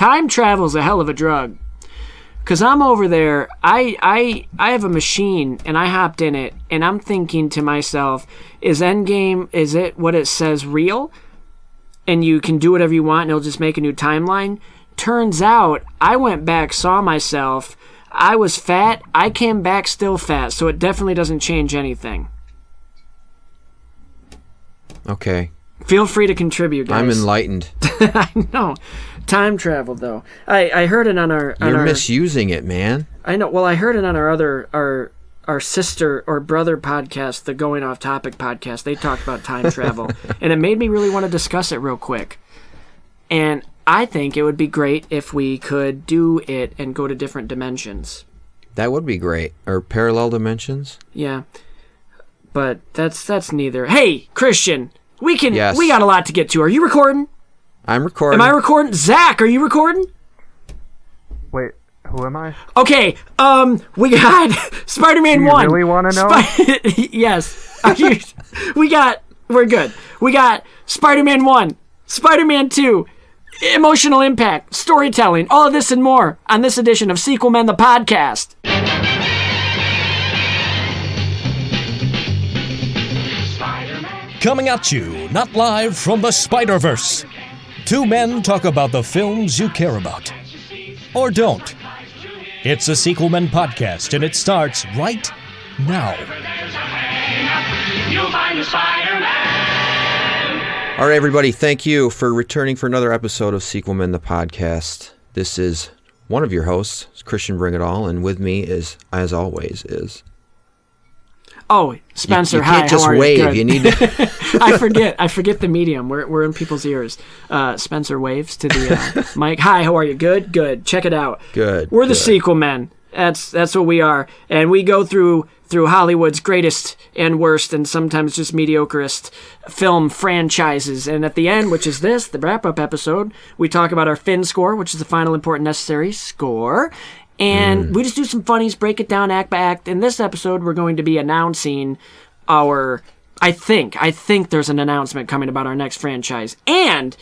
Time travel's a hell of a drug. Because I'm over there, I have a machine, and I hopped in it, and I'm thinking to myself, is Endgame, is it what it says real? And you can do whatever you want, and it'll just make a new timeline? Turns out, I went back, saw myself, I was fat, I came back still fat, so it definitely doesn't change anything. Okay. Feel free to contribute, guys. I'm enlightened. I know. Time travel, though. I heard it on our... You're misusing it, man. I know. Well, I heard it on our sister or brother podcast, the Going Off Topic podcast. They talked about time travel, and it made me really want to discuss it real quick. And I think it would be great if we could do it and go to different dimensions. That would be great. Or parallel dimensions. Yeah. But that's neither. Hey, Christian, we got a lot to get to. Are you recording? I'm recording. Am I recording? Zach, are you recording? Wait, who am I? Okay, we got Spider-Man 1. Do you really want to know? Yes. We're good. We got Spider-Man 1, Spider-Man 2, emotional impact, storytelling, all of this and more on this edition of Sequel Men, the podcast. Coming at you, not live from the Spider-Verse. Two men talk about the films you care about. Or don't. It's a Sequel Men podcast, and it starts right now. All right, everybody, thank you for returning for another episode of Sequel Men, the podcast. This is one of your hosts, Christian Bring It All, and with me is, as always, is... Oh, Spencer, you hi. can't just how are wave. You? You need to. I forget the medium. We're in people's ears. Spencer waves to the mic. Hi, how are you? Good. Check it out. Good. We're the Sequel Men. That's what we are, and we go through Hollywood's greatest and worst, and sometimes just mediocrest film franchises. And at the end, which is this, the wrap-up episode, we talk about our Fin score, which is the final important necessary score. And we just do some funnies, break it down act by act. In this episode, we're going to be announcing our... I think there's an announcement coming about our next franchise. And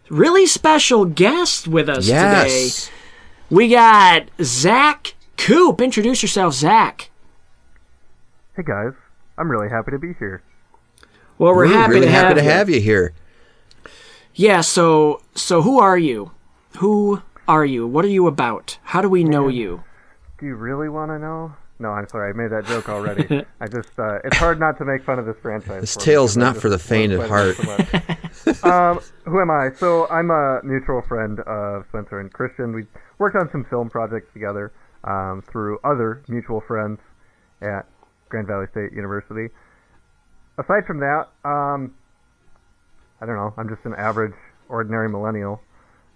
really special guest with us today. We got Zack Koop. Introduce yourself, Zack. Hey, guys. I'm really happy to be here. Well, we're happy to have you here. Yeah, so who are you? Who are you? What are you about? How do we know you? Do you really want to know? No, I'm sorry. I made that joke already. I just, it's hard not to make fun of this franchise. This tale's not for the faint of heart. Who am I? So I'm a mutual friend of Spencer and Christian. We worked on some film projects together through other mutual friends at Grand Valley State University. Aside from that, I don't know. I'm just an average, ordinary millennial,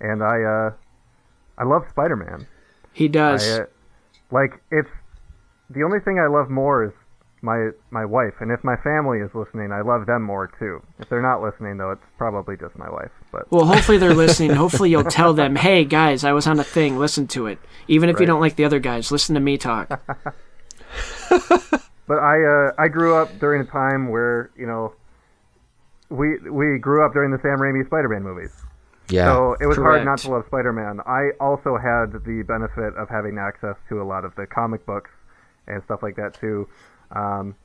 and I love Spider-Man. He does. It's the only thing I love more is my wife, and if my family is listening, I love them more too. If they're not listening, though, it's probably just my wife. But well, hopefully they're listening. Hopefully you'll tell them, hey guys, I was on a thing. Listen to it. Even if you don't like the other guys, listen to me talk. But I grew up during a time where we grew up during the Sam Raimi Spider-Man movies. Yeah, so it was correct. hard not to love Spider-Man. I also had the benefit of having access to a lot of the comic books and stuff like that too. And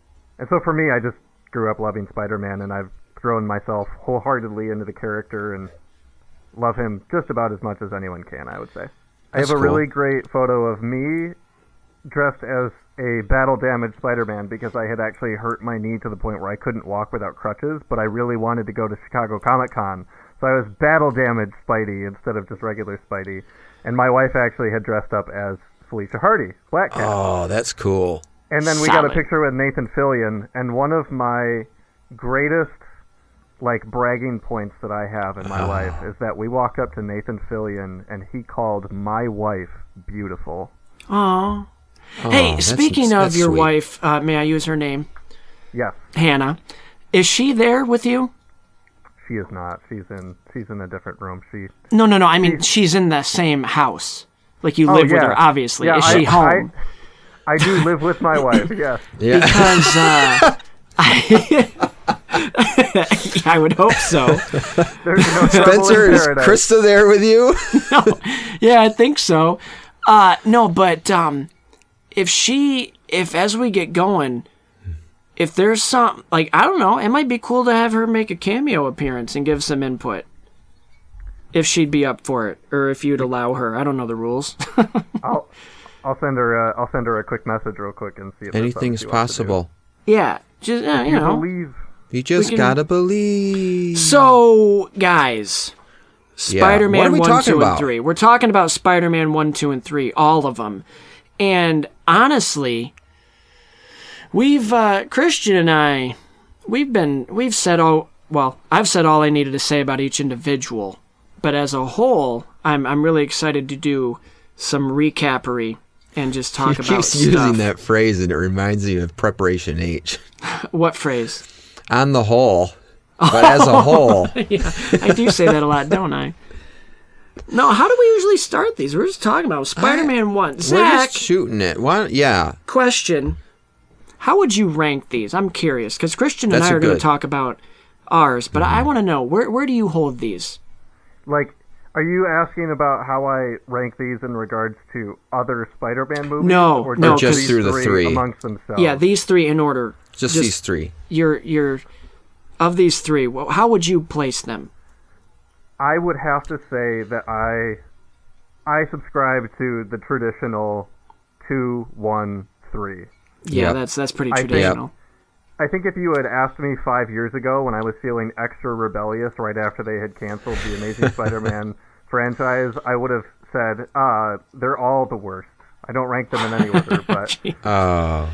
so for me, I just grew up loving Spider-Man, and I've thrown myself wholeheartedly into the character and love him just about as much as anyone can, I would say. I have a really great photo of me dressed as a battle-damaged Spider-Man because I had actually hurt my knee to the point where I couldn't walk without crutches, but I really wanted to go to Chicago Comic-Con. So I was battle-damaged Spidey instead of just regular Spidey. And my wife actually had dressed up as Felicia Hardy, Black Cat. Oh, that's cool. And then we got a picture with Nathan Fillion, and one of my greatest bragging points that I have in my life is that we walked up to Nathan Fillion, and he called my wife beautiful. Aww. Hey, speaking of your wife, may I use her name? Yes. Hannah. Is she there with you? She is not. She's in a different room. No. I mean, she's in the same house. Like you live with her, obviously. Yeah, is she home? I do live with my wife. Yes. Yeah. Because I would hope so. There's no trouble Spencer, in is paradise. Krista there with you? Yeah, I think so. No, but if as we get going, if there's some, like, I don't know, it might be cool to have her make a cameo appearance and give some input. If she'd be up for it, or if you'd allow her. I don't know the rules. I'll send her a quick message real quick and see if Anything's possible. Yeah, just you know. Believe. You just gotta believe. So, guys, Spider-Man What are we 1, talking 2, about? and 3. We're talking about Spider-Man 1, 2, and 3, all of them. And honestly, Christian and I, I've said all I needed to say about each individual. But as a whole, I'm really excited to do some recappery and just talk about keeps stuff. using that phrase, and it reminds me of Preparation H. What phrase? On the whole, but as a whole. Yeah, I do say that a lot, don't I? No, how do we usually start these? We're just talking about Spider-Man 1. We're Zach, just shooting it. Why? Yeah. question. How would you rank these? I'm curious, because Christian and That's I are going to good. talk about ours, but I want to know, where do you hold these? Like, are you asking about how I rank these in regards to other Spider-Man movies? No, or no, just these through the three. amongst themselves. Yeah, these three in order. Just these three. Your of these three, how would you place them? I would have to say that I subscribe to the traditional 2, 1, 3. Yeah, Yep. that's pretty I think- traditional. I think if you had asked me 5 years ago when I was feeling extra rebellious right after they had canceled the Amazing Spider-Man franchise, I would have said, they're all the worst. I don't rank them in any order, but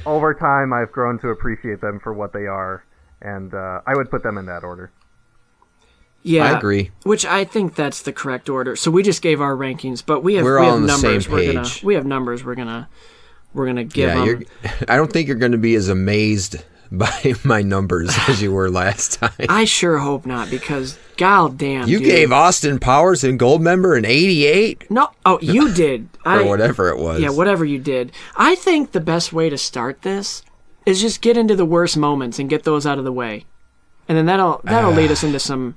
over time I've grown to appreciate them for what they are, and I would put them in that order. Yeah, I agree. Which I think that's the correct order. So we just gave our rankings, but we have We're we all have on the numbers. same We're gonna page. we have numbers. We're gonna give Yeah, them. I don't think you're going to be as amazed by my numbers as you were last time. I sure hope not, because god damn, You dude. gave Austin Powers and Goldmember an 88? No, oh, you did. Or whatever it was. Yeah, whatever you did. I think the best way to start this is just get into the worst moments and get those out of the way, and then that'll lead us into some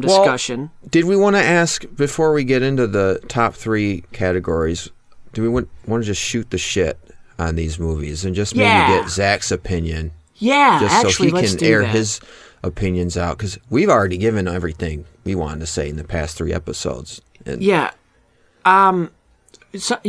discussion. Did we want to ask, before we get into the top 3 categories, do we want to just shoot the shit on these movies and just maybe Yeah. get Zach's opinion? Yeah, Just actually, so he let's can do air that. his opinions out, because we've already given everything we wanted to say in the past 3 episodes. And Yeah. So Zach,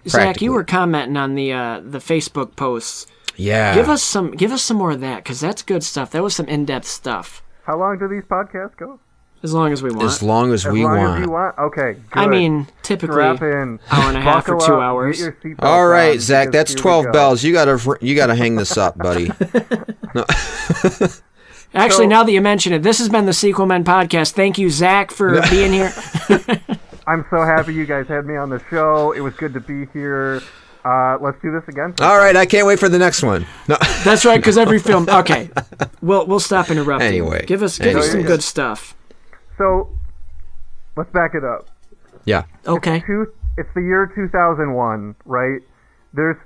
Practically. you were commenting on the Facebook posts. yeah. Give us some more of that, because that's good stuff. That was some in-depth stuff. How long do these podcasts go? As long as we want. As long as As we long want. as you want? Okay, good. I mean, typically Strap in. hour and a half or Buckle 2 up, hours. get your seatbelt All right, on, Zach, because that's here we 12 go. bells. You gotta hang this up, buddy. Actually, So- now that you mention it, this has been the Sequel Men Podcast. Thank you, Zach, for being here. I'm so happy you guys had me on the show. It was good to be here. Let's do this again. All right, I can't wait for the next one. No. That's right, because every film... Okay, we'll stop interrupting. Anyway. Give us Anyway. some good stuff. So, let's back it up. Yeah. Okay. It's the year 2001, right? There's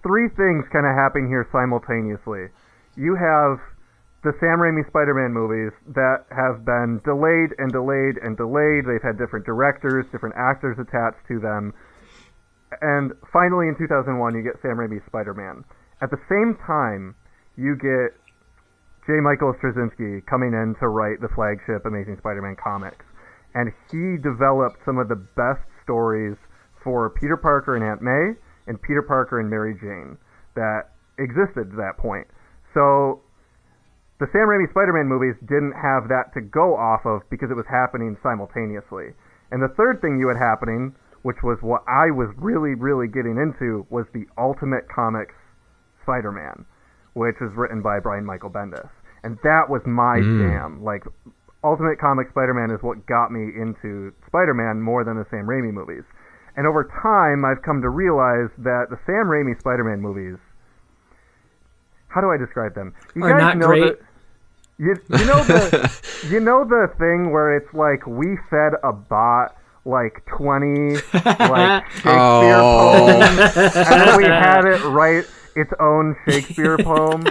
3 things kind of happening here simultaneously. You have the Sam Raimi Spider-Man movies that have been delayed and delayed and delayed. They've had different directors, different actors attached to them. And finally, in 2001, you get Sam Raimi's Spider-Man. At the same time, you get J. Michael Straczynski coming in to write the flagship Amazing Spider-Man comics. And he developed some of the best stories for Peter Parker and Aunt May and Peter Parker and Mary Jane that existed at that point. So the Sam Raimi Spider-Man movies didn't have that to go off of because it was happening simultaneously. And the third thing you had happening, which was what I was really, really getting into, was the Ultimate Comics Spider-Man, which is written by Brian Michael Bendis. And that was my jam. Like, Ultimate Comics Spider-Man is what got me into Spider-Man more than the Sam Raimi movies. And over time, I've come to realize that the Sam Raimi Spider-Man movies, how do I describe them? You Are not know great. You know the thing where it's like we fed a bot like 20 like Shakespeare poems, and then we had it write its own Shakespeare poem.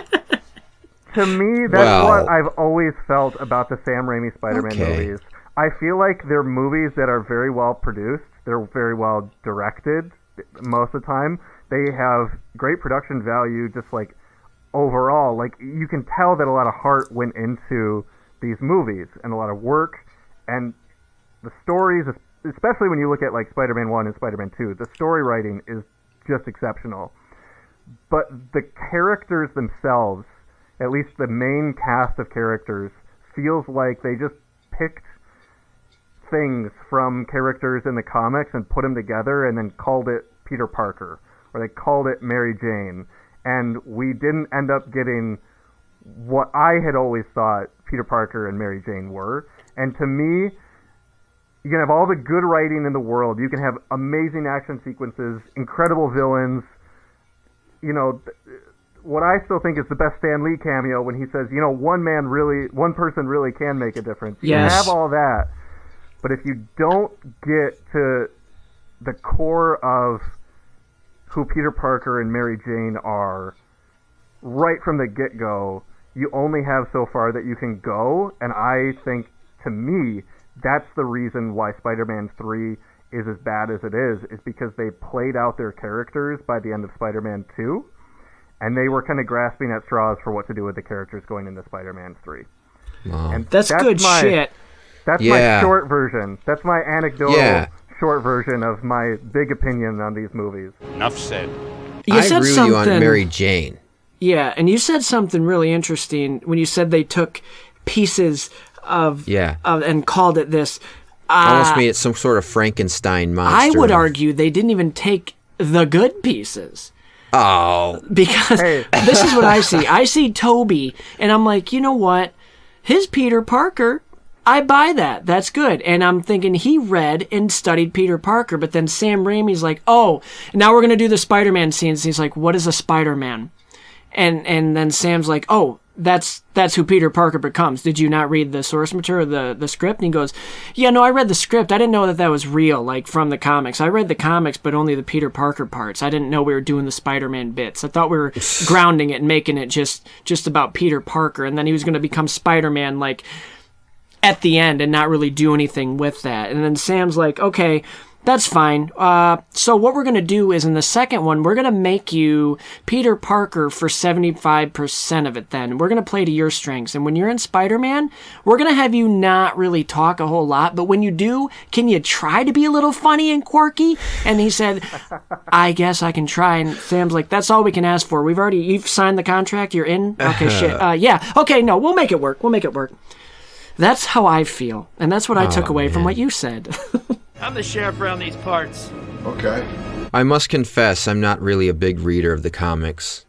To me, that's what I've always felt about the Sam Raimi Spider-Man movies. I feel like they're movies that are very well produced. They're very well directed most of the time. They have great production value, just like overall. Like, you can tell that a lot of heart went into these movies and a lot of work, and the stories, especially when you look at like Spider-Man 1 and Spider-Man 2, the story writing is just exceptional. But the characters themselves, at least the main cast of characters, feels like they just picked things from characters in the comics and put them together and then called it Peter Parker, or they called it Mary Jane, and we didn't end up getting what I had always thought Peter Parker and Mary Jane were. And to me, you can have all the good writing in the world, you can have amazing action sequences, incredible villains, you know, what I still think is the best Stan Lee cameo when he says, you know, one person really can make a difference. You can have all that, but if you don't get to the core of who Peter Parker and Mary Jane are right from the get-go, you only have so far that you can go, and I think, to me, that's the reason why Spider-Man 3 is as bad as it is because they played out their characters by the end of Spider-Man 2, and they were kind of grasping at straws for what to do with the characters going into Spider-Man 3. Wow. And that's good shit. That's my short version. That's my anecdotal short version of my big opinion on these movies. Enough said. I agree with you on Mary Jane. Yeah, and you said something really interesting when you said they took pieces of and called it this. Almost made it some sort of Frankenstein monster. I would argue they didn't even take the good pieces. Oh. Because this is what I see. I see Toby, and I'm like, you know what? His Peter Parker, I buy that. That's good. And I'm thinking he read and studied Peter Parker, but then Sam Raimi's like, oh, now we're going to do the Spider-Man scenes. He's like, what is a Spider-Man? And then Sam's like, oh, that's who Peter Parker becomes. Did you not read the source material, the script? And he goes, yeah, no, I read the script. I didn't know that was real, like from the comics. I read the comics, but only the Peter Parker parts. I didn't know we were doing the Spider-Man bits. I thought we were grounding it and making it just about Peter Parker. And then he was going to become Spider-Man, like, at the end and not really do anything with that. And then Sam's like, okay, that's fine. So what we're going to do is in the second one, we're going to make you Peter Parker for 75% of it then. We're going to play to your strengths. And when you're in Spider-Man, we're going to have you not really talk a whole lot. But when you do, can you try to be a little funny and quirky? And he said, I guess I can try. And Sam's like, that's all we can ask for. You've signed the contract. You're in? Okay, shit. Yeah. Okay, no, we'll make it work. That's how I feel. And that's what I took away from what you said. I'm the sheriff around these parts. Okay. I must confess, I'm not really a big reader of the comics.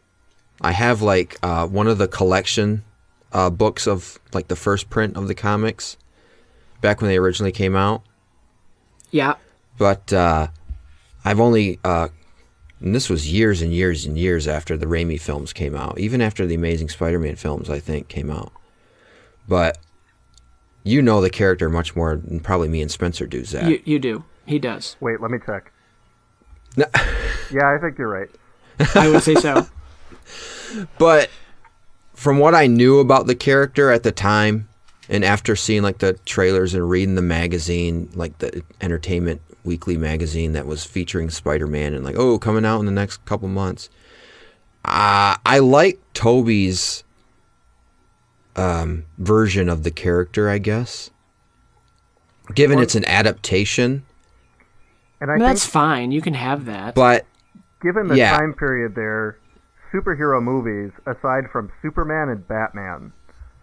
I have, like, one of the collection books of, like, the first print of the comics, back when they originally came out. Yeah. But I've only, and this was years and years and years after the Raimi films came out, even after the Amazing Spider-Man films, I think, came out. But you know the character much more than probably me and Spencer do, Zach. You do. He does. Wait, let me check. No. Yeah, I think you're right. I would say so. But from what I knew about the character at the time, and after seeing like the trailers and reading the magazine, like the Entertainment Weekly magazine that was featuring Spider-Man and like, oh, coming out in the next couple months, I like Toby's version of the character, I guess. Given it's an adaptation. And I think that's fine. You can have that. But given the time period there, superhero movies, aside from Superman and Batman,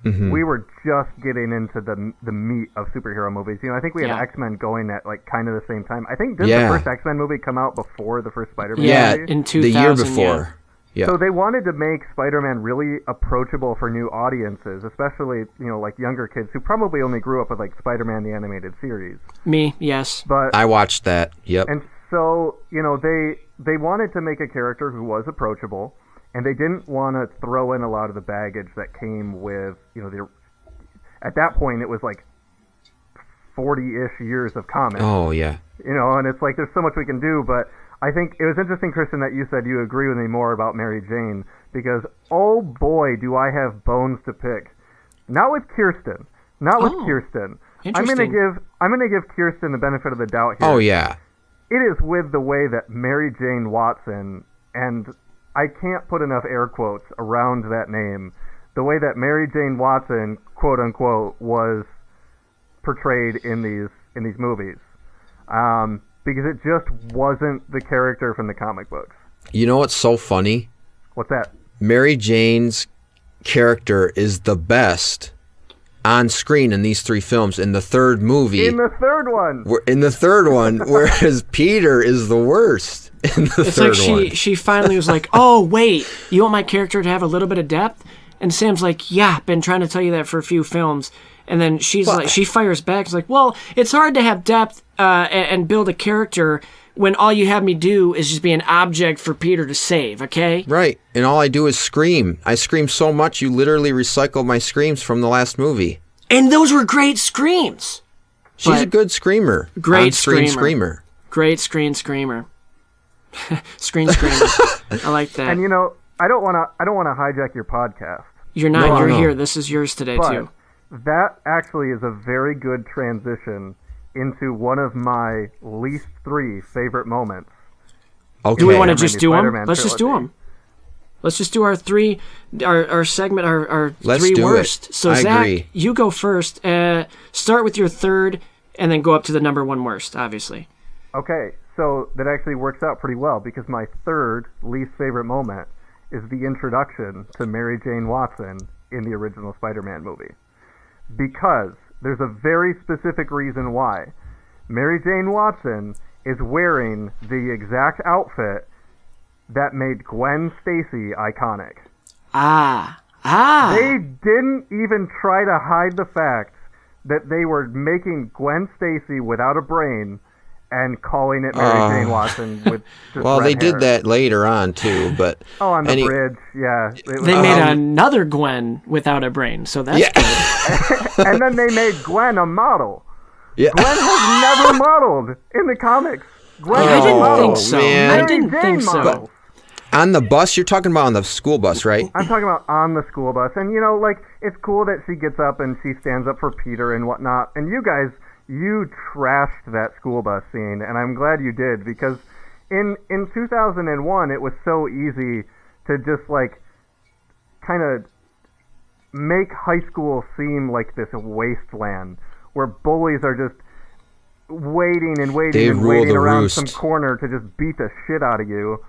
we were just getting into the meat of superhero movies. You know, I think we had X-Men going at like kind of the same time. I think did the first X-Men movie come out before the first Spider-Man movie? In 2000, the year before. Yeah. So they wanted to make Spider-Man really approachable for new audiences, especially, you know, like younger kids who probably only grew up with like Spider-Man the Animated Series. Me, yes. But I watched that. Yep. And so, you know, they wanted to make a character who was approachable, and they didn't want to throw in a lot of the baggage that came with, you know, at that point it was like 40-ish years of comics. Oh, yeah. You know, and it's like there's so much we can do, but I think it was interesting, Kristen, that you said you agree with me more about Mary Jane, because oh boy, do I have bones to pick. Not with Kirsten. Not with Kirsten. I'm gonna give Kirsten the benefit of the doubt here. Oh yeah. It is with the way that Mary Jane Watson, and I can't put enough air quotes around that name, the way that Mary Jane Watson, quote unquote, was portrayed in these movies. Because it just wasn't the character from the comic books. You know what's so funny? What's that? Mary Jane's character is the best on screen in these three films. In the third movie, in the third one, whereas Peter is the worst in the It's third like one. she finally was like, oh, wait, you want my character to have a little bit of depth? And Sam's like, yeah, been trying to tell you that for a few films. And then she's like, she fires back. It's like, well, it's hard to have depth and build a character when all you have me do is just be an object for Peter to save, okay? Right, and all I do is scream. I scream so much, you literally recycle my screams from the last movie. And those were great screams. She's a good screamer. Great screamer. Great screamer. Screen screamer. I like that. And I don't want to hijack your podcast. You're not. No, You're no. here. This is yours today, But too. that actually is a very good transition into one of my least 3 favorite moments. Okay. Do we want to Maybe just do them? Spider-Man Let's just do trilogy. them. Let's just do our segment, our Let's three do it. worst. So, I Zach, agree. you go first. Start with your third, and then go up to the number 1 worst, obviously. Okay, so that actually works out pretty well, because my third least favorite moment is the introduction to Mary Jane Watson in the original Spider-Man movie. Because there's a very specific reason why. Mary Jane Watson is wearing the exact outfit that made Gwen Stacy iconic. They didn't even try to hide the fact that they were making Gwen Stacy without a brain and calling it Mary Jane Watson with just Well, red they hair. did that later on, too, but... on the bridge, yeah. They made another Gwen without a brain, so that's good. And then they made Gwen a model. Yeah. Gwen has never modeled in the comics. Gwen I has didn't modeled. think so. man. I Mary didn't Jane think so. models. On the bus? You're talking about on the school bus, right? I'm talking about on the school bus. And, it's cool that she gets up and she stands up for Peter and whatnot. And you guys, you trashed that school bus scene, and I'm glad you did, because in 2001, it was so easy to just, kind of make high school seem like this wasteland where bullies are just waiting and waiting They and rule waiting the around roost. some corner to just beat the shit out of you.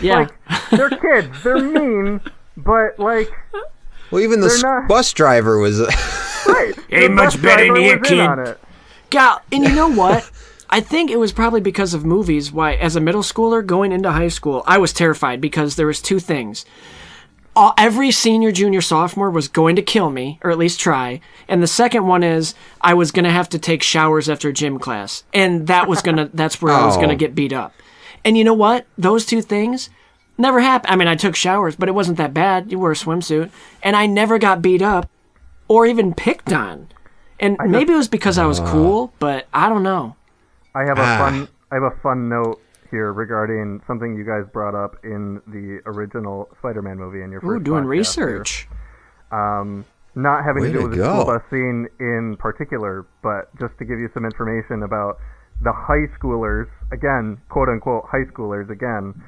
Yeah. They're kids. They're mean, but, Well, even the They're not- bus driver was... right. Ain't the much bus better than driver you, was in kid. on it. Gal, and you know what? I think it was probably because of movies why, as a middle schooler going into high school, I was terrified because there was 2 things. Every senior, junior, sophomore was going to kill me, or at least try. And the second one is I was going to have to take showers after gym class. And that's where I was going to get beat up. And you know what? Those 2 things never happened. I mean, I took showers, but it wasn't that bad. You wore a swimsuit. And I never got beat up or even picked on. And maybe it was because I was cool, but I don't know. I have a fun note here regarding something you guys brought up in the original Spider-Man movie in your first Doing podcast research. here. Not having Way to do to with the go. school bus scene in particular, but just to give you some information about the high schoolers, again, quote unquote high schoolers again.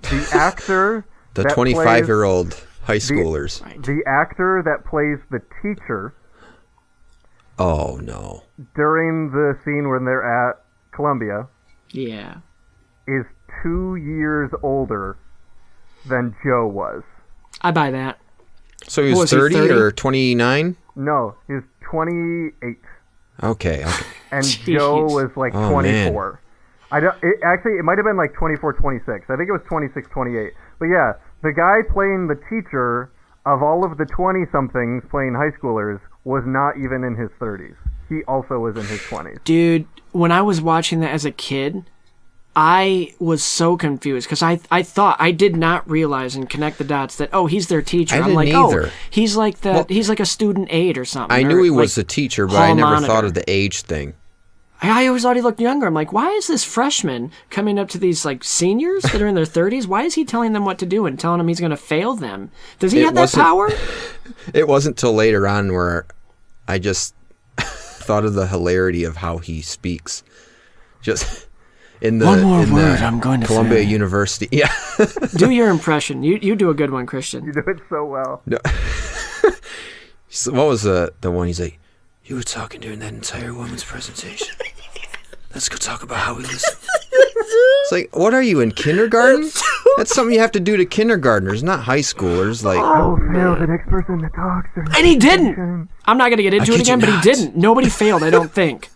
The actor The that 25-year-old high schoolers. the actor that plays the teacher Oh, no. during the scene when they're at Columbia Yeah. is 2 years older than Joe was. I buy that. So he What was was he, 30 30? or 29? No, he's 28, Okay. and Jeez. Joe was like Oh, 24. It might have been like 24, 26. I think it was 26, 28. But yeah, the guy playing the teacher of all of the 20-somethings playing high schoolers was not even in his 30s. He also was in his 20s. Dude, when I was watching that as a kid, I was so confused because I did not realize and connect the dots that, oh, he's their teacher. I I'm didn't like, either. oh, he's like he's like a student aide or something. I or knew he like was the teacher, but hall I never monitor. thought of the age thing. I always thought he looked younger. I'm like, why is this freshman coming up to these like seniors that are in their 30s? Why is he telling them what to do and telling them he's going to fail them? Does he have that power? It wasn't till later on where I just thought of the hilarity of how he speaks. Just in the one more word I'm going to Columbia say. University. Yeah. Do your impression. You do a good one, Christian. You do it so well. No. So what was the one he's like, you were talking during that entire woman's presentation. Let's go talk about how we listen. It's like, what are you, in kindergarten? That's something you have to do to kindergartners, not high schoolers. Like, I will fail the next person that talks. And he didn't. I'm not going to get into it again, but he didn't. Nobody failed, I don't think.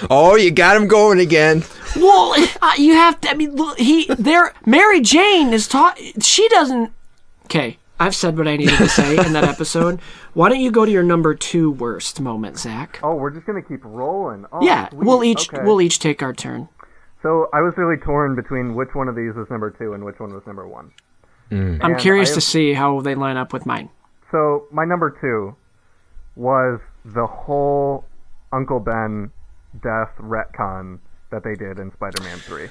oh, you got him going again. Well, you have to. I mean, Mary Jane is taught. She doesn't. Okay, I've said what I needed to say in that episode. Why don't you go to your number 2 worst moment, Zach? Oh, we're just gonna keep rolling. Oh, yeah, sweet. we'll each take our turn. So I was really torn between which one of these was number 2 and which one was number 1. I'm curious to see how they line up with mine. So my number 2 was the whole Uncle Ben death retcon that they did in Spider-Man 3.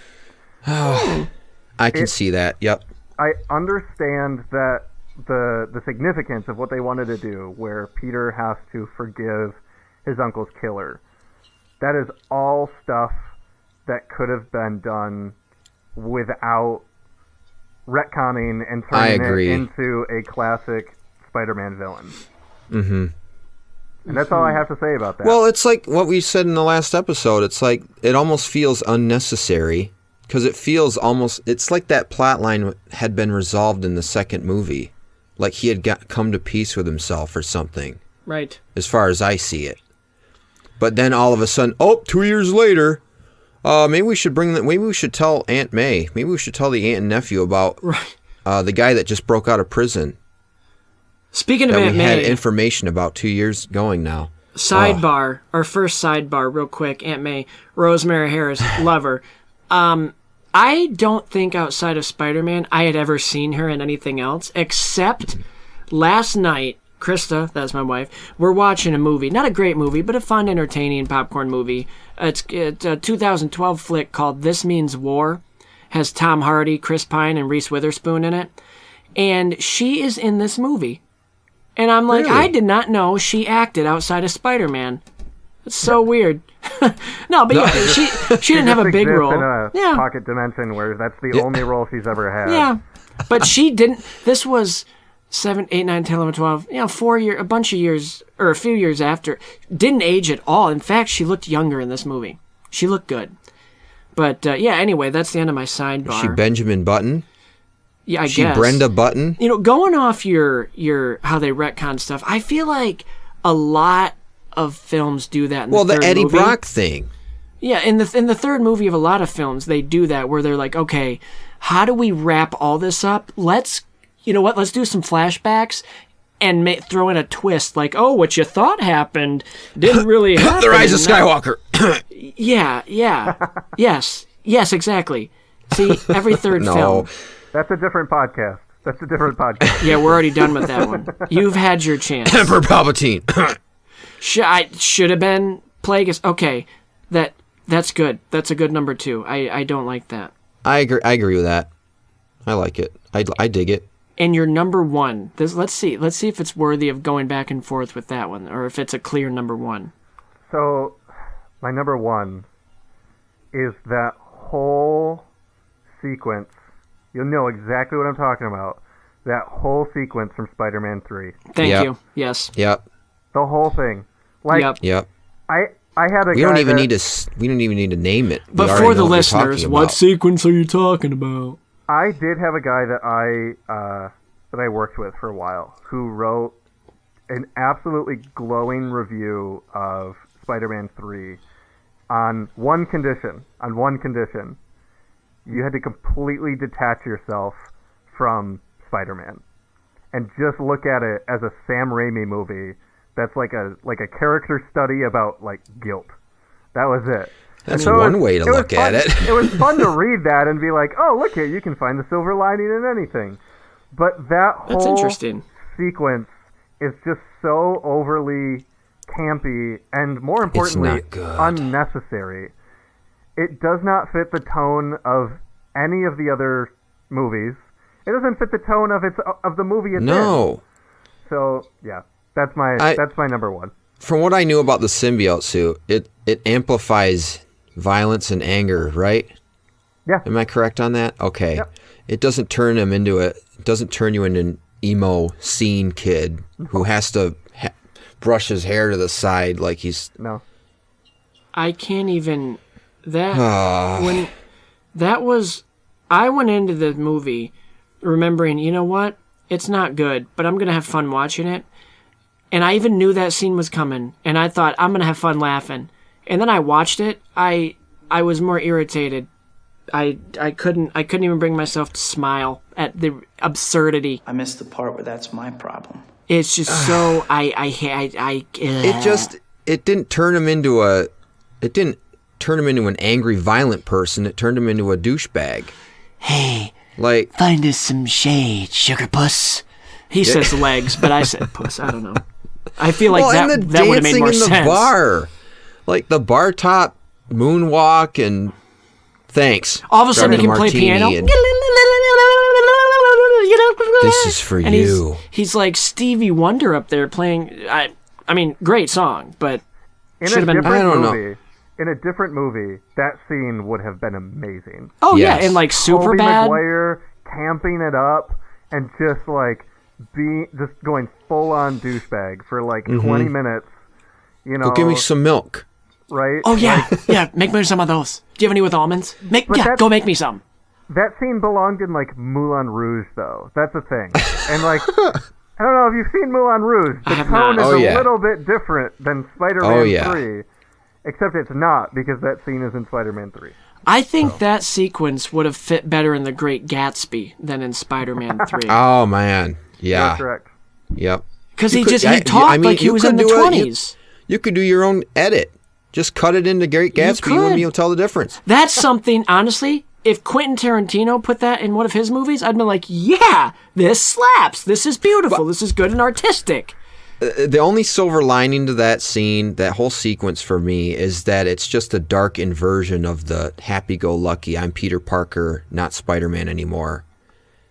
I can see that. Yep. I understand that the significance of what they wanted to do, where Peter has to forgive his uncle's killer. That is all stuff that could have been done without retconning and turning it into a classic Spider-Man villain. Mm-hmm. And that's all I have to say about that. Well, it's like what we said in the last episode. It's like it almost feels unnecessary because it feels almost. It's like that plot line had been resolved in the second movie, like he had come to peace with himself or something. Right. As far as I see it. But then all of a sudden, 2 years later, maybe we should maybe we should tell Aunt May. Maybe we should tell the aunt and nephew about the guy that just broke out of prison. Speaking of Aunt May, we had information about 2 years going now. Sidebar, our first sidebar, real quick. Aunt May, Rosemary Harris, love her. I don't think outside of Spider-Man I had ever seen her in anything else except last night. Krista, that's my wife, we're watching a movie. Not a great movie, but a fun, entertaining popcorn movie. It's a 2012 flick called This Means War. Has Tom Hardy, Chris Pine, and Reese Witherspoon in it. And she is in this movie. And I'm like, really? I did not know she acted outside of Spider-Man. It's so weird. No, but she didn't have a big role. In a pocket dimension where that's the only role she's ever had. Yeah, but she didn't. This was 7, 8, 9, 10, 11, 12. You know, 4 years, a bunch of years, or a few years after. Didn't age at all. In fact, she looked younger in this movie. She looked good. But yeah, anyway, that's the end of my sidebar. Is she Benjamin Button? Yeah, I guess. She Brenda Button? You know, going off your how they retcon stuff, I feel like a lot of films do that in the third movie. Well, the Eddie Brock thing. Yeah, in the third movie of a lot of films, they do that where they're like, okay, how do we wrap all this up? Let's do some flashbacks and throw in a twist like, oh, what you thought happened didn't really happen. The Rise of Skywalker. Yeah. Yes, exactly. See, every third film. That's a different podcast. Yeah, we're already done with that one. You've had your chance. Emperor Palpatine. Should have been Plagueis. Okay, that's good. That's a good number 2. I don't like that. I agree with that. I like it. I dig it. And your number 1. Let's see if it's worthy of going back and forth with that one, or if it's a clear number 1. So, my number 1 is that whole sequence. You'll know exactly what I'm talking about. That whole sequence from Spider-Man 3. Thank you. Yes. Yep. The whole thing. Like, Yep. I had a we guy don't even need to name it. But for the listeners, what sequence are you talking about? I did have a guy that I worked with for a while who wrote an absolutely glowing review of Spider-Man 3 on one condition. You had to completely detach yourself from Spider-Man and just look at it as a Sam Raimi movie that's like a character study about like guilt. That was it. That's one way to look at it. It was fun to read that and be like, oh, look here, you can find the silver lining in anything. But that whole sequence is just so overly campy, and more importantly, not good. unnecessary. It does not fit the tone of any of the other movies. It doesn't fit the tone of the movie it's in. So yeah, that's my number one. From what I knew about the symbiote suit, it amplifies violence and anger, right? Yeah. Am I correct on that? Okay. Yep. It doesn't turn him into it doesn't turn you into an emo scene kid who has to brush his hair to the side like he's No. I can't even when that was I went into the movie remembering, you know what? It's not good, but I'm going to have fun watching it. And I even knew that scene was coming, and I thought I'm going to have fun laughing. And then I watched it. I was more irritated. I couldn't even bring myself to smile at the absurdity. I missed the part where that's my problem. It's just so it didn't turn him into an angry, violent person. It turned him into a douchebag. Hey, like find us some shade, sugar puss. He says legs, but I said puss. I don't know. I feel like that would have made more sense. In the bar, like the bar top moonwalk and thanks. All of a sudden, he can play piano. This is for you. He's like Stevie Wonder up there playing. I mean, great song, but should have been. I don't know. In a different movie, that scene would have been amazing. Oh yes. Yeah, and like Superbad. McGuire camping it up and just going full on douchebag for like 20 minutes. You know, go give me some milk. Right? Oh yeah, yeah. Make me some of those. Do you have any with almonds? Go make me some. That scene belonged in like Moulin Rouge, though. That's the thing. And like, I don't know if you've seen Moulin Rouge. The tone is a little bit different than Spider-Man 3. Except it's not, because that scene is in Spider-Man 3. I think that sequence would have fit better in The Great Gatsby than in Spider-Man 3. Oh, man. Yeah. That's correct. Yep. Because he talked like he was in the 20s. You could do your own edit. Just cut it into Great Gatsby. You wouldn't be able to tell the difference. That's something, honestly, if Quentin Tarantino put that in one of his movies, I'd be like, yeah, this slaps. This is beautiful. This is good and artistic. The only silver lining to that scene, that whole sequence for me, is that it's just a dark inversion of the happy-go-lucky, I'm Peter Parker, not Spider-Man anymore.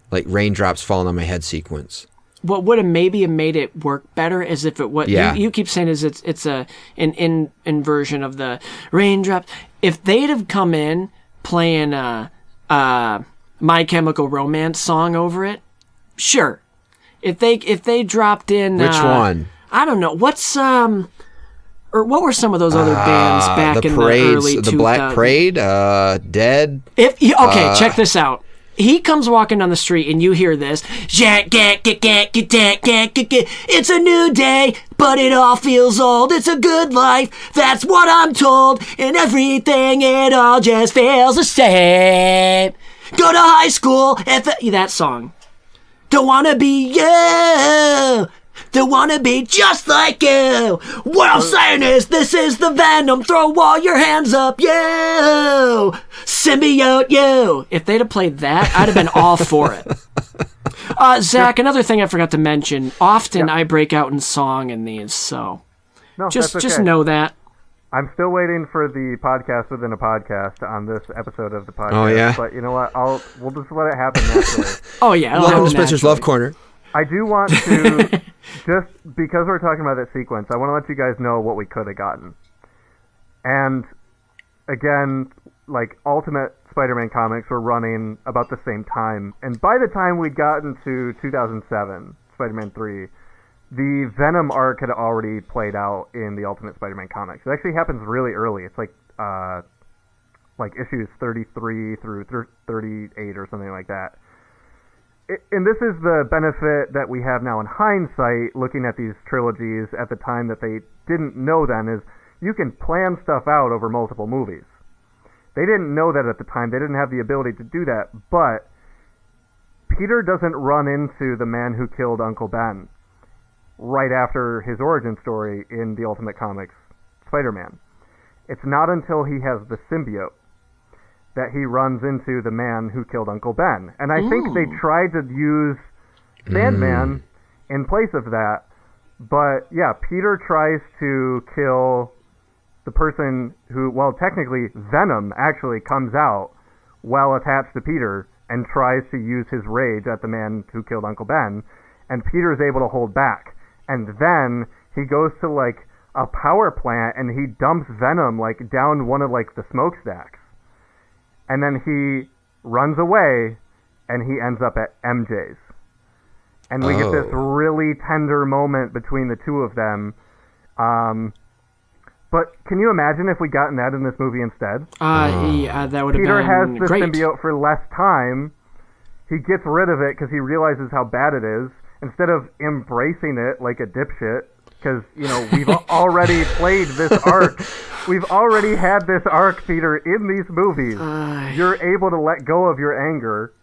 Like raindrops falling on my head sequence. What would have maybe made it work better is if it was. Yeah. You keep saying it's an inversion of the raindrops. If they'd have come in playing My Chemical Romance song over it, sure. If they dropped in which one? I don't know. What's or what were some of those other bands back in the early 2000s? The Black Parade, Dead. Check this out. He comes walking down the street and you hear this. It's a new day, but it all feels old. It's a good life, that's what I'm told. And everything, it all just feels the same. Go to high school, that song. Don't wanna be you. Don't wanna be just like you. What I'm saying is, this is the Venom. Throw all your hands up, you. Symbiote, you. If they'd have played that, I'd have been all for it. Zach, another thing I forgot to mention. Often I break out in song in these, so just know that. I'm still waiting for the podcast within a podcast on this episode of the podcast. Oh, yeah? But you know what? We'll just let it happen naturally. Oh, yeah. Welcome to Spencer's Love Corner. I do want to, just because we're talking about that sequence, I want to let you guys know what we could have gotten. And, again, like, Ultimate Spider-Man comics were running about the same time. And by the time we'd gotten to 2007, Spider-Man 3... the Venom arc had already played out in the Ultimate Spider-Man comics. It actually happens really early. It's like issues 33 through 38 or something like that. And this is the benefit that we have now in hindsight, looking at these trilogies at the time that they didn't know then, is you can plan stuff out over multiple movies. They didn't know that at the time. They didn't have the ability to do that. But Peter doesn't run into the man who killed Uncle Ben right after his origin story in the Ultimate Comics Spider-Man. It's not until he has the symbiote that he runs into the man who killed Uncle Ben. And I think they tried to use Sandman in place of that, But yeah, Peter tries to kill the person who, well, technically Venom actually comes out while attached to Peter and tries to use his rage at the man who killed Uncle Ben, and Peter's able to hold back. And then he goes to like a power plant and he dumps Venom like down one of like the smokestacks. And then he runs away and he ends up at MJ's. And we get this really tender moment between the two of them. But can you imagine if we gotten that in this movie instead? Yeah, that would have been Peter has the great. symbiote for less time. He gets rid of it because he realizes how bad it is. Instead of embracing it like a dipshit, because, you know, we've already played this arc. We've already had this arc, Peter, in these movies. You're able to let go of your anger,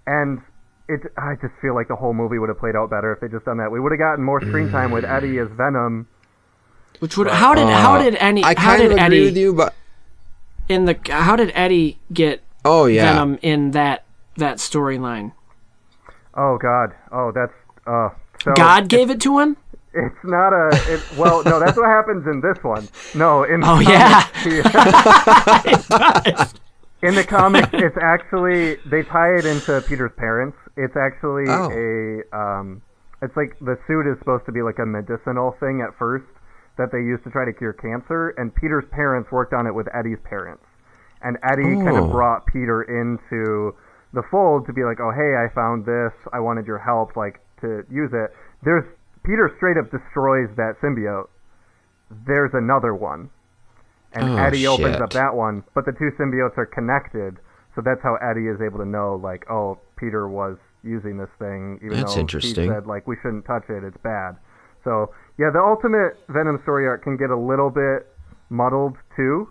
and I just feel like the whole movie would have played out better if they just done that. We would have gotten more screen time with Eddie as Venom. Which would how did agree with you, but how did Eddie get Venom in that storyline? Oh God! Oh, that's so God gave it to him. It's not well, no, that's what happens in this one. No, in the comics, in the comics, it's actually they tie it into Peter's parents. It's actually it's like the suit is supposed to be like a medicinal thing at first that they used to try to cure cancer, and Peter's parents worked on it with Eddie's parents, and Eddie kind of brought Peter into the fold to be like, oh hey, I found this, I wanted your help, like to use it. Peter straight up destroys that symbiote. There's another one, and Eddie opens up that one, but the two symbiotes are connected, so that's how Eddie is able to know, like, oh, Peter was using this thing, even though he said, like, we shouldn't touch it, it's bad. So yeah, the ultimate Venom story arc can get a little bit muddled too,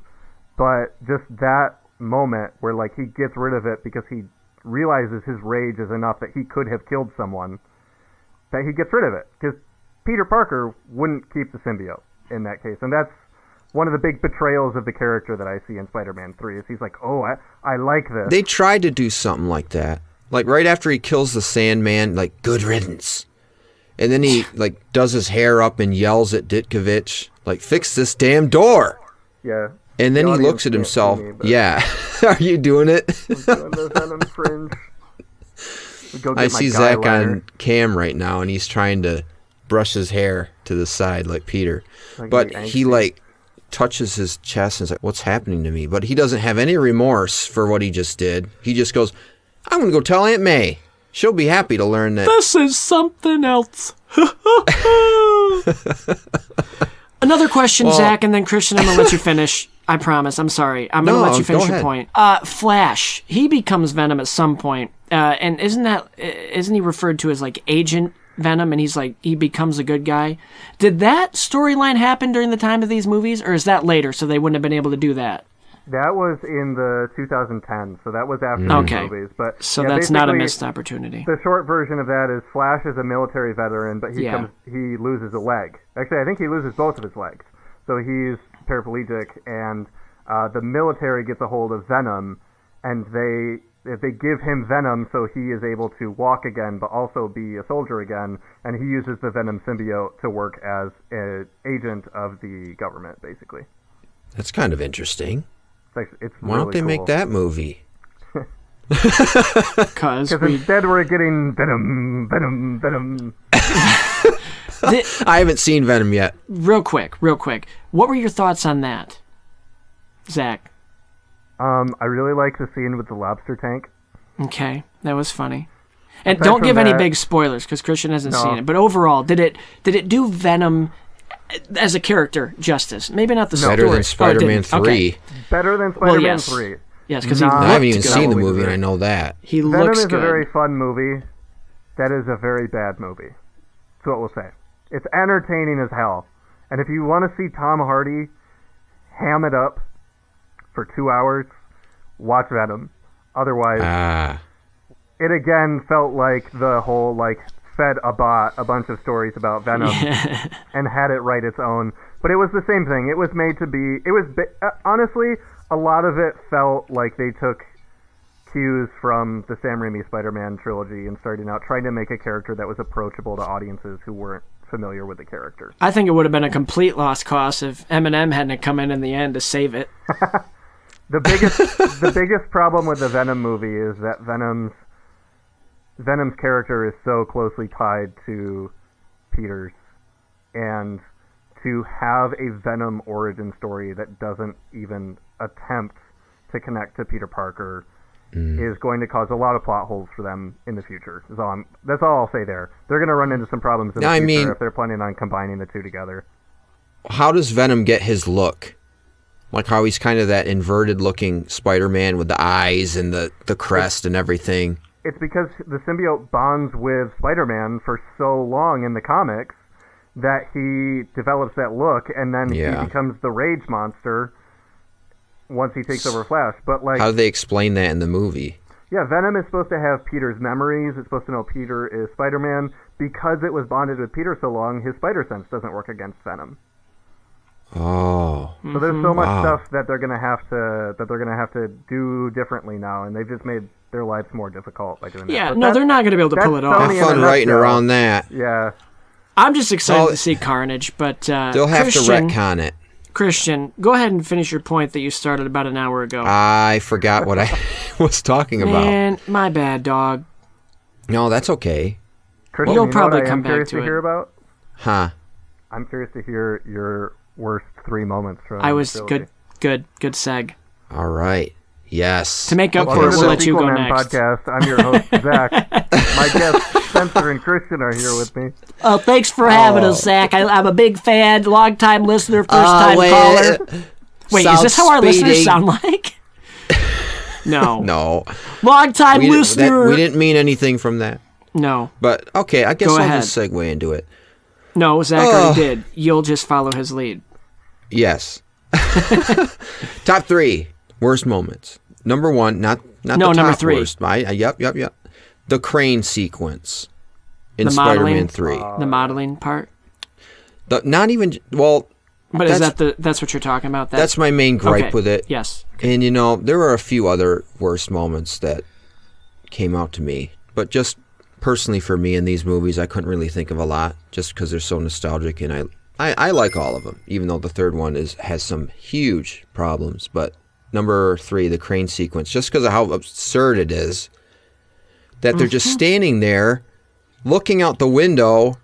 but just that moment where like he gets rid of it because he realizes his rage is enough that he could have killed someone, that he gets rid of it, because Peter Parker wouldn't keep the symbiote in that case. And that's one of the big betrayals of the character that I see in Spider-Man 3 is he's like, oh, I like this. They tried to do something like that. Like right after he kills the Sandman, like, good riddance. And then he like does his hair up and yells at Ditkovich, like, fix this damn door. Yeah. And then he looks at himself. Are you doing it? I'm doing the Venom fringe. I see Zack on cam right now, and he's trying to brush his hair to the side like Peter. But he like touches his chest and is like, what's happening to me? But he doesn't have any remorse for what he just did. He just goes, I'm going to go tell Aunt May. She'll be happy to learn that. This is something else. Another question, Zach, and then Christian, I'm going to let you finish. I promise. I'm sorry. I'm going to let you finish your point. Flash, he becomes Venom at some point. And isn't he referred to as like Agent Venom, and he becomes a good guy? Did that storyline happen during the time of these movies, or is that later, so they wouldn't have been able to do that? That was in the 2010, so that was after the movies. But so that's not a missed opportunity. The short version of that is Flash is a military veteran, but he loses a leg. Actually, I think he loses both of his legs. So he's paraplegic, and the military gets a hold of Venom, and they give him Venom so he is able to walk again, but also be a soldier again, and he uses the Venom symbiote to work as an agent of the government, basically. That's kind of interesting. It's Why don't they make that movie? Because instead we're getting Venom. I haven't seen Venom yet. Real quick. What were your thoughts on that, Zach? I really like the scene with the lobster tank. Okay, that was funny. And don't give any big spoilers because Christian hasn't seen it. But overall, did it do Venom as a character justice? Maybe not the story. Better than Spider-Man 3. Okay. Better than Spider-Man 3. Yes, because I haven't even seen the movie, and I know that. Venom is good. a very fun movie. That is a very bad movie. That's what we'll say. It's entertaining as hell. And if you want to see Tom Hardy ham it up for 2 hours, watch Venom. Otherwise, it again felt like the whole, like, fed a bot a bunch of stories about Venom and had it write its own. But it was the same thing. It was made to be... honestly, a lot of it felt like they took cues from the Sam Raimi Spider-Man trilogy and starting out trying to make a character that was approachable to audiences who weren't familiar with the character. I think it would have been a complete lost cause if Eminem hadn't come in the end to save it. The biggest problem with the Venom movie is that Venom's character is so closely tied to Peter's, and to have a Venom origin story that doesn't even attempt to connect to Peter Parker is going to cause a lot of plot holes for them in the future. That's all I'll say there. They're going to run into some problems in the future if they're planning on combining the two together. How does Venom get his look? Like how he's kind of that inverted-looking Spider-Man with the eyes and the crest and everything. It's because the symbiote bonds with Spider-Man for so long in the comics that he develops that look, and then he becomes the Rage Monster once he takes over Flash. But how do they explain that in the movie? Yeah, Venom is supposed to have Peter's memories. It's supposed to know Peter is Spider-Man. Because it was bonded with Peter so long, his spider sense doesn't work against Venom. Oh. So there's so much stuff that they're gonna have to do differently now, and they've just made their lives more difficult by doing that. Yeah, no, they're not gonna be able to pull it off. Have fun writing around that. Yeah. I'm just excited to see Carnage, but they'll have to retcon it. Christian, go ahead and finish your point that you started about an hour ago. I forgot what I was talking about. Man, my bad, dog. No, that's okay. Christian, you'll probably come back curious to to it. hear about? Huh? I'm curious to hear your worst 3 moments from I was the trilogy. good seg. All right. Yes. To make up for Welcome it, to we'll the let you Sequel go Man next. Podcast. I'm your host, Zach. My guests, Spencer and Christian, are here with me. Oh, thanks for having us, Zach. I'm a big fan, long-time listener, first-time caller. Wait, is this how our listeners sound like? No. No. Long-time listener. We didn't mean anything from that. No. But, okay, I guess Go I'll ahead. just segue into it. No, Zach already did. You'll just follow his lead. Yes. Top 3 worst moments. Number 1, not the number top 3. worst. Yep. The crane sequence in The modeling? Spider-Man 3. The modeling part? Not even, well... But is that's what you're talking about? That's my main gripe with it. Yes. And, there were a few other worst moments that came out to me. But just personally for me in these movies, I couldn't really think of a lot just because they're so nostalgic. And I like all of them, even though the third one has some huge problems. But number 3, the crane sequence, just because of how absurd it is, that they're just standing there looking out the window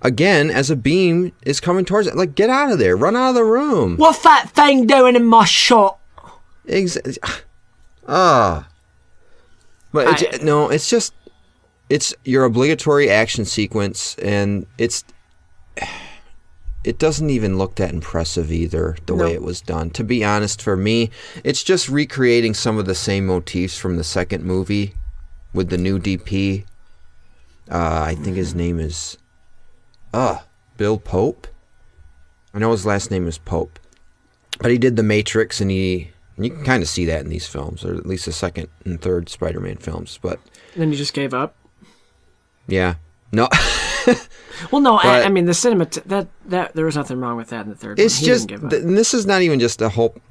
again as a beam is coming towards it. Like, get out of there. Run out of the room. What's that thing doing in my shot? Exactly. But it's just... It's your obligatory action sequence, and it doesn't even look that impressive either, the way it was done. To be honest, for me, it's just recreating some of the same motifs from the second movie with the new DP. I think his name is Bill Pope. I know his last name is Pope. But he did The Matrix, and you can kind of see that in these films, or at least the second and third Spider-Man films. But then you just gave up? Yeah. No. Well, no, I mean, the cinema, that there was nothing wrong with that in the third one. It's just, and this is not even just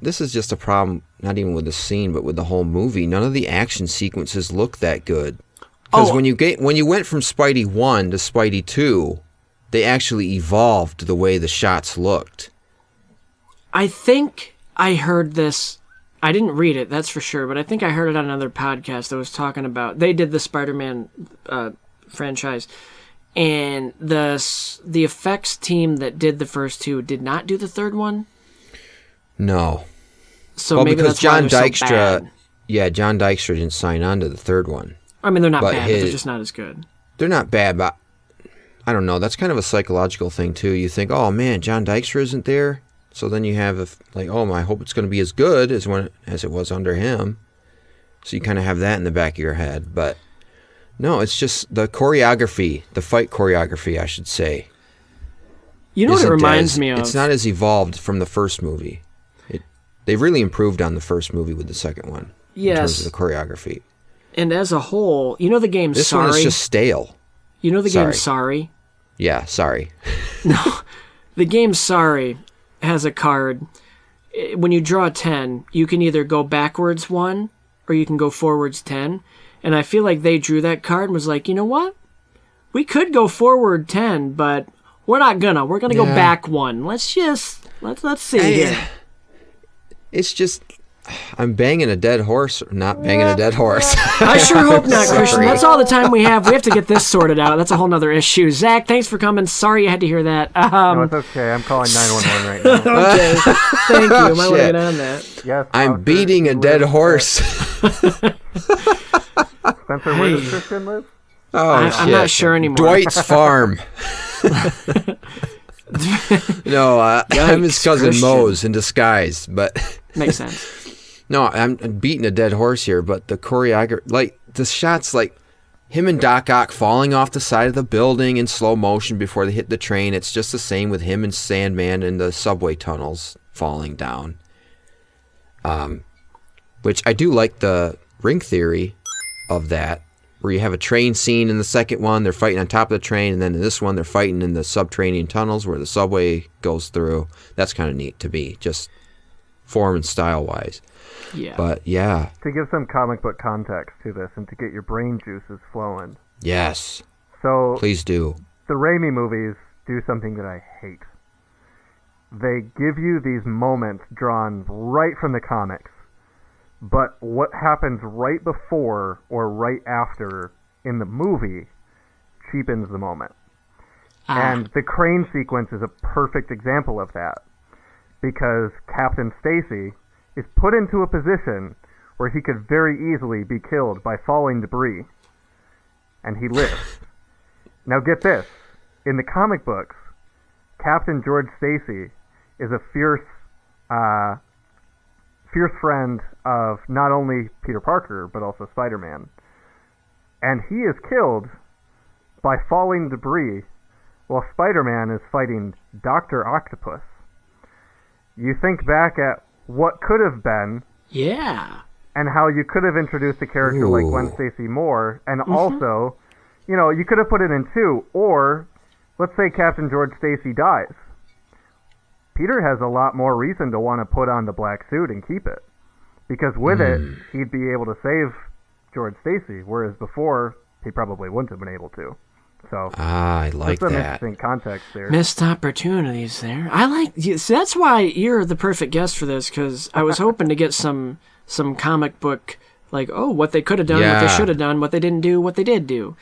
this is just a problem, not even with the scene, but with the whole movie. None of the action sequences look that good. Because when you went from Spidey 1 to Spidey 2, they actually evolved the way the shots looked. I think I heard this, I didn't read it, that's for sure, but I think I heard it on another podcast that was talking about, they did the Spider-Man franchise, and the effects team that did the first 2 did not do the third one. No. So maybe because that's why they're so bad. John Dykstra didn't sign on to the third one. I mean, they're not bad, but they're just not as good. They're not bad, but I don't know. That's kind of a psychological thing too. You think, oh man, John Dykstra isn't there, so then you have I hope it's going to be as good as it was under him. So you kind of have that in the back of your head, but. No, it's just the choreography, the fight choreography, I should say. You know what it reminds me of? It's not as evolved from the first movie. They've really improved on the first movie with the second one. Yes. In terms of the choreography. And as a whole, you know the game this Sorry? This one is just stale. You know the game Sorry? Yeah, sorry. No, the game Sorry has a card. When you draw 10, you can either go backwards 1 or you can go forwards 10. And I feel like they drew that card and was like, you know what? We could go forward 10, but We're gonna go back one. Let's see here. It's just, I'm banging a dead horse, or not banging a dead horse. I sure hope not, Christian. That's all the time we have. We have to get this sorted out. That's a whole nother issue. Zach, thanks for coming. Sorry you had to hear that. No, it's okay. I'm calling 911 right now. Okay, thank you. Might want to get on that. Yes, I'm beating a dead horse. Spencer, where does Christian live? Oh, shit. I'm not sure anymore. Dwight's farm. No, I'm his cousin Christian. Mose in disguise, but Makes sense. no, I'm beating a dead horse here. But the choreography, like the shots, like him and Doc Ock falling off the side of the building in slow motion before they hit the train. It's just the same with him and Sandman in the subway tunnels falling down. Which I do like the ring theory of that, where you have a train scene in the second one, they're fighting on top of the train, and then in this one, they're fighting in the subterranean tunnels where the subway goes through. That's kind of neat to be, just form and style-wise. Yeah. But, yeah. To give some comic book context to this and to get your brain juices flowing. Yes. So, Please do. the Raimi movies do something that I hate. They give you these moments drawn right from the comics, but what happens right before or right after in the movie cheapens the moment. And the crane sequence is a perfect example of that, because Captain Stacy is put into a position where he could very easily be killed by falling debris, and he lives. Now get this, in the comic books, Captain George Stacy is a fierce friend of not only Peter Parker, but also Spider-Man. And he is killed by falling debris while Spider-Man is fighting Dr. Octopus. You think back at what could have been, Yeah. and how you could have introduced a character like Gwen Stacy Moore, and also, you could have put it in two, or let's say Captain George Stacy dies. Peter has a lot more reason to want to put on the black suit and keep it, because with it, he'd be able to save George Stacy, whereas before, he probably wouldn't have been able to. So, I like that's some that. interesting context there. Missed opportunities there. I like you. See, that's why you're the perfect guest for this, because I was hoping to get some comic book, like, what they could have done, what they should have done, what they didn't do, what they did do.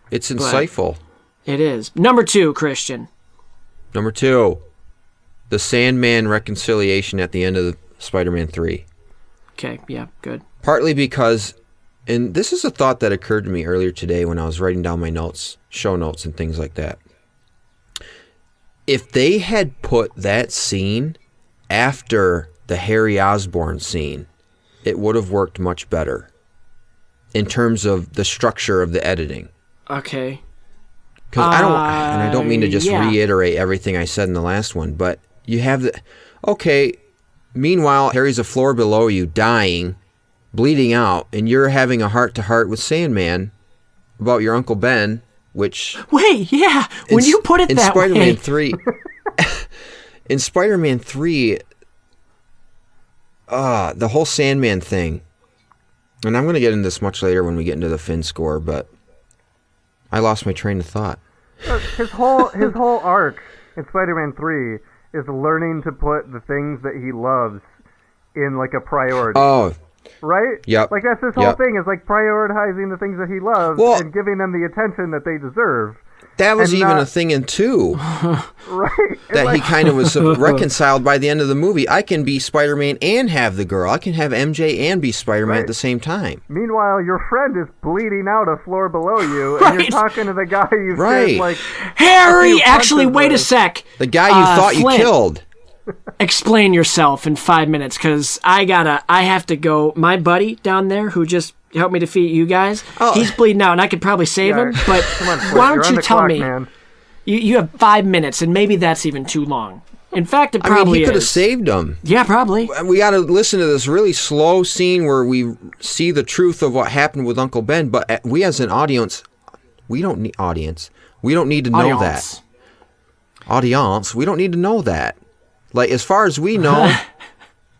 It's insightful. It is. Number 2, Christian. Number 2, the Sandman reconciliation at the end of Spider-Man 3. Okay, yeah, good. Partly because, and this is a thought that occurred to me earlier today when I was writing down my notes, show notes and things like that. If they had put that scene after the Harry Osborn scene, it would have worked much better in terms of the structure of the editing. Okay. Because I don't mean to just reiterate everything I said in the last one, but you have meanwhile, Harry's a floor below you, dying, bleeding out, and you're having a heart-to-heart with Sandman about your Uncle Ben, which... Wait, yeah, when you put it that Spider-Man way... 3, in Spider-Man 3, the whole Sandman thing, and I'm going to get into this much later when we get into the Finn score, but I lost my train of thought. His whole arc in Spider-Man 3 is learning to put the things that he loves in, like, a priority. Oh, right? Yep. Like, that's his whole thing, is, like, prioritizing the things that he loves and giving them the attention that they deserve. That was even a thing in 2. Right. That he kind of was reconciled by the end of the movie. I can be Spider-Man and have the girl. I can have MJ and be Spider-Man at the same time. Meanwhile, your friend is bleeding out a floor below you, and you're talking to the guy you've said, like... Harry! Actually, wait a sec. The guy you thought Flint, you killed. Explain yourself in 5 minutes, because I have to go. My buddy down there who just helped me defeat you guys, he's bleeding out, and I could probably save him, but Come on, Flint, why don't you you're on the tell clock, me? Man. You have 5 minutes, and maybe that's even too long. In fact, it I mean, probably he could have is. saved him. Yeah, probably. We got to listen to this really slow scene where we see the truth of what happened with Uncle Ben, but we as an audience, we don't need audience. We don't need to know that. Audience, we don't need to know that. Like, as far as we know,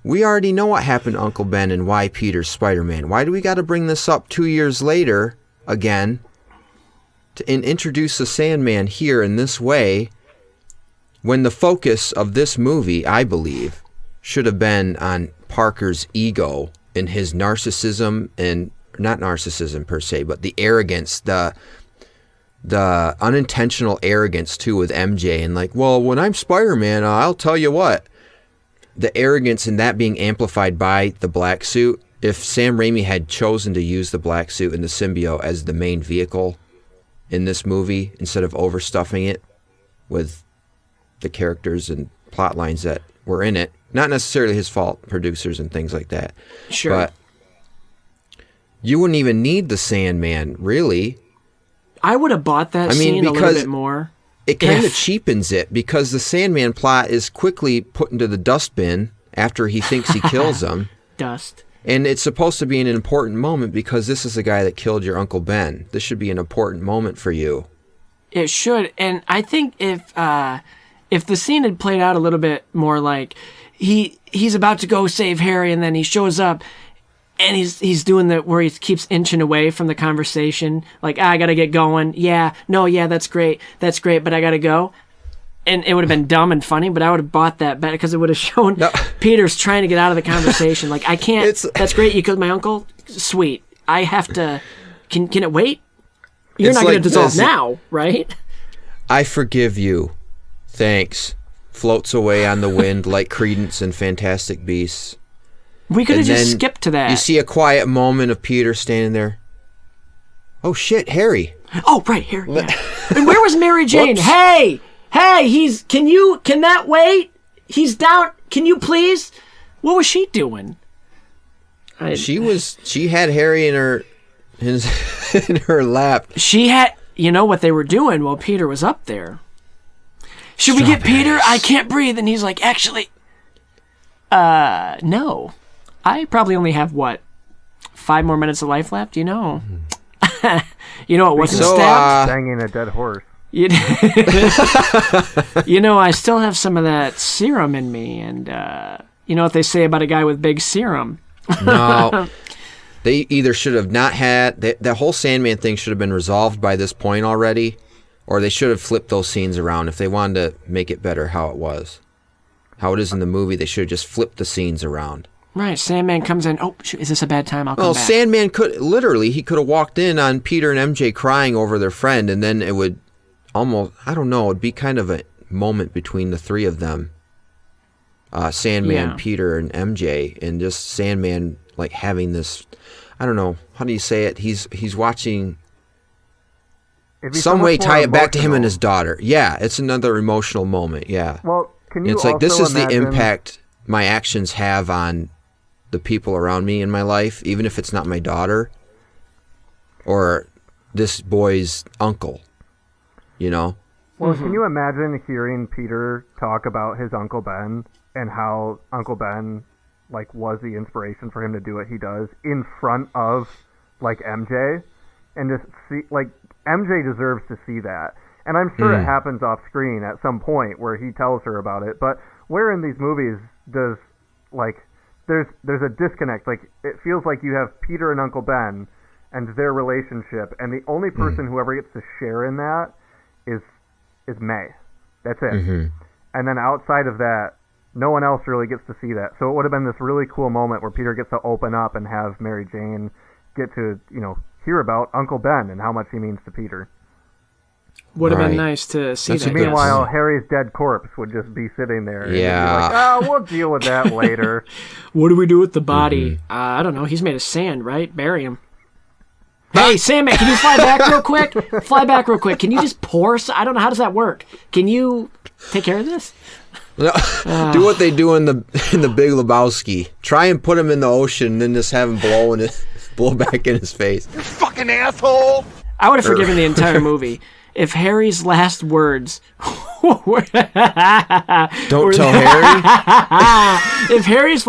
we already know what happened to Uncle Ben and why Peter's Spider-Man. Why do we got to bring this up 2 years later again and introduce the Sandman here in this way when the focus of this movie, I believe, should have been on Parker's ego and his narcissism, and not narcissism per se, but the arrogance, the unintentional arrogance too with MJ, and like, well, when I'm Spider-Man, I'll tell you what. The arrogance and that being amplified by the black suit. If Sam Raimi had chosen to use the black suit and the symbiote as the main vehicle in this movie, instead of overstuffing it with the characters and plot lines that were in it, not necessarily his fault, producers and things like that. Sure. But you wouldn't even need the Sandman, really. I would have bought that scene a little bit more. It kind of cheapens it, because the Sandman plot is quickly put into the dustbin after he thinks he kills him. Dust. And it's supposed to be an important moment, because this is the guy that killed your Uncle Ben. This should be an important moment for you. It should. And I think if the scene had played out a little bit more like he's about to go save Harry, and then he shows up, and he's doing where he keeps inching away from the conversation, like, I gotta get going. Yeah, that's great, but I gotta go. And it would have been dumb and funny, but I would have bought that better, because it would have shown Peter's trying to get out of the conversation. Like, I can't. That's great. You killed my uncle. Sweet. I have to. Can it wait? You're not going to dissolve now, right? I forgive you. Thanks. Floats away on the wind like Credence and Fantastic Beasts. We could have just skipped to that. You see a quiet moment of Peter standing there. Oh shit, Harry. Oh right, Harry. Yeah. And where was Mary Jane? Hey, can that wait? He's down. Can you please? What was she doing? She had Harry in her lap. She had, what they were doing while Peter was up there. Should we get Peter? I can't breathe. And he's like, actually, no. I probably only have 5 more minutes of life left. It wasn't stabbed. Banging a dead horse. I still have some of that serum in me, and you know what they say about a guy with big serum. No. They either should have not had... The whole Sandman thing should have been resolved by this point already, or they should have flipped those scenes around if they wanted to make it better how it was. How it is in the movie, they should have just flipped the scenes around. Right, Sandman comes in. Oh, is this a bad time? I'll come back. Sandman could have walked in on Peter and MJ crying over their friend, and then it would almost, I don't know, it'd be kind of a moment between the three of them. Sandman, Peter, and MJ, and just Sandman like having this, I don't know, how do you say it? He's watching, some way tie it back to him and his daughter. Yeah, it's another emotional moment, yeah. Well, can you it's like, this is the impact my actions have on the people around me in my life, even if it's not my daughter or this boy's uncle, Well, can you imagine hearing Peter talk about his Uncle Ben and how Uncle Ben was the inspiration for him to do what he does in front of MJ, and just see MJ deserves to see that. And I'm sure it happens off screen at some point where he tells her about it, but where in these movies does there's a disconnect. It feels like you have Peter and Uncle Ben and their relationship, and the only person who ever gets to share in that is May. That's it. And then outside of that, no one else really gets to see that. So it would have been this really cool moment where Peter gets to open up and have Mary Jane get to, hear about Uncle Ben and how much he means to Peter. Would have been nice to see that. Meanwhile, Harry's dead corpse would just be sitting there. Yeah. And be we'll deal with that later. What do we do with the body? I don't know. He's made of sand, right? Bury him. Hey, Sandman, can you fly back real quick? Can you just pour? I don't know. How does that work? Can you take care of this? Do what they do in the Big Lebowski. Try and put him in the ocean, and then just have him blow back in his face. You fucking asshole! I would have forgiven the entire movie if Harry's last words were... Don't tell Harry? If Harry's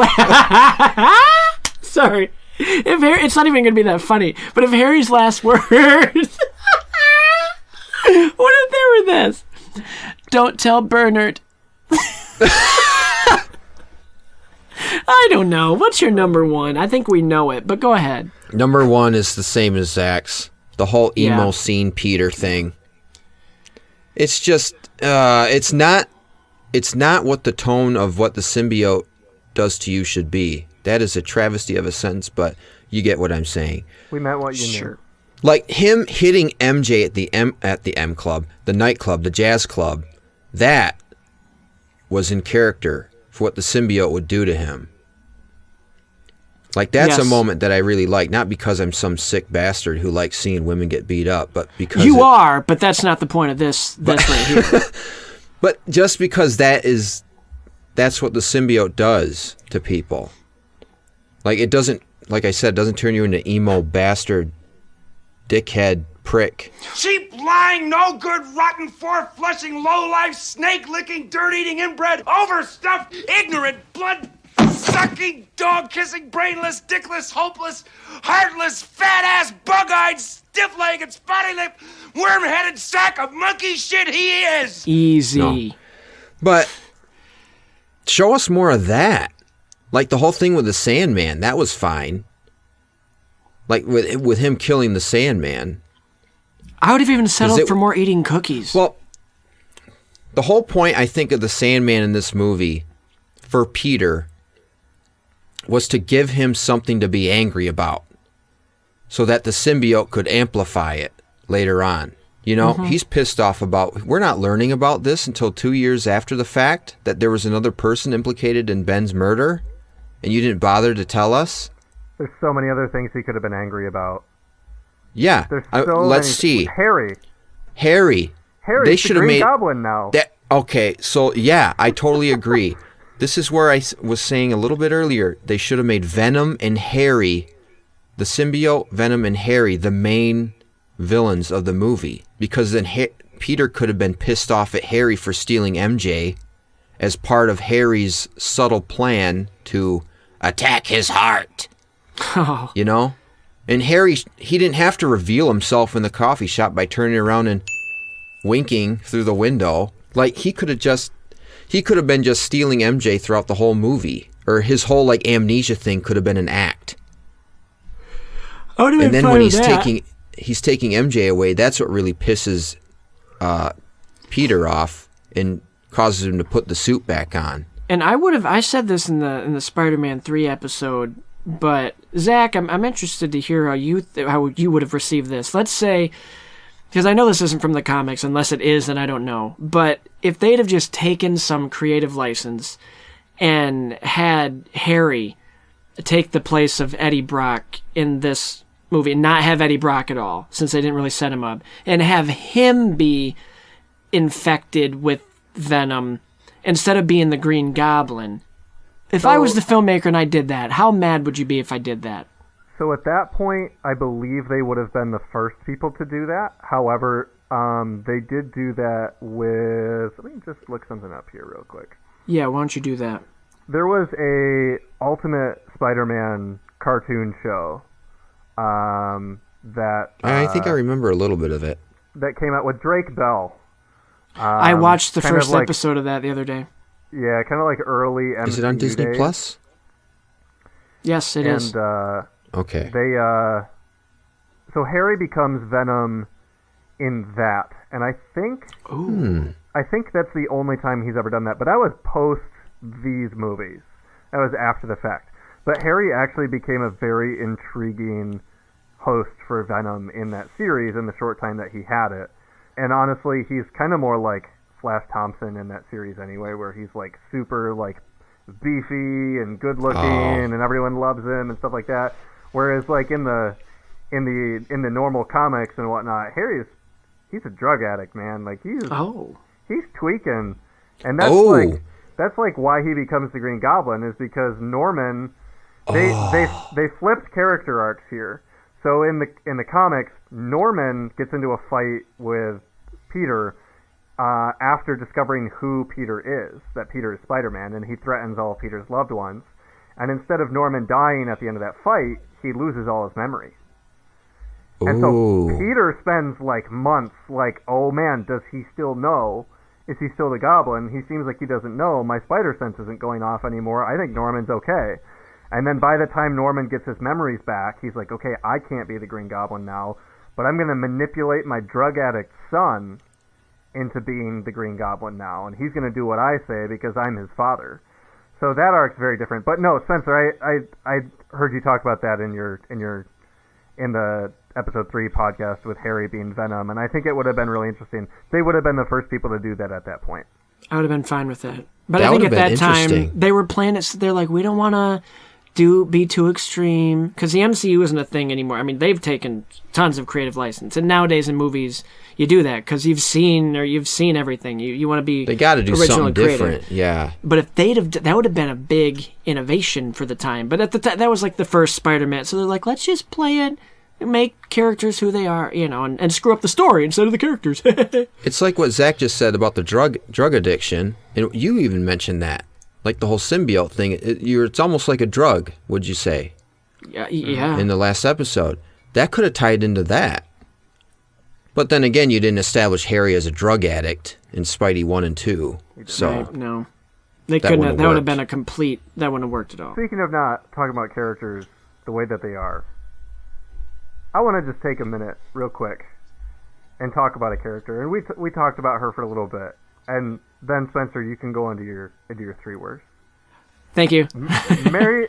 Sorry. It's not even going to be that funny, but if Harry's last words... What if they were this? Don't tell Bernard. I don't know. What's your number one? I think we know it, but go ahead. Number one is the same as Zach's. The whole emo scene Peter thing. It's just, it's not it's not what the tone of what the symbiote does to you should be. That is a travesty of a sentence, but you get what I'm saying. We meant what you Sure. knew. Like him hitting MJ at the M Club, the nightclub, the jazz club, that was in character for what the symbiote would do to him. Like, that's a Yes. moment that I really like, not because I'm some sick bastard who likes seeing women get beat up, but because You are, but that's not the point of this right here. But just because that's what the symbiote does to people. Like, it doesn't, like I said, doesn't turn you into emo bastard, dickhead prick. Cheap, lying, no good, rotten, four-flushing, low-life, snake-licking, dirt-eating, inbred, overstuffed, ignorant, blood-sucking, dog-kissing, brainless, dickless, hopeless, heartless, fat-ass, bug-eyed, stiff-legged, spotty-lipped, worm-headed sack of monkey shit he is! Easy. No. But show us more of that. Like the whole thing with the Sandman, that was fine. Like with him killing the Sandman. I would have even settled for more eating cookies. Well, the whole point, I think, of the Sandman in this movie for Peter was to give him something to be angry about so that the symbiote could amplify it later on. You know, he's pissed off about, we're not learning about this until 2 years after the fact, that there was another person implicated in Ben's murder, and you didn't bother to tell us? There's so many other things he could have been angry about. Yeah. There's so let's many. see. Harry. They Harry's should the have Green made Goblin now. that. Okay, so yeah, I totally agree. This is where I was saying a little bit earlier. They should have made Venom and Harry, the symbiote, Venom and Harry, the main villains of the movie, because then Peter could have been pissed off at Harry for stealing MJ as part of Harry's subtle plan to attack his heart. Oh. You know? And Harry, he didn't have to reveal himself in the coffee shop by turning around and winking through the window. Like, he could have been just stealing MJ throughout the whole movie. Or his whole, like, amnesia thing could have been an act. And then when he's taking MJ away, that's what really pisses Peter off and causes him to put the suit back on. And I said this in the Spider-Man 3 episode, but Zach, I'm interested to hear how you would have received this. Let's say, because I know this isn't from the comics, unless it is, then I don't know. But if they'd have just taken some creative license and had Harry take the place of Eddie Brock in this movie, and not have Eddie Brock at all, since they didn't really set him up, and have him be infected with Venom instead of being the Green Goblin. If I was the filmmaker and I did that, how mad would you be if I did that? So at that point, I believe they would have been the first people to do that. However, they did do that with... Let me just look something up here real quick. Yeah, why don't you do that? There was a Ultimate Spider-Man cartoon show that... I think I remember a little bit of it. That came out with Drake Bell. I watched the first like, episode of that the other day. Yeah, kind of like early MCU Is it on Disney days. Plus? Yes, it is. And Okay. so Harry becomes Venom in that, and I think that's the only time he's ever done that. But that was post these movies. That was after the fact. But Harry actually became a very intriguing host for Venom in that series in the short time that he had it. And honestly, he's kind of more like Flash Thompson in that series anyway, where he's like super like beefy and good looking and everyone loves him and stuff like that. Whereas like in the normal comics and whatnot, he's a drug addict, man. Like he's tweaking, and that's like why he becomes the Green Goblin, is because Norman they flipped character arcs here. So in the comics, Norman gets into a fight with Peter after discovering who Peter is, that Peter is Spider-Man, and he threatens all of Peter's loved ones. And instead of Norman dying at the end of that fight, he loses all his memory. And so Peter spends like months like, oh man, does he still know? Is he still the Goblin? He seems like he doesn't know. My spider sense isn't going off anymore. I think Norman's okay. And then by the time Norman gets his memories back, he's like, okay, I can't be the Green Goblin now, but I'm going to manipulate my drug addict son into being the Green Goblin now, and he's going to do what I say because I'm his father. So that arc's very different. But no, Spencer, I heard you talk about that in the episode 3 podcast with Harry being Venom, and I think it would have been really interesting. They would have been the first people to do that at that point. I would have been fine with that. But That I think would at have that been time interesting. they were playing it. They're like, we don't want to be too extreme because the MCU isn't a thing anymore. I mean, they've taken tons of creative license, and nowadays in movies you do that because you've seen everything. You want to be They got to do original something and creative. different. Yeah. But if that would have been a big innovation for the time. But at the time, that was like the first Spider-Man, so they're like, let's just play it. Make characters who they are, and screw up the story instead of the characters. It's like what Zach just said about the drug addiction, and you even mentioned that, like the whole symbiote thing. It's almost like a drug, would you say? Yeah. In the last episode, that could have tied into that. But then again, you didn't establish Harry as a drug addict in Spidey 1 and 2, so Right, no, they couldn't. wouldn't That would have work. been a complete. That wouldn't have worked at all. Speaking of not talking about characters the way that they are, I want to just take a minute real quick and talk about a character. And we talked about her for a little bit. And then, Spencer, you can go into your 3 words. Thank you. Mary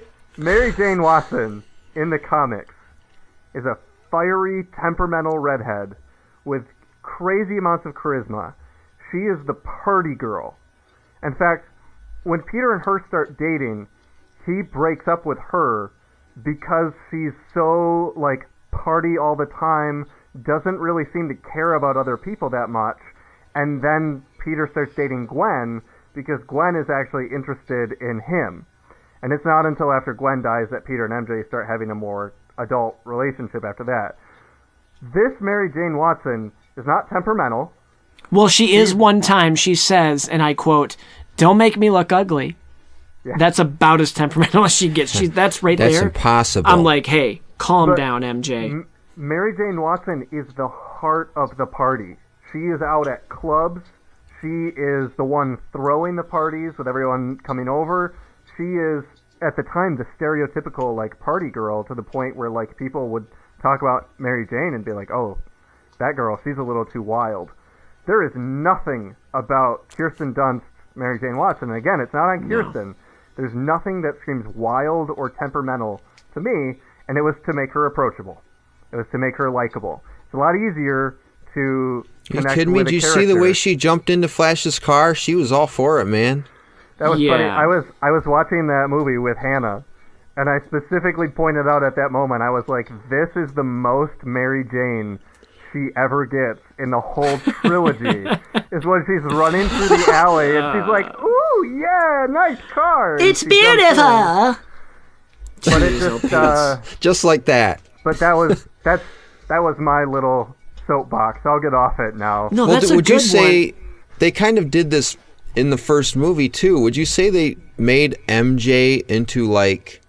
Jane Watson in the comics is a fiery, temperamental redhead with crazy amounts of charisma. She is the party girl. In fact, when Peter and her start dating, he breaks up with her because she's so, like, party all the time, doesn't really seem to care about other people that much. And then Peter starts dating Gwen because Gwen is actually interested in him. And it's not until after Gwen dies that Peter and MJ start having a more adult relationship after that. This Mary Jane Watson is not temperamental. Well, she is one time. She says, and I quote, "Don't make me look ugly." Yeah. That's about as temperamental as she gets. That's right that's there. impossible. I'm like, hey, calm But down, MJ. Mary Jane Watson is the heart of the party. She is out at clubs. She is the one throwing the parties with everyone coming over. She is, at the time, the stereotypical, like, party girl, to the point where, like, people would talk about Mary Jane and be like, oh, that girl, she's a little too wild. There is nothing about Kirsten Dunst's Mary Jane Watson. And again, it's not on Kirsten. No. There's nothing that screams wild or temperamental to me, and it was to make her approachable. It was to make her likable. It's a lot easier to connect with a character. Are you kidding me? Did you see the way she jumped into Flash's car? She was all for it, man. That was funny. I was watching that movie with Hannah, and I specifically pointed out at that moment, I was like, this is the most Mary Jane she ever gets in the whole trilogy, is when she's running through the alley, and she's like, ooh, yeah, nice car. It's beautiful. But it just like that. But that was my little soapbox. I'll get off it now. No, that's a would good you say one. They kind of did this in the first movie too? Would you say they made MJ into like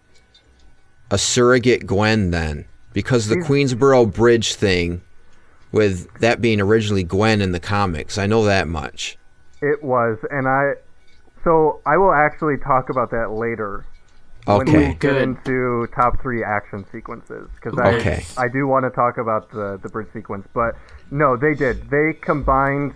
a surrogate Gwen then? Because the Queensboro Bridge thing, with that being originally Gwen in the comics, I know that much. It was, and I will actually talk about that later. Okay. When we get into top 3 action sequences, because I do want to talk about the bridge sequence. But no, they did. They combined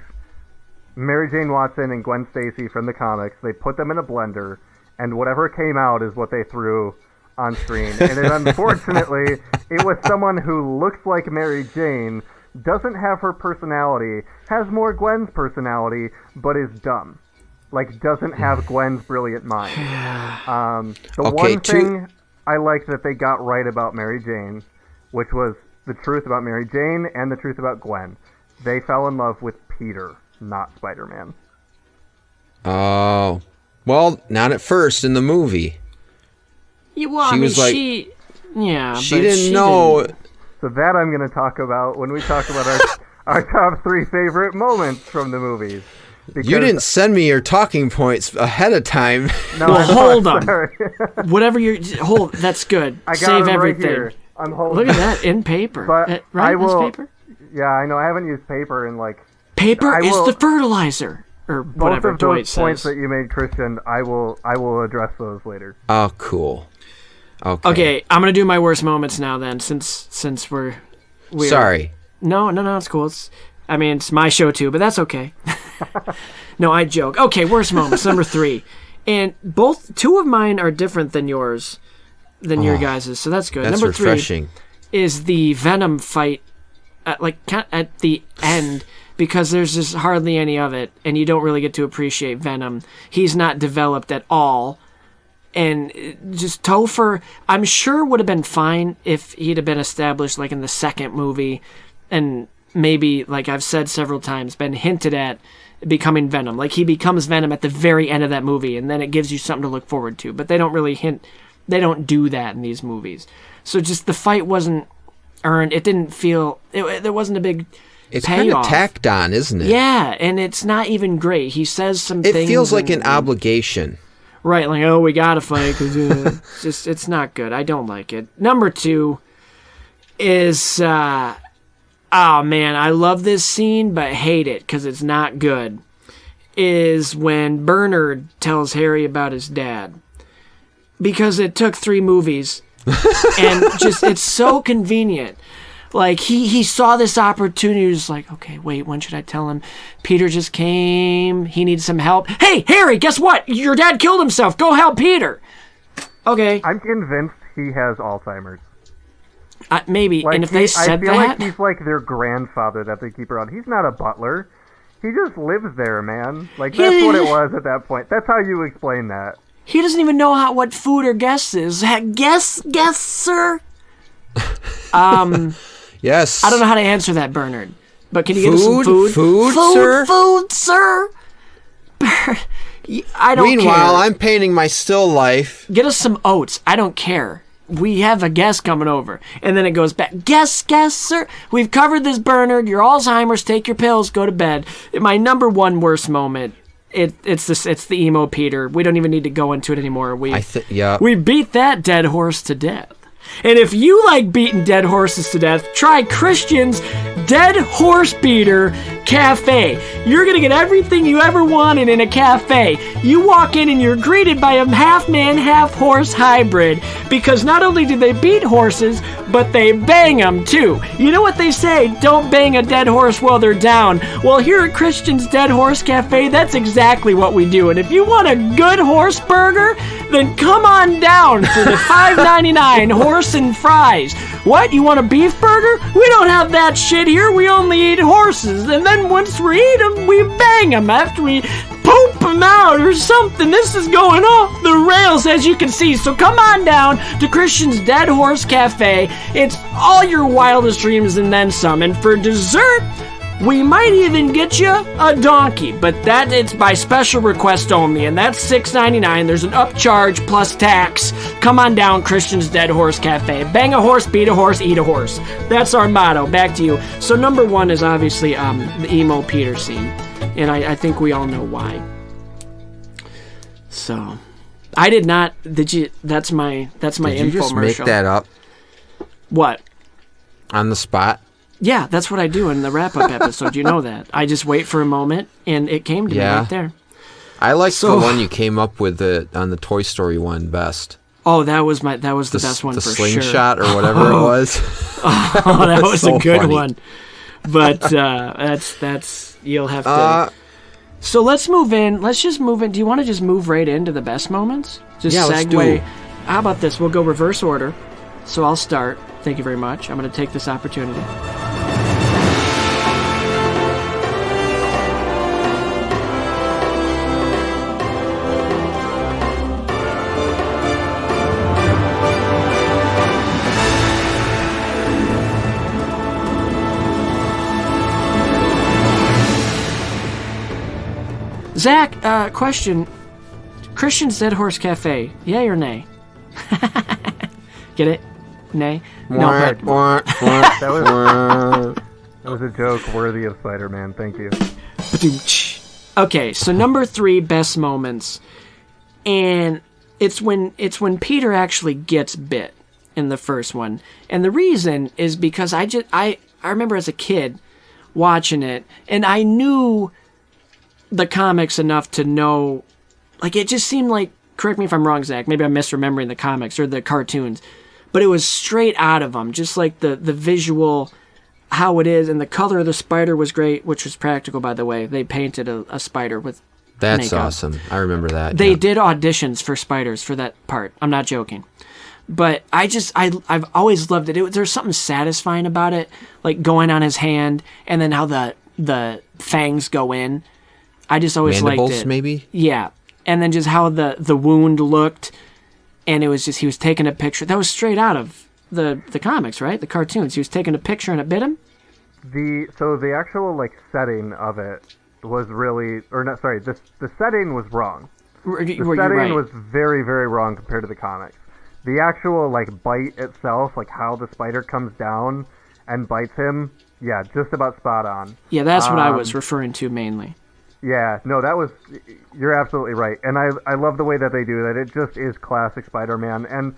Mary Jane Watson and Gwen Stacy from the comics. They put them in a blender, and whatever came out is what they threw on screen. And unfortunately, it was someone who looks like Mary Jane, doesn't have her personality, has more Gwen's personality, but is dumb. Like, doesn't have Gwen's brilliant mind. One thing I liked that they got right about Mary Jane, which was the truth about Mary Jane and the truth about Gwen. They fell in love with Peter, not Spider-Man. Oh. Well, not at first in the movie. Yeah, well, she didn't know. So that I'm going to talk about when we talk about our top 3 favorite moments from the movies. You didn't send me your talking points ahead of time. No, well, hold on. Whatever hold. That's good. I got Save them everything. Right here. I'm holding. Look at that in paper. But right? I will. That's paper. Yeah, I know. I haven't used paper in like. Paper is the fertilizer, or whatever Both of Dwight those says. points that you made, Christian, I will address those later. Oh, cool. Okay, I'm gonna do my worst moments now. Then, since we're sorry. No, it's cool. I mean, it's my show too, but that's okay. No, I joke. Okay, worst moments, number 3. And two of mine are different than yours, your guys's, so that's good. That's number refreshing. 3 is the Venom fight, at the end, because there's just hardly any of it, and you don't really get to appreciate Venom. He's not developed at all. And just Topher, I'm sure would have been fine if he'd have been established like in the second movie, and maybe, like I've said several times, been hinted at becoming Venom. Like he becomes Venom at the very end of that movie, and then it gives you something to look forward to. But they don't really they don't do that in these movies. So just the fight wasn't earned. It didn't feel, there wasn't a big It's payoff. kind of tacked on, isn't it? Yeah, and it's not even great. He says some things. It feels like an obligation. Right, like, oh, we gotta fight, because it's not good. I don't like it. Number 2 is, oh man, I love this scene, but hate it, because it's not good, is when Bernard tells Harry about his dad. Because it took 3 movies, and just, it's so convenient. Like, he saw this opportunity, he was like, okay, wait, when should I tell him? Peter just came, he needs some help. Hey, Harry, guess what? Your dad killed himself, go help Peter. Okay. I'm convinced he has Alzheimer's. Maybe, Like, and if they said I feel that... like he's like their grandfather that they keep around. He's not a butler. He just lives there, man. Like, that's what it was at that point. That's how you explain that. He doesn't even know what food or guess is. Guess, sir? Yes. I don't know how to answer that, Bernard. But can you get us some food? Food, sir? Food, sir? I don't Meanwhile, care. I'm painting my still life. Get us some oats. I don't care. We have a guest coming over. And then it goes back. Guess, sir? We've covered this, Bernard. Your Alzheimer's. Take your pills. Go to bed. My number 1 worst moment, it's the emo Peter. We don't even need to go into it anymore. We beat that dead horse to death. And if you like beating dead horses to death, try Christian's Dead Horse Beater Cafe. You're going to get everything you ever wanted in a cafe. You walk in and you're greeted by a half-man, half-horse hybrid. Because not only do they beat horses, but they bang them too. You know what they say? Don't bang a dead horse while they're down. Well, here at Christian's Dead Horse Cafe, that's exactly what we do. And if you want a good horse burger, then come on down for the $5.99 horse and fries. What? You want a beef burger? We don't have that shit here. We only eat horses. And then once we eat them, we bang them after we poop them out or something. This is going off the rails, as you can see. So come on down to Christian's Dead Horse Cafe. It's all your wildest dreams and then some. And for dessert, we might even get you a donkey, but that it's by special request only, and that's $6.99. There's an upcharge plus tax. Come on down, Christian's Dead Horse Cafe. Bang a horse, beat a horse, eat a horse. That's our motto. Back to you. So number 1 is obviously the emo Peter scene, and I think we all know why. So, I did not. Did you? That's my infomercial. Did you just make that up? What? On the spot? Yeah, that's what I do in the wrap-up episode. You know that. I just wait for a moment, and it came to me right there. I like the one you came up with on the Toy Story one best. Oh, that was the best one for sure. The slingshot or whatever it was. Oh, that was so a good funny. one. But that's you'll have to. So let's move in. Let's just move in. Do you want to just move right into the best moments? Just yeah, segue. let's do. How about this? We'll go reverse order. So I'll start. Thank you very much. I'm going to take this opportunity. Zach, question. Christian's Dead Horse Cafe, yay or nay? Get it? Nay? No, but... That was a joke worthy of Spider-Man. Thank you. Okay, so number 3 best moments, and it's when Peter actually gets bit in the first one, and the reason is because I remember as a kid watching it, and I knew the comics enough to know, like, it just seemed like, correct me if I'm wrong, Zach, maybe I'm misremembering the comics or the cartoons, but it was straight out of them, just like the visual how it is, and the color of the spider was great, which was practical, by the way. They painted a spider with That's makeup. awesome. I remember that. They yeah. did auditions for spiders for that part. I'm not joking. But I've always loved it. There's something satisfying about it, like going on his hand and then how the fangs go in. I just always Mandibles, liked it. maybe? Yeah. And then just how the wound looked, and it was just, he was taking a picture. That was straight out of the comics, right? The cartoons. He was taking a picture and it bit him? So the actual, like, setting of it was really, or not, sorry, the setting was wrong. The setting was very, very wrong compared to the comics. The actual, like, bite itself, like how the spider comes down and bites him, yeah, just about spot on. Yeah, that's what I was referring to mainly. Yeah, no, you're absolutely right. And I love the way that they do that. It just is classic Spider-Man. And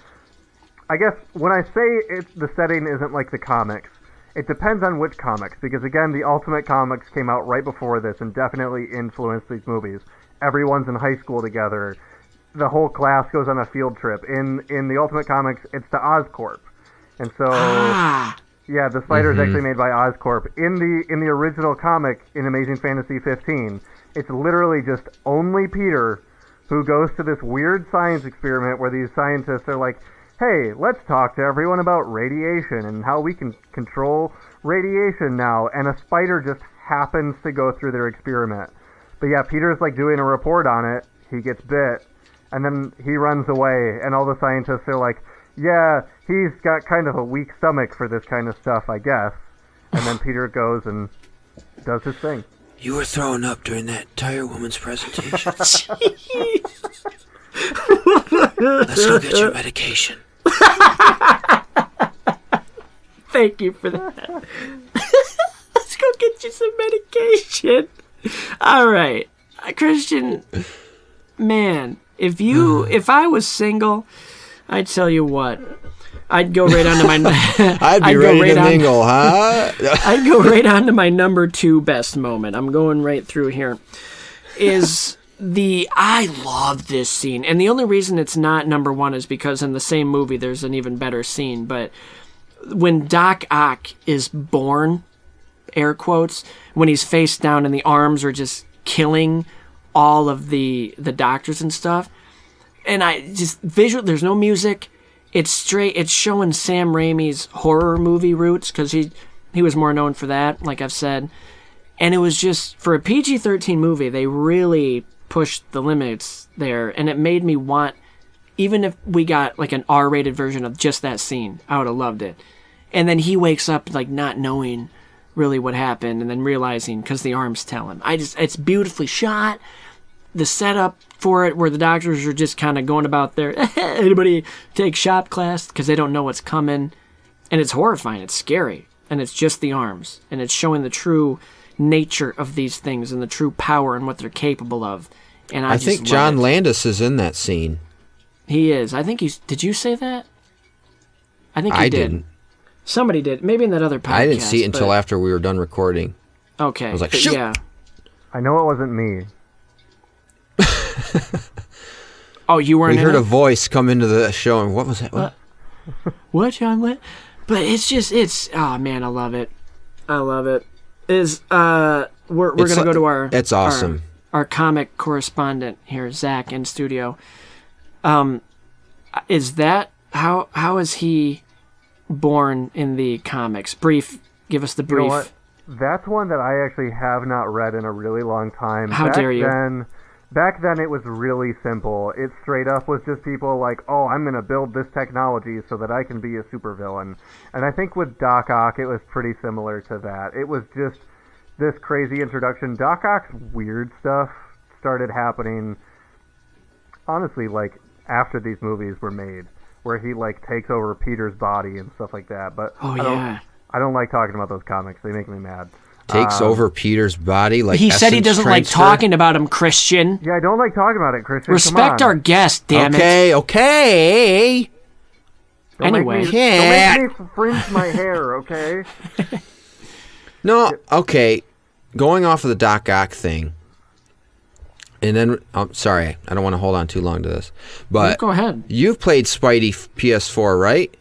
I guess when I say the setting isn't like the comics, it depends on which comics. Because, again, the Ultimate Comics came out right before this and definitely influenced these movies. Everyone's in high school together. The whole class goes on a field trip. In the Ultimate Comics, it's to Oscorp. And so, yeah, the spider is actually made by Oscorp. In the original comic, in Amazing Fantasy 15, it's literally just only Peter who goes to this weird science experiment where these scientists are like, hey, let's talk to everyone about radiation and how we can control radiation now. And a spider just happens to go through their experiment. But yeah, Peter's like doing a report on it. He gets bit. And then he runs away, and all the scientists are like, yeah, he's got kind of a weak stomach for this kind of stuff, I guess. And then Peter goes and does his thing. You were throwing up during that entire woman's presentation. Let's go get your medication. Thank you for that. Let's go get you some medication. All right. Christian, man, if I was single, I'd tell you what. I'd go right onto my... I'd be ready to mingle, huh? I'd go right on to my number 2 best moment. I'm going right through here. I love this scene. And the only reason it's not number 1 is because in the same movie there's an even better scene. But when Doc Ock is born, air quotes, when he's face down and the arms are just killing all of the doctors and stuff. And I just there's no music. It's showing Sam Raimi's horror movie roots because he was more known for that, like I've said. And it was just, for a PG-13 movie, they really pushed the limits there. And it made me want, even if we got like an R-rated version of just that scene, I would have loved it. And then he wakes up like not knowing really what happened and then realizing because the arms tell him. It's beautifully shot. The setup for it where the doctors are just kind of going about their anybody take shop class because they don't know what's coming. And it's horrifying. It's scary. And it's just the arms. And it's showing the true nature of these things and the true power and what they're capable of. And I think John Landis is in that scene. He is. I think he's... Did you say that? I think he did. Didn't. Somebody did. Maybe in that other podcast. I didn't see it until after we were done recording. Okay. I was like, shoot! Yeah. I know it wasn't me. Oh, you weren't. We heard a voice come into the show, and what was that? What, John? What? But it's. Oh man, I love it. I love it. We're gonna go to our. It's awesome. Our comic correspondent here, Zach, in studio. Is that how is he born in the comics? Give us the brief. You know what? That's one that I actually have not read in a really long time. How dare you? Back then it was really simple. It straight up was just people like, oh, I'm going to build this technology so that I can be a supervillain. And I think with Doc Ock, it was pretty similar to that. It was just this crazy introduction. Doc Ock's weird stuff started happening, honestly, like after these movies were made, where he like takes over Peter's body and stuff like that. But I don't like talking about those comics. They make me mad. Takes over Peter's body like he said he doesn't like talking about him, Christian. Yeah, I don't like talking about it, Christian. Respect our guest, damn it. Okay. Anyway. Don't make me fringe my hair, okay? No, okay. Going off of the Doc Ock thing, and then, sorry, I don't want to hold on too long to this, but go ahead. You've played Spidey PS4, right,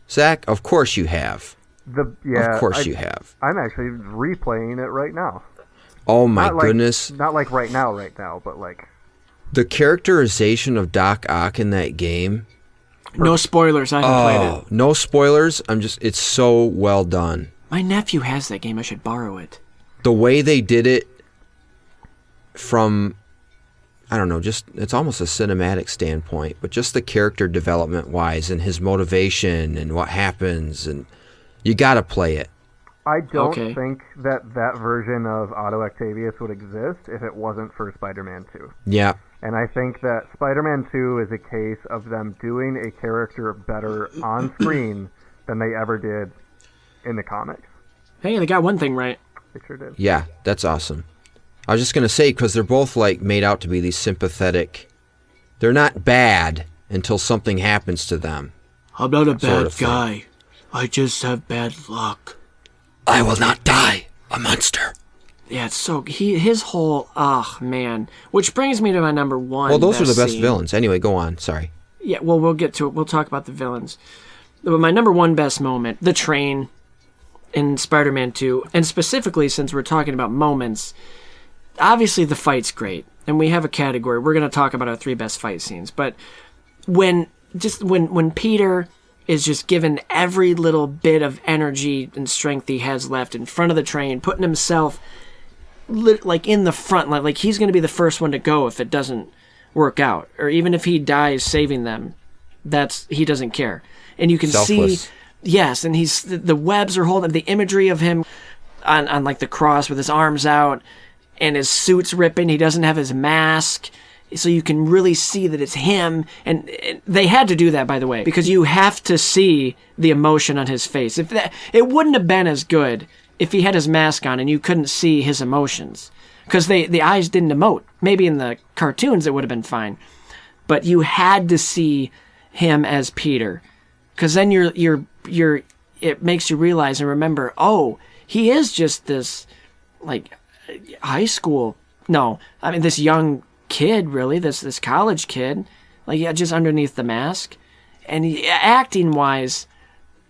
Zach? Of course you have. Of course you have. I'm actually replaying it right now. Oh my goodness. Not like right now, but like... The characterization of Doc Ock in that game. No spoilers, I haven't played it. No spoilers. It's so well done. My nephew has that game, I should borrow it. The way they did it from, I don't know, it's almost a cinematic standpoint, but just the character development wise and his motivation and what happens, and you got to play it. I don't think that version of Otto Octavius would exist if it wasn't for Spider-Man 2. Yeah. And I think that Spider-Man 2 is a case of them doing a character better on screen than they ever did in the comics. Hey, they got one thing right. They sure did. Yeah, that's awesome. I was just going to say, because they're both like made out to be these sympathetic... They're not bad until something happens to them. I'm not a bad guy. I just have bad luck. I will not die, a monster. Yeah, it's so... His whole... Oh, man. Which brings me to my number one. Well, those are the best scene. villains. Anyway, go on. Sorry. Yeah, well, we'll get to it. We'll talk about the villains. But my number one best moment, the train in Spider-Man 2, and specifically since we're talking about moments, obviously the fight's great. And we have a category. We're going to talk about our 3 best fight scenes. But when Peter is just given every little bit of energy and strength he has left in front of the train, putting himself like in the front, like he's going to be the first one to go if it doesn't work out, or even if he dies saving them, he doesn't care. And you can see, yes, and the webs are holding the imagery of him on like the cross with his arms out and his suit's ripping. He doesn't have his mask. So you can really see that it's him. And they had to do that, by the way, because you have to see the emotion on his face. It wouldn't have been as good if he had his mask on and you couldn't see his emotions, because the eyes didn't emote. Maybe in the cartoons it would have been fine, but you had to see him as Peter, because then it makes you realize and remember, oh, he is just this like high school. No, I mean this young kid, really, this college kid, like just underneath the mask. And acting wise,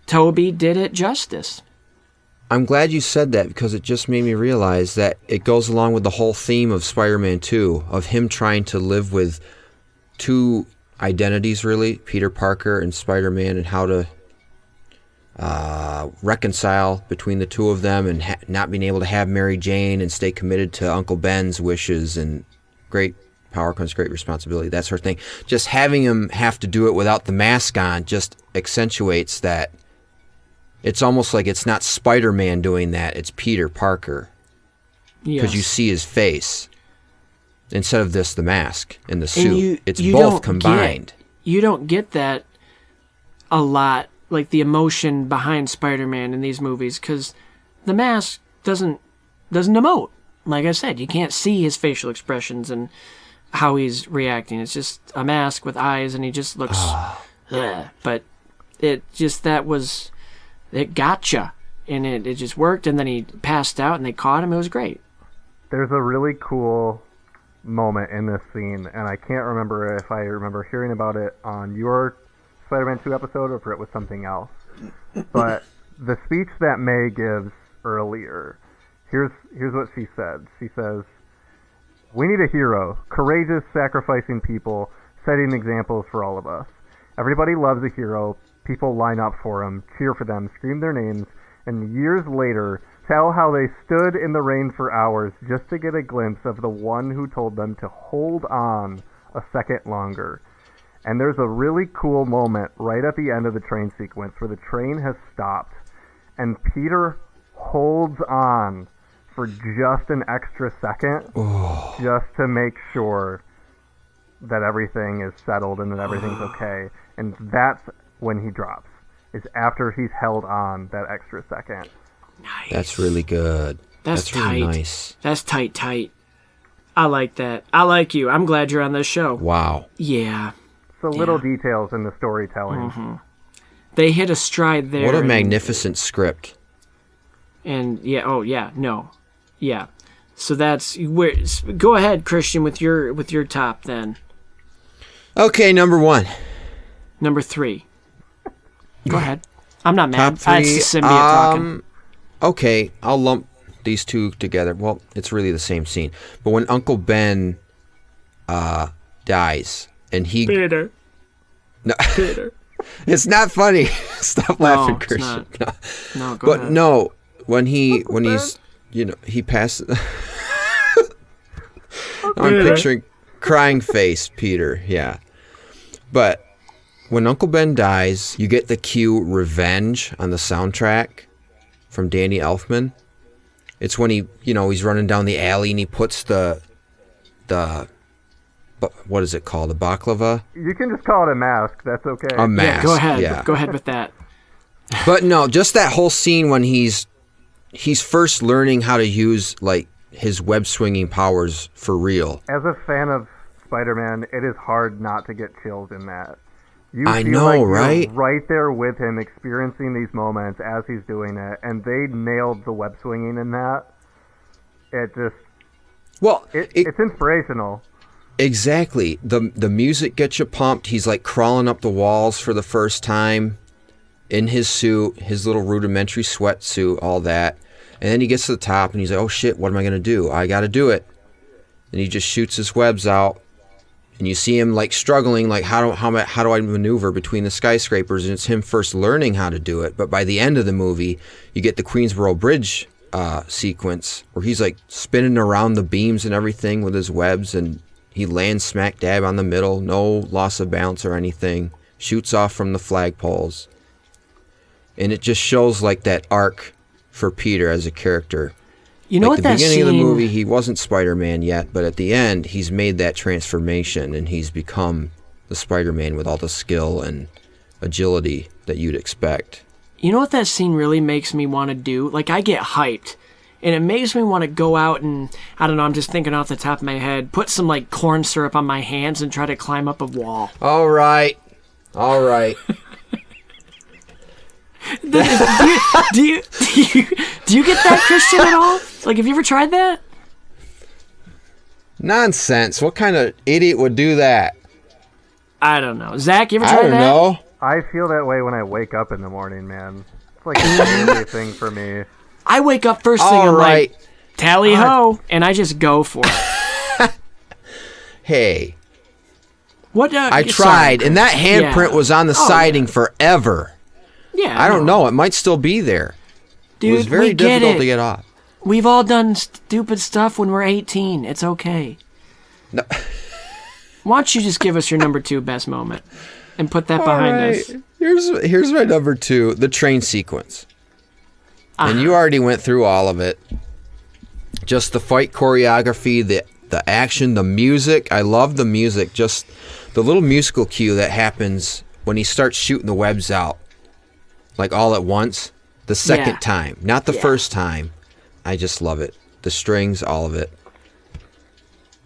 Toby did it justice. I'm glad you said that, because it just made me realize that it goes along with the whole theme of Spider-Man 2, of him trying to live with 2 identities, really, Peter Parker and Spider-Man, and how to reconcile between the 2 of them, and not being able to have Mary Jane and stay committed to Uncle Ben's wishes, and great power comes great responsibility, that sort of thing. Just having him have to do it without the mask on just accentuates that. It's almost like it's not Spider-Man doing that, it's Peter Parker. Because you see his face instead of the mask and the suit. It's both combined. You don't get that a lot, like the emotion behind Spider-Man in these movies, because the mask doesn't emote. Like I said, you can't see his facial expressions and how he's reacting. It's just a mask with eyes, and he just looks... But it gotcha, and it just worked, and then he passed out, and they caught him. It was great. There's a really cool moment in this scene, and I can't remember if I remember hearing about it on your Spider-Man 2 episode or if it was something else. But the speech that May gives earlier, here's what she said. She says, "We need a hero, courageous, sacrificing people, setting examples for all of us. Everybody loves a hero. People line up for them, cheer for them, scream their names, and years later tell how they stood in the rain for hours just to get a glimpse of the one who told them to hold on a second longer." And there's a really cool moment right at the end of the train sequence where the train has stopped and Peter holds on for just an extra second, just to make sure that everything is settled and that everything's okay. And that's when he drops, is after he's held on that extra second. Nice. That's really good. That's really tight. Nice. That's tight. I like that. I like you. I'm glad you're on this show. Wow. Yeah. So little details in the storytelling. Mm-hmm. They hit a stride there. What a magnificent script. And yeah. So that's where. Go ahead, Christian, with your top then. Okay, number 1. Number 3. Go ahead. I'm not mad. Top three. It's the symbiote talking. Okay, I'll lump these two together. Well, it's really the same scene. But when Uncle Ben dies and he... Peter. No, Peter. it's not funny. Stop laughing, it's Christian. not. No, go but ahead. no, when he's, you know, he passes... I'm picturing crying face Peter, yeah. But when Uncle Ben dies, you get the cue Revenge on the soundtrack from Danny Elfman. It's when he's running down the alley and he puts the what is it called? The baklava? You can just call it a mask. That's okay. A mask. Yeah, go ahead. Yeah. Go ahead with that. But no, just that whole scene when he's first learning how to use like his web swinging powers for real. As a fan of Spider-Man, it is hard not to get chills in that. I feel know, like you're right? right there with him, experiencing these moments as he's doing it, and they nailed the web swinging in that. It just, it's inspirational. Exactly. The music gets you pumped. He's like crawling up the walls for the first time in his suit, his little rudimentary sweatsuit, all that. And then he gets to the top and he's like, oh shit, what am I going to do? I got to do it. And he just shoots his webs out. And you see him like struggling, like how do I maneuver between the skyscrapers? And it's him first learning how to do it. But by the end of the movie, you get the Queensboro Bridge sequence where he's like spinning around the beams and everything with his webs, and he lands smack dab on the middle, no loss of balance or anything, shoots off from the flagpoles. And it just shows like that arc for Peter as a character. You know like what the that beginning scene... of the movie, he wasn't Spider-Man yet, but at the end, he's made that transformation and he's become the Spider-Man with all the skill and agility that you'd expect. You know what that scene really makes me want to do? Like, I get hyped. And it makes me want to go out and, I don't know, I'm just thinking off the top of my head, put some, like, corn syrup on my hands and try to climb up a wall. All right. Do you get that, Christian, at all? Like, have you ever tried that? Nonsense. What kind of idiot would do that? I don't know. Zach, you ever tried I don't that? know. I feel that way when I wake up in the morning, man. It's like a daily thing for me. I wake up first thing, I'm like, tally ho, and I just go for it. Hey. What? I tried, and that handprint was on the siding forever. Yeah. I don't know. It might still be there. Dude, it was very difficult to get off. We've all done stupid stuff when we're 18. It's okay. No. Why don't you just give us your number 2 best moment and put that behind us? Here's my number 2, the train sequence. And you already went through all of it. Just the fight choreography, the action, the music. I love the music. Just the little musical cue that happens when he starts shooting the webs out. Like all at once. The second time. Not the first time. I just love it. The strings, all of it.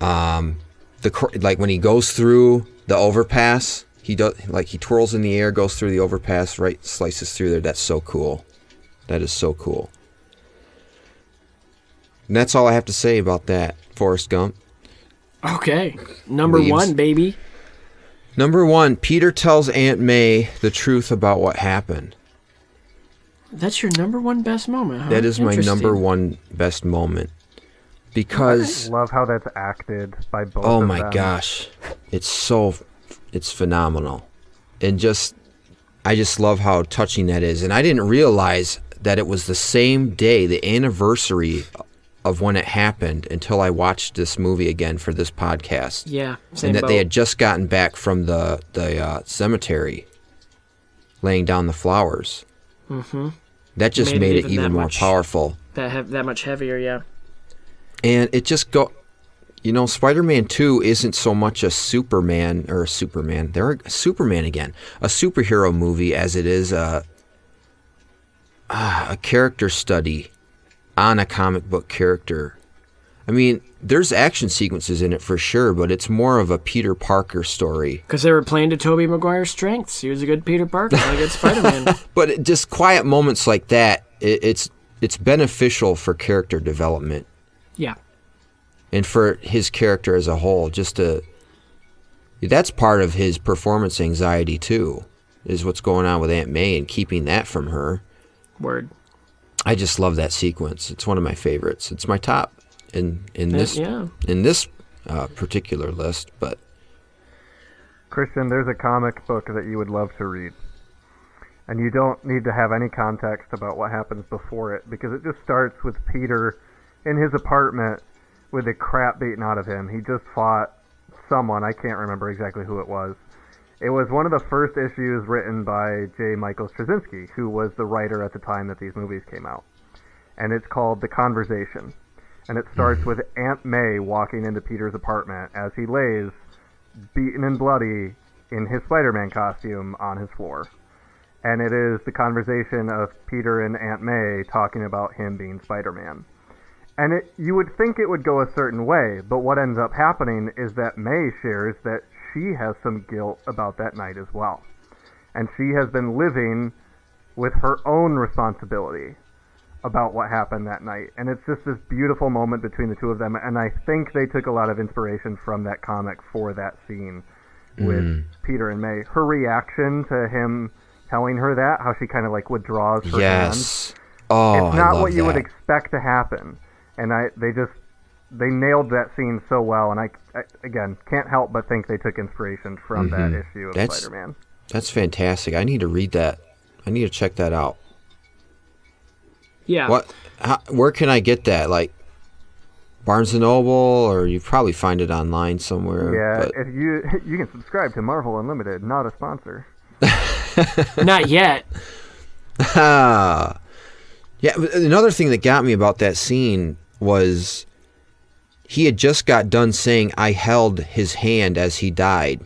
Like when he goes through the overpass, he twirls in the air, goes through the overpass, right, slices through there. That's so cool. That is so cool. And that's all I have to say about that, Forrest Gump. Okay. Number 1, baby. Number 1, Peter tells Aunt May the truth about what happened. That's your number 1 best moment, huh? That is my number 1 best moment. Because... I love how that's acted by both of them. Oh my gosh. It's phenomenal. And I just love how touching that is. And I didn't realize that it was the same day, the anniversary of when it happened, until I watched this movie again for this podcast. Yeah, same and that boat. they had just gotten back from the cemetery, laying down the flowers. Mm-hmm. That just made it even more powerful. That much heavier, yeah. And it just Spider-Man 2 isn't so much a Superman. They're a Superman again. A superhero movie as it is a character study on a comic book character. I mean, there's action sequences in it for sure, but it's more of a Peter Parker story. Because they were playing to Tobey Maguire's strengths. He was a good Peter Parker, a good Spider-Man. But just quiet moments like that, it's beneficial for character development. Yeah. And for his character as a whole, that's part of his performance anxiety too. is what's going on with Aunt May and keeping that from her. Word. I just love that sequence. It's one of my favorites. It's my top in this particular list. But Christian, there's a comic book that you would love to read. And you don't need to have any context about what happens before it, because it just starts with Peter in his apartment with the crap beaten out of him. He just fought someone. I can't remember exactly who it was. It was one of the first issues written by J. Michael Straczynski, who was the writer at the time that these movies came out. And it's called The Conversation. And it starts with Aunt May walking into Peter's apartment as he lays, beaten and bloody, in his Spider-Man costume on his floor. And it is the conversation of Peter and Aunt May talking about him being Spider-Man. And you would think it would go a certain way, but what ends up happening is that May shares that she has some guilt about that night as well. And she has been living with her own responsibility about what happened that night. And it's just this beautiful moment between the two of them, and I think they took a lot of inspiration from that comic for that scene with Peter and May. Her reaction to him telling her that, how she kind of like withdraws her hands. Oh, it's not I love what you would that. expect to happen. And they nailed that scene so well, and I again can't help but think they took inspiration from that issue of Spider-Man. That's fantastic. I need to read that. I need to check that out. Yeah. Where can I get that? Like Barnes and Noble, or you probably find it online somewhere. Yeah, but... if you can subscribe to Marvel Unlimited, not a sponsor. Not yet. Yeah, another thing that got me about that scene was he had just got done saying, I held his hand as he died.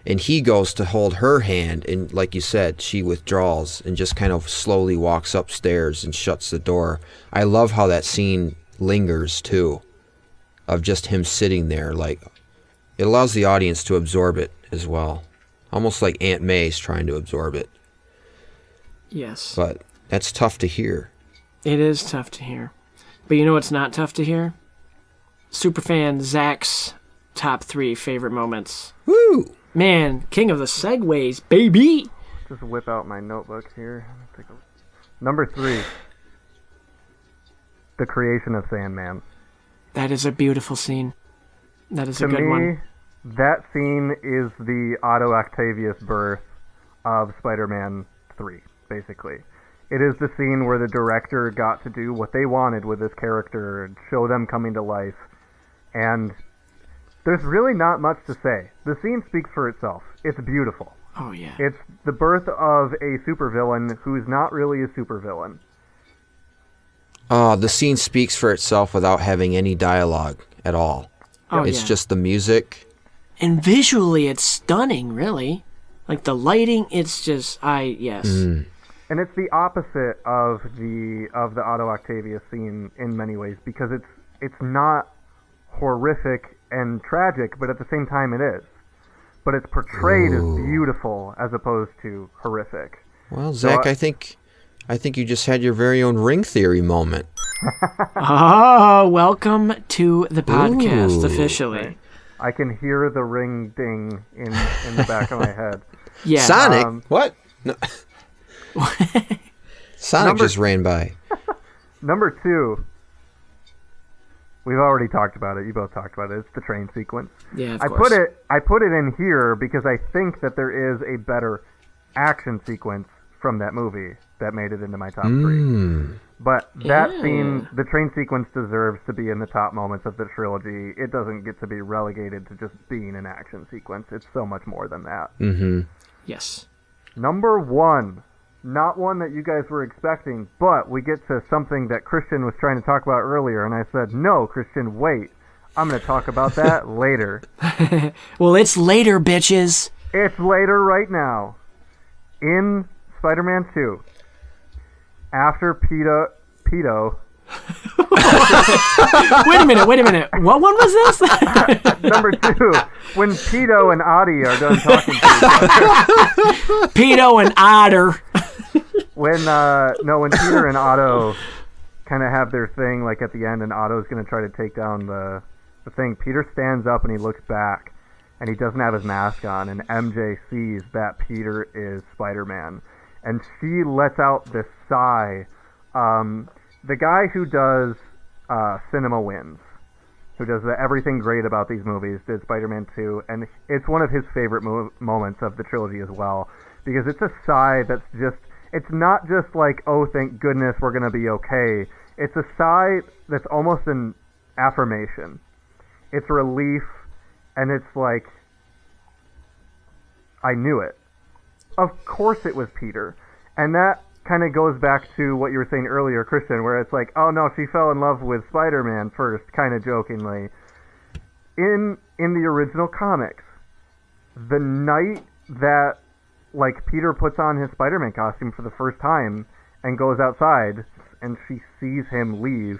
And he goes to hold her hand, and like you said, she withdraws and just kind of slowly walks upstairs and shuts the door. I love how that scene lingers, too, of just him sitting there. Like, it allows the audience to absorb it as well. Almost like Aunt May's trying to absorb it. Yes. But that's tough to hear. It is tough to hear. But you know what's not tough to hear? Superfan Zack's top 3 favorite moments. Woo! Man, king of the segues, baby! Just whip out my notebook here. Number 3. The creation of Sandman. That is a beautiful scene. That is To a good me, one. that scene is the Otto Octavius birth of Spider-Man 3, basically. It is the scene where the director got to do what they wanted with this character and show them coming to life. And there's really not much to say. The scene speaks for itself. It's beautiful. Oh, yeah. It's the birth of a supervillain who's not really a supervillain. Oh, the scene speaks for itself without having any dialogue at all. Oh, It's yeah. just the music. And visually, it's stunning, really. Like, the lighting, it's just, yes. And it's the opposite of the Otto Octavius scene in many ways, because it's not horrific and tragic, but at the same time it is. But it's portrayed as beautiful as opposed to horrific. Well, Zach, I think you just had your very own ring theory moment. Oh, welcome to the podcast, Ooh. officially. I can hear the ring ding in the back of my head. Yeah. Sonic? What? No. Sonic just ran by. Number 2. We've already talked about it. You both talked about it. It's the train sequence. Yeah, of I course. put it in here because I think that there is a better action sequence from that movie that made it into my top 3. But that scene, the train sequence, deserves to be in the top moments of the trilogy. It doesn't get to be relegated to just being an action sequence. It's so much more than that. Yes. Number 1. Not one that you guys were expecting, but we get to something that Christian was trying to talk about earlier, and I said, no, Christian, wait. I'm going to talk about that later. Well, it's later, bitches. It's later right now. In Spider-Man 2, after Peter... Wait a minute. What one was this? Number 2, when Peter and Adi are done talking to each other. Pedo and Otter. When Peter and Otto kind of have their thing, like at the end, and Otto's going to try to take down the thing, Peter stands up and he looks back, and he doesn't have his mask on, and MJ sees that Peter is Spider-Man, and she lets out this sigh. The guy who does Cinema Wins, who does the Everything Great About These Movies, did Spider-Man 2, and it's one of his favorite moments of the trilogy as well, because it's a sigh that's just, it's not just like, oh, thank goodness we're going to be okay. It's a sigh that's almost an affirmation. It's relief, and it's like, I knew it. Of course it was Peter. And that kind of goes back to what you were saying earlier, Christian, where it's like, oh no, she fell in love with Spider-Man first, kind of jokingly. In the original comics, the night that like Peter puts on his Spider-Man costume for the first time and goes outside and she sees him leave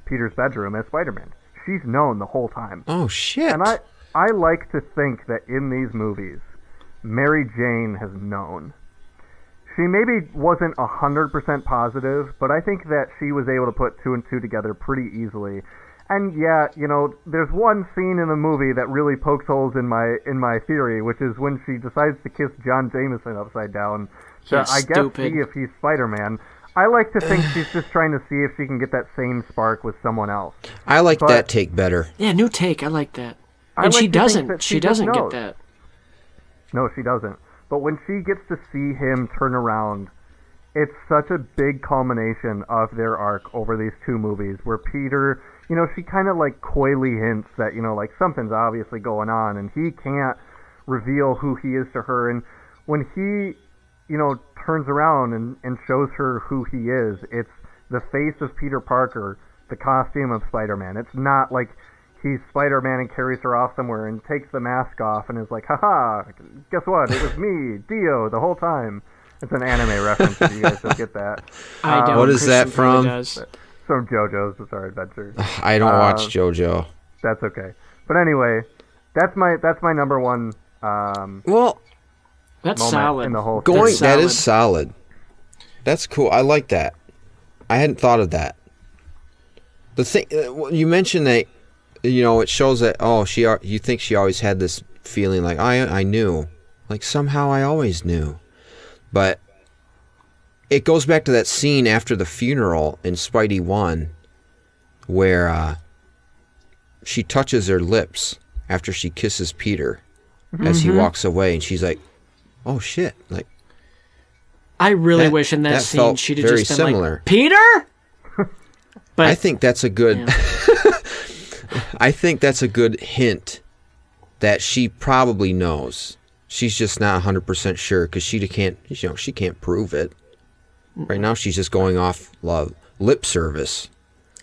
Peter's bedroom as Spider-Man, she's known the whole time. Oh shit. And I like to think that in these movies, Mary Jane has known. She maybe wasn't 100% positive, but I think that she was able to put two and two together pretty easily. And yeah, you know, there's one scene in the movie that really pokes holes in my theory, which is when she decides to kiss John Jameson upside down to, I guess, see if he's Spider-Man. I like to think she's just trying to see if she can get that same spark with someone else. I like that take better. Yeah, new take. I like that. And she doesn't. She doesn't get that. No, she doesn't. But when she gets to see him turn around, it's such a big culmination of their arc over these two movies where Peter, you know, she kind of like coyly hints that, you know, like something's obviously going on and he can't reveal who he is to her. And when he, you know, turns around and shows her who he is, it's the face of Peter Parker, the costume of Spider-Man. It's not like he's Spider-Man and carries her off somewhere and takes the mask off and is like, haha, guess what? It was me, Dio, the whole time. It's an anime reference if you guys don't get that. I don't. What is that from? From JoJo's Bizarre Adventure. I don't watch JoJo. That's okay. But anyway, that's my number one well, that's moment solid. in the whole that is solid. That's cool. I like that. I hadn't thought of that. The thing you mentioned that, you know, it shows that, oh, you think she always had this feeling like, I knew. Like, somehow I always knew. But it goes back to that scene after the funeral in Spidey 1 where she touches her lips after she kisses Peter as he walks away. And she's like, oh, shit. Like, I really wish in that scene she'd have just been similar. Like, Peter? But I think that's a good... Yeah. I think that's a good hint that she probably knows. She's just not 100% sure because she can't prove it. Right now she's just going off lip service.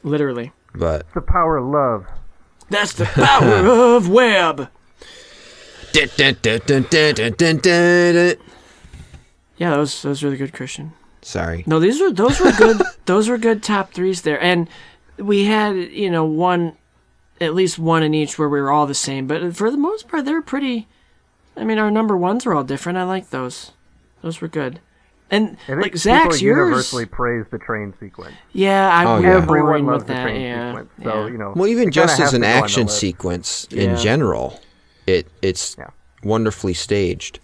Literally. But the power of love. That's the power of web. Yeah, that was really good, Christian. Sorry. No, those were good. Those were good top threes there, and we had, you know, at least one in each where we were all the same. But for the most part, they were pretty. I mean, our number ones were all different. I like those. Those were good. And like Zach's, yours universally praised the train sequence. Yeah, we were boring with the that. train Yeah. sequence. So, you know, well, even just as an action sequence in general, it's wonderfully staged.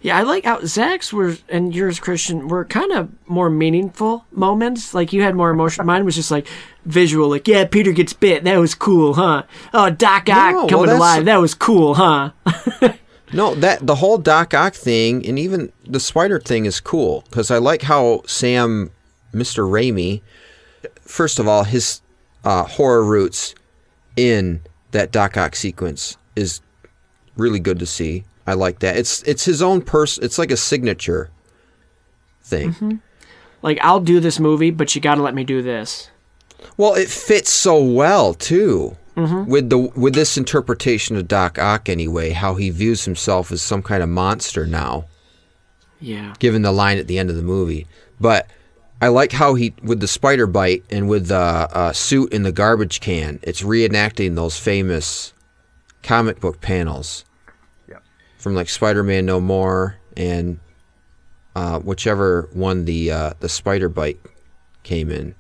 Yeah, I like how Zach's and yours, Christian, were kind of more meaningful moments. Like, you had more emotion. Mine was just like visual, like, yeah, Peter gets bit. That was cool, huh? Oh, Doc Ock coming alive. That was cool, huh? No, the whole Doc Ock thing and even the spider thing is cool because I like how Sam, Mr. Raimi, first of all, his horror roots in that Doc Ock sequence is really good to see. I like that. It's his own it's like a signature thing. Mm-hmm. Like, I'll do this movie, but you got to let me do this. Well, it fits so well too with this interpretation of Doc Ock anyway. How he views himself as some kind of monster now. Yeah. Given the line at the end of the movie, but I like how he with the spider bite and with the suit in the garbage can. It's reenacting those famous comic book panels. From like Spider-Man No More and whichever one the spider bite came in.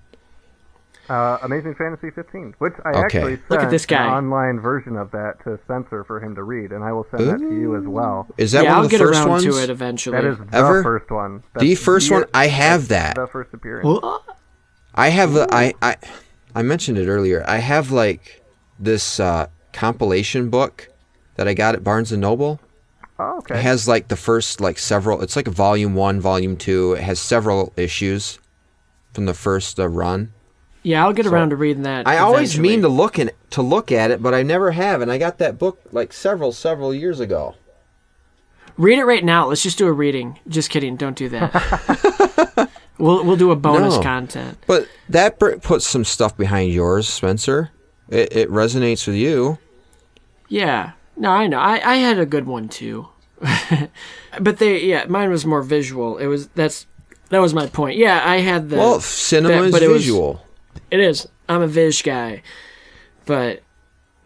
Amazing Fantasy 15, which I Okay. actually Look at sent this guy. an online version of that to Spencer for him to read, and I will send that to you as well. Is that Yeah, one I'll of the get first around ones? to it eventually. That is Ever? the first one. The first one? I have that. The first appearance. What? I have the I mentioned it earlier. I have like this compilation book that I got at Barnes and Noble. Oh, okay. It has like the first like several. It's like a volume 1, volume 2. It has several issues from the first run. Yeah, I'll get around to reading that. I always eventually. mean to look at it, but I never have. And I got that book like several years ago. Read it right now. Let's just do a reading. Just kidding. Don't do that. we'll do a bonus No. content. But that puts some stuff behind yours, Spencer. It resonates with you. Yeah. No, I know. I had a good one too. But mine was more visual. That was my point. Yeah, I had the Well, cinema is but visual. It is. I'm a Viz guy. But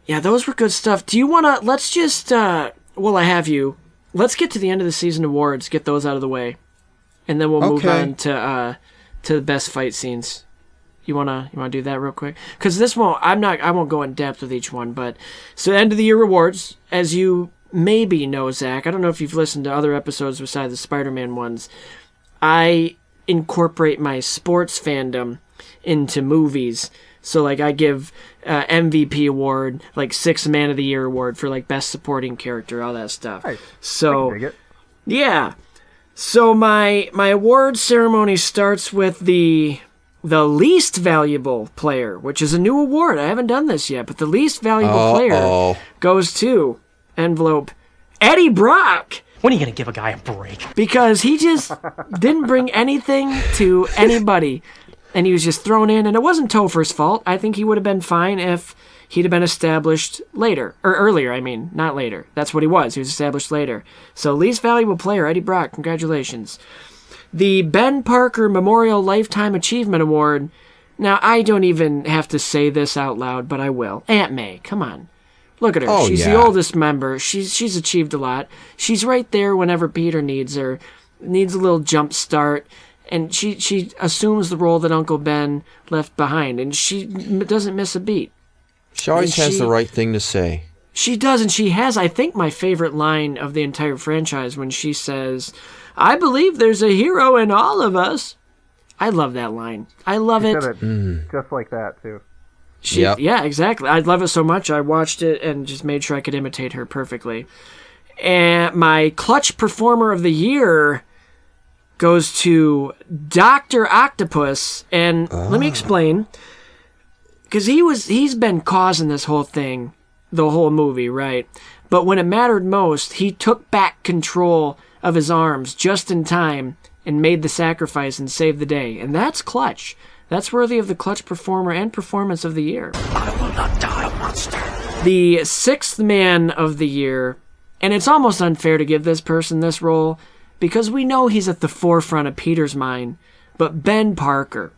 yeah, those were good stuff. Do you want to, let's just, well, I have you. Let's get to the end of the season awards, get those out of the way. And then we'll move Okay. on to the best fight scenes. You wanna do that real quick? Because this I won't go in depth with each one, but so end of the year awards, as you maybe know, Zach, I don't know if you've listened to other episodes besides the Spider-Man ones, I incorporate my sports fandom into movies. So like I give MVP award, like 6th Man of the Year award for like best supporting character, all that stuff. Nice. So Dig it. yeah. So my award ceremony starts with the least valuable player, which is a new award. I haven't done this yet, but the least valuable player goes to envelope Eddie Brock. When are you going to give a guy a break? Because he just didn't bring anything to anybody. And he was just thrown in. And it wasn't Topher's fault. I think he would have been fine if he'd have been established later. Or earlier, I mean. Not later. That's what he was. He was established later. So least valuable player, Eddie Brock. Congratulations. The Ben Parker Memorial Lifetime Achievement Award. Now, I don't even have to say this out loud, but I will. Aunt May, come on. Look at her. Oh, She's yeah. the oldest member. She's achieved a lot. She's right there whenever Peter needs her. Needs a little jump start. And she assumes the role that Uncle Ben left behind. And she doesn't miss a beat. She always has the right thing to say. She does, and she has, I think, my favorite line of the entire franchise when she says, "I believe there's a hero in all of us." I love that line. I love She it. said it just like that, too. Yep. Yeah, exactly. I love it so much. I watched it and just made sure I could imitate her perfectly. And my clutch performer of the year goes to Dr. Octopus. And let me explain. Because he's been causing this whole thing, the whole movie, right? But when it mattered most, he took back control of his arms just in time and made the sacrifice and saved the day. And that's clutch. That's worthy of the clutch performer and performance of the year. I will not die, monster. The 6th Man of the year, and it's almost unfair to give this person this role because we know he's at the forefront of Peter's mind, but Ben Parker.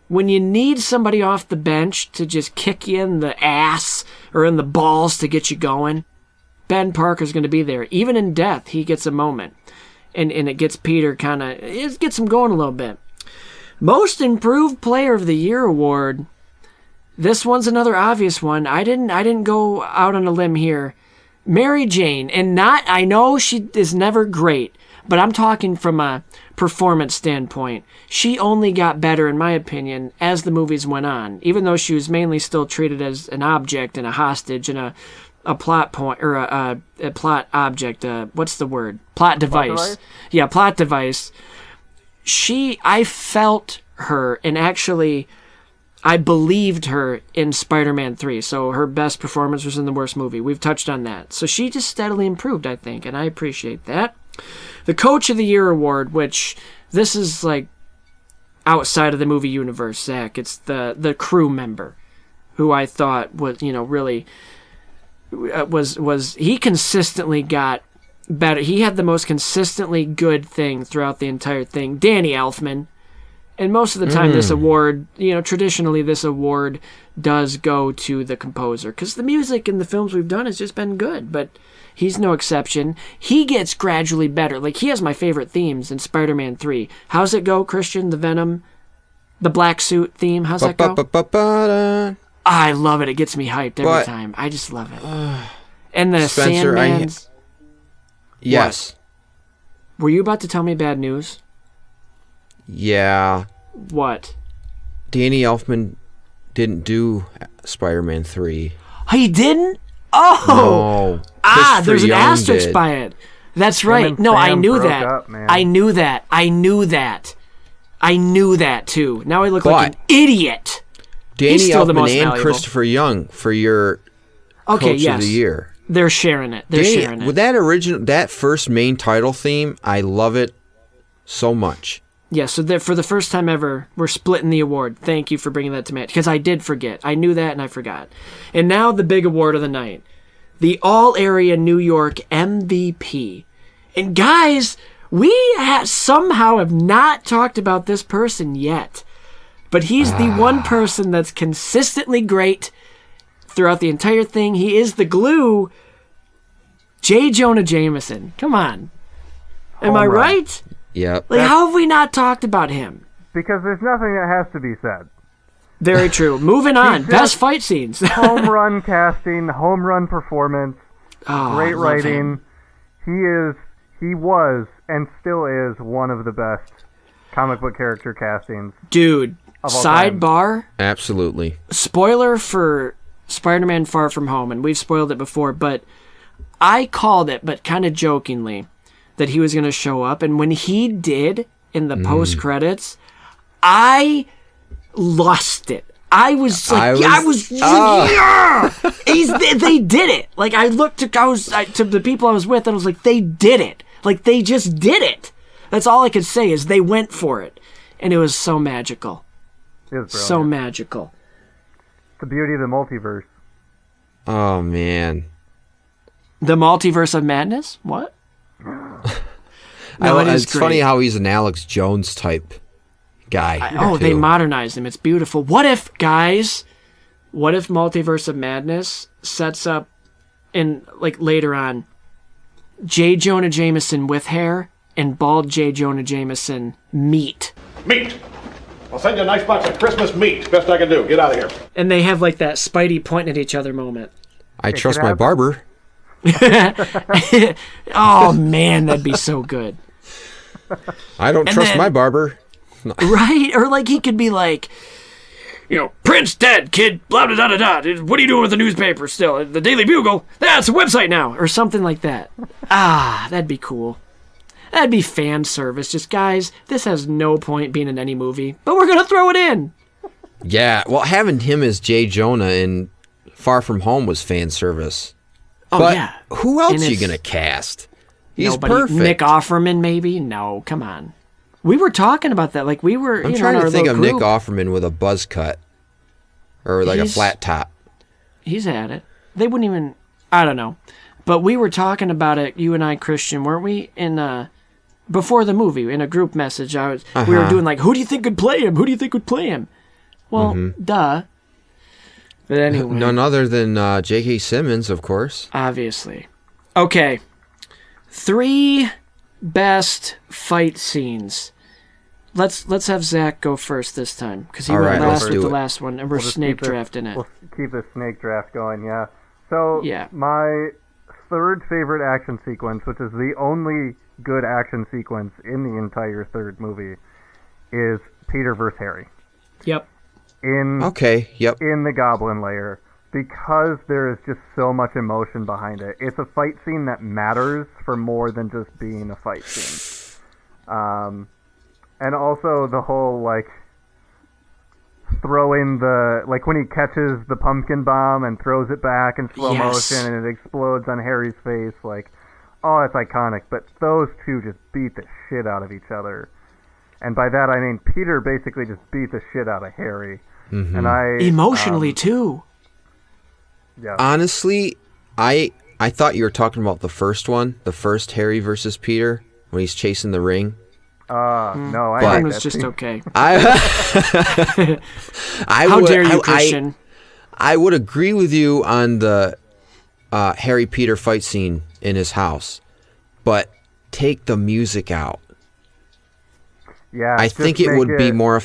When you need somebody off the bench to just kick you in the ass or in the balls to get you going, Ben Parker's going to be there. Even in death, he gets a moment. And it gets Peter it gets him going a little bit. Most Improved Player of the Year award. This one's another obvious one. I didn't go out on a limb here. Mary Jane, and I know she is never great, but I'm talking from a performance standpoint. She only got better, in my opinion, as the movies went on, even though she was mainly still treated as an object and a hostage and a plot point, or a plot object. What's the word? Plot device. Yeah, plot device. I felt her, and actually, I believed her in Spider-Man 3, so her best performance was in the worst movie. We've touched on that. So she just steadily improved, I think, and I appreciate that. The Coach of the Year award, which this is like outside of the movie universe, Zach. It's the crew member who I thought was, really was he consistently got better. He had the most consistently good thing throughout the entire thing. Danny Elfman. And most of the time this award, traditionally this award does go to the composer. Because the music in the films we've done has just been good. But he's no exception. He gets gradually better. Like, he has my favorite themes in Spider-Man 3. How's it go, Christian? The Venom The black suit theme. How's that go? I love it. It gets me hyped every time. I just love it. And the Spencer, Sandman's... Yes. What? Were you about to tell me bad news? Yeah. What? Danny Elfman didn't do Spider-Man 3. He didn't? Oh! No. There's an Young asterisk did. by it. That's Him right. and No, I Sam knew broke that. up, man. I knew that. I knew that, too. Now I look like an idiot. Danny He's still the Elfman most and valuable. Christopher Young for your Coach of the Year. They're sharing it. With that first main title theme, I love it so much. Yeah, so for the first time ever, we're splitting the award. Thank you for bringing that to me, because I did forget. I knew that and I forgot. And now the big award of the night. The All-Area New York MVP. And guys, we somehow have not talked about this person yet. But he's the one person that's consistently great throughout the entire thing. He is the glue. J. Jonah Jameson. Come on. Am I right? Yep. Like, how have we not talked about him? Because there's nothing that has to be said. Very true. Moving on. Best fight scenes. Home run casting, home run performance, great writing. He was, and still is, one of the best comic book character castings. Dude, of all time. sidebar. Absolutely. Spoiler for Spider-Man Far From Home, and we've spoiled it before, but I called it, but kind of jokingly, that he was going to show up. And when he did in the post-credits, I lost it. I was like, yeah! They did it. Like, I looked to the people I was with, and I was like, they did it. Like, they just did it. That's all I could say is they went for it. And it was so magical. It was brilliant. So magical. The beauty of the multiverse. Oh, man. The Multiverse of Madness? What? No, It's funny how he's an Alex Jones type guy. They modernized him. It's beautiful. What if Multiverse of Madness sets up in, like, later on, J. Jonah Jameson with hair and bald J. Jonah Jameson meet. Meat! I'll send you a nice box of Christmas meat. Best I can do. Get out of here. And they have, like, that Spidey pointing at each other moment. I trust my barber. Oh, man, that'd be so good. I don't trust my barber. Right? Or, like, he could be like, Prince dead, kid, blah, blah, blah, blah, blah. What are you doing with the newspaper still? The Daily Bugle? That's a website now. Or something like that. That'd be cool. That'd be fan service. Just, guys, this has no point being in any movie, but we're going to throw it in. Yeah, well, having him as J. Jonah in Far From Home was fan service. Oh, but yeah. Who else are you going to cast? He's Nobody. perfect. Nick Offerman, maybe? No, come on. We were talking about that. Like, we were, I'm trying to think of group. Nick Offerman with a buzz cut. Or like a flat top. He's at it. They wouldn't even, I don't know. But we were talking about it, you and I, Christian, weren't we? Before the movie, in a group message, we were doing like, who do you think could play him? Who do you think would play him? Well, duh. But anyway. None other than J.K. Simmons, of course. Obviously. Okay. 3 best fight scenes. Let's have Zach go first this time, because he went last with the last one, and we're snake drafting it. We'll keep the snake draft going, yeah. So, yeah. My third favorite action sequence, which is the only good action sequence in the entire third movie, is Peter versus Harry. Yep. In the Goblin Lair, because there is just so much emotion behind it. It's a fight scene that matters for more than just being a fight scene. And also the whole, like, throwing like when he catches the pumpkin bomb and throws it back in slow motion and it explodes on Harry's face, like, oh, it's iconic. But those two just beat the shit out of each other. And by that I mean Peter basically just beat the shit out of Harry. Mm-hmm. And emotionally too. Yeah. Honestly, I thought you were talking about the first one, the first Harry versus Peter, when he's chasing the ring. No, I think hate it was that just scene. okay. How dare you, Christian? I would agree with you on the Harry Peter fight scene in his house, but take the music out. Yeah, I think it would be more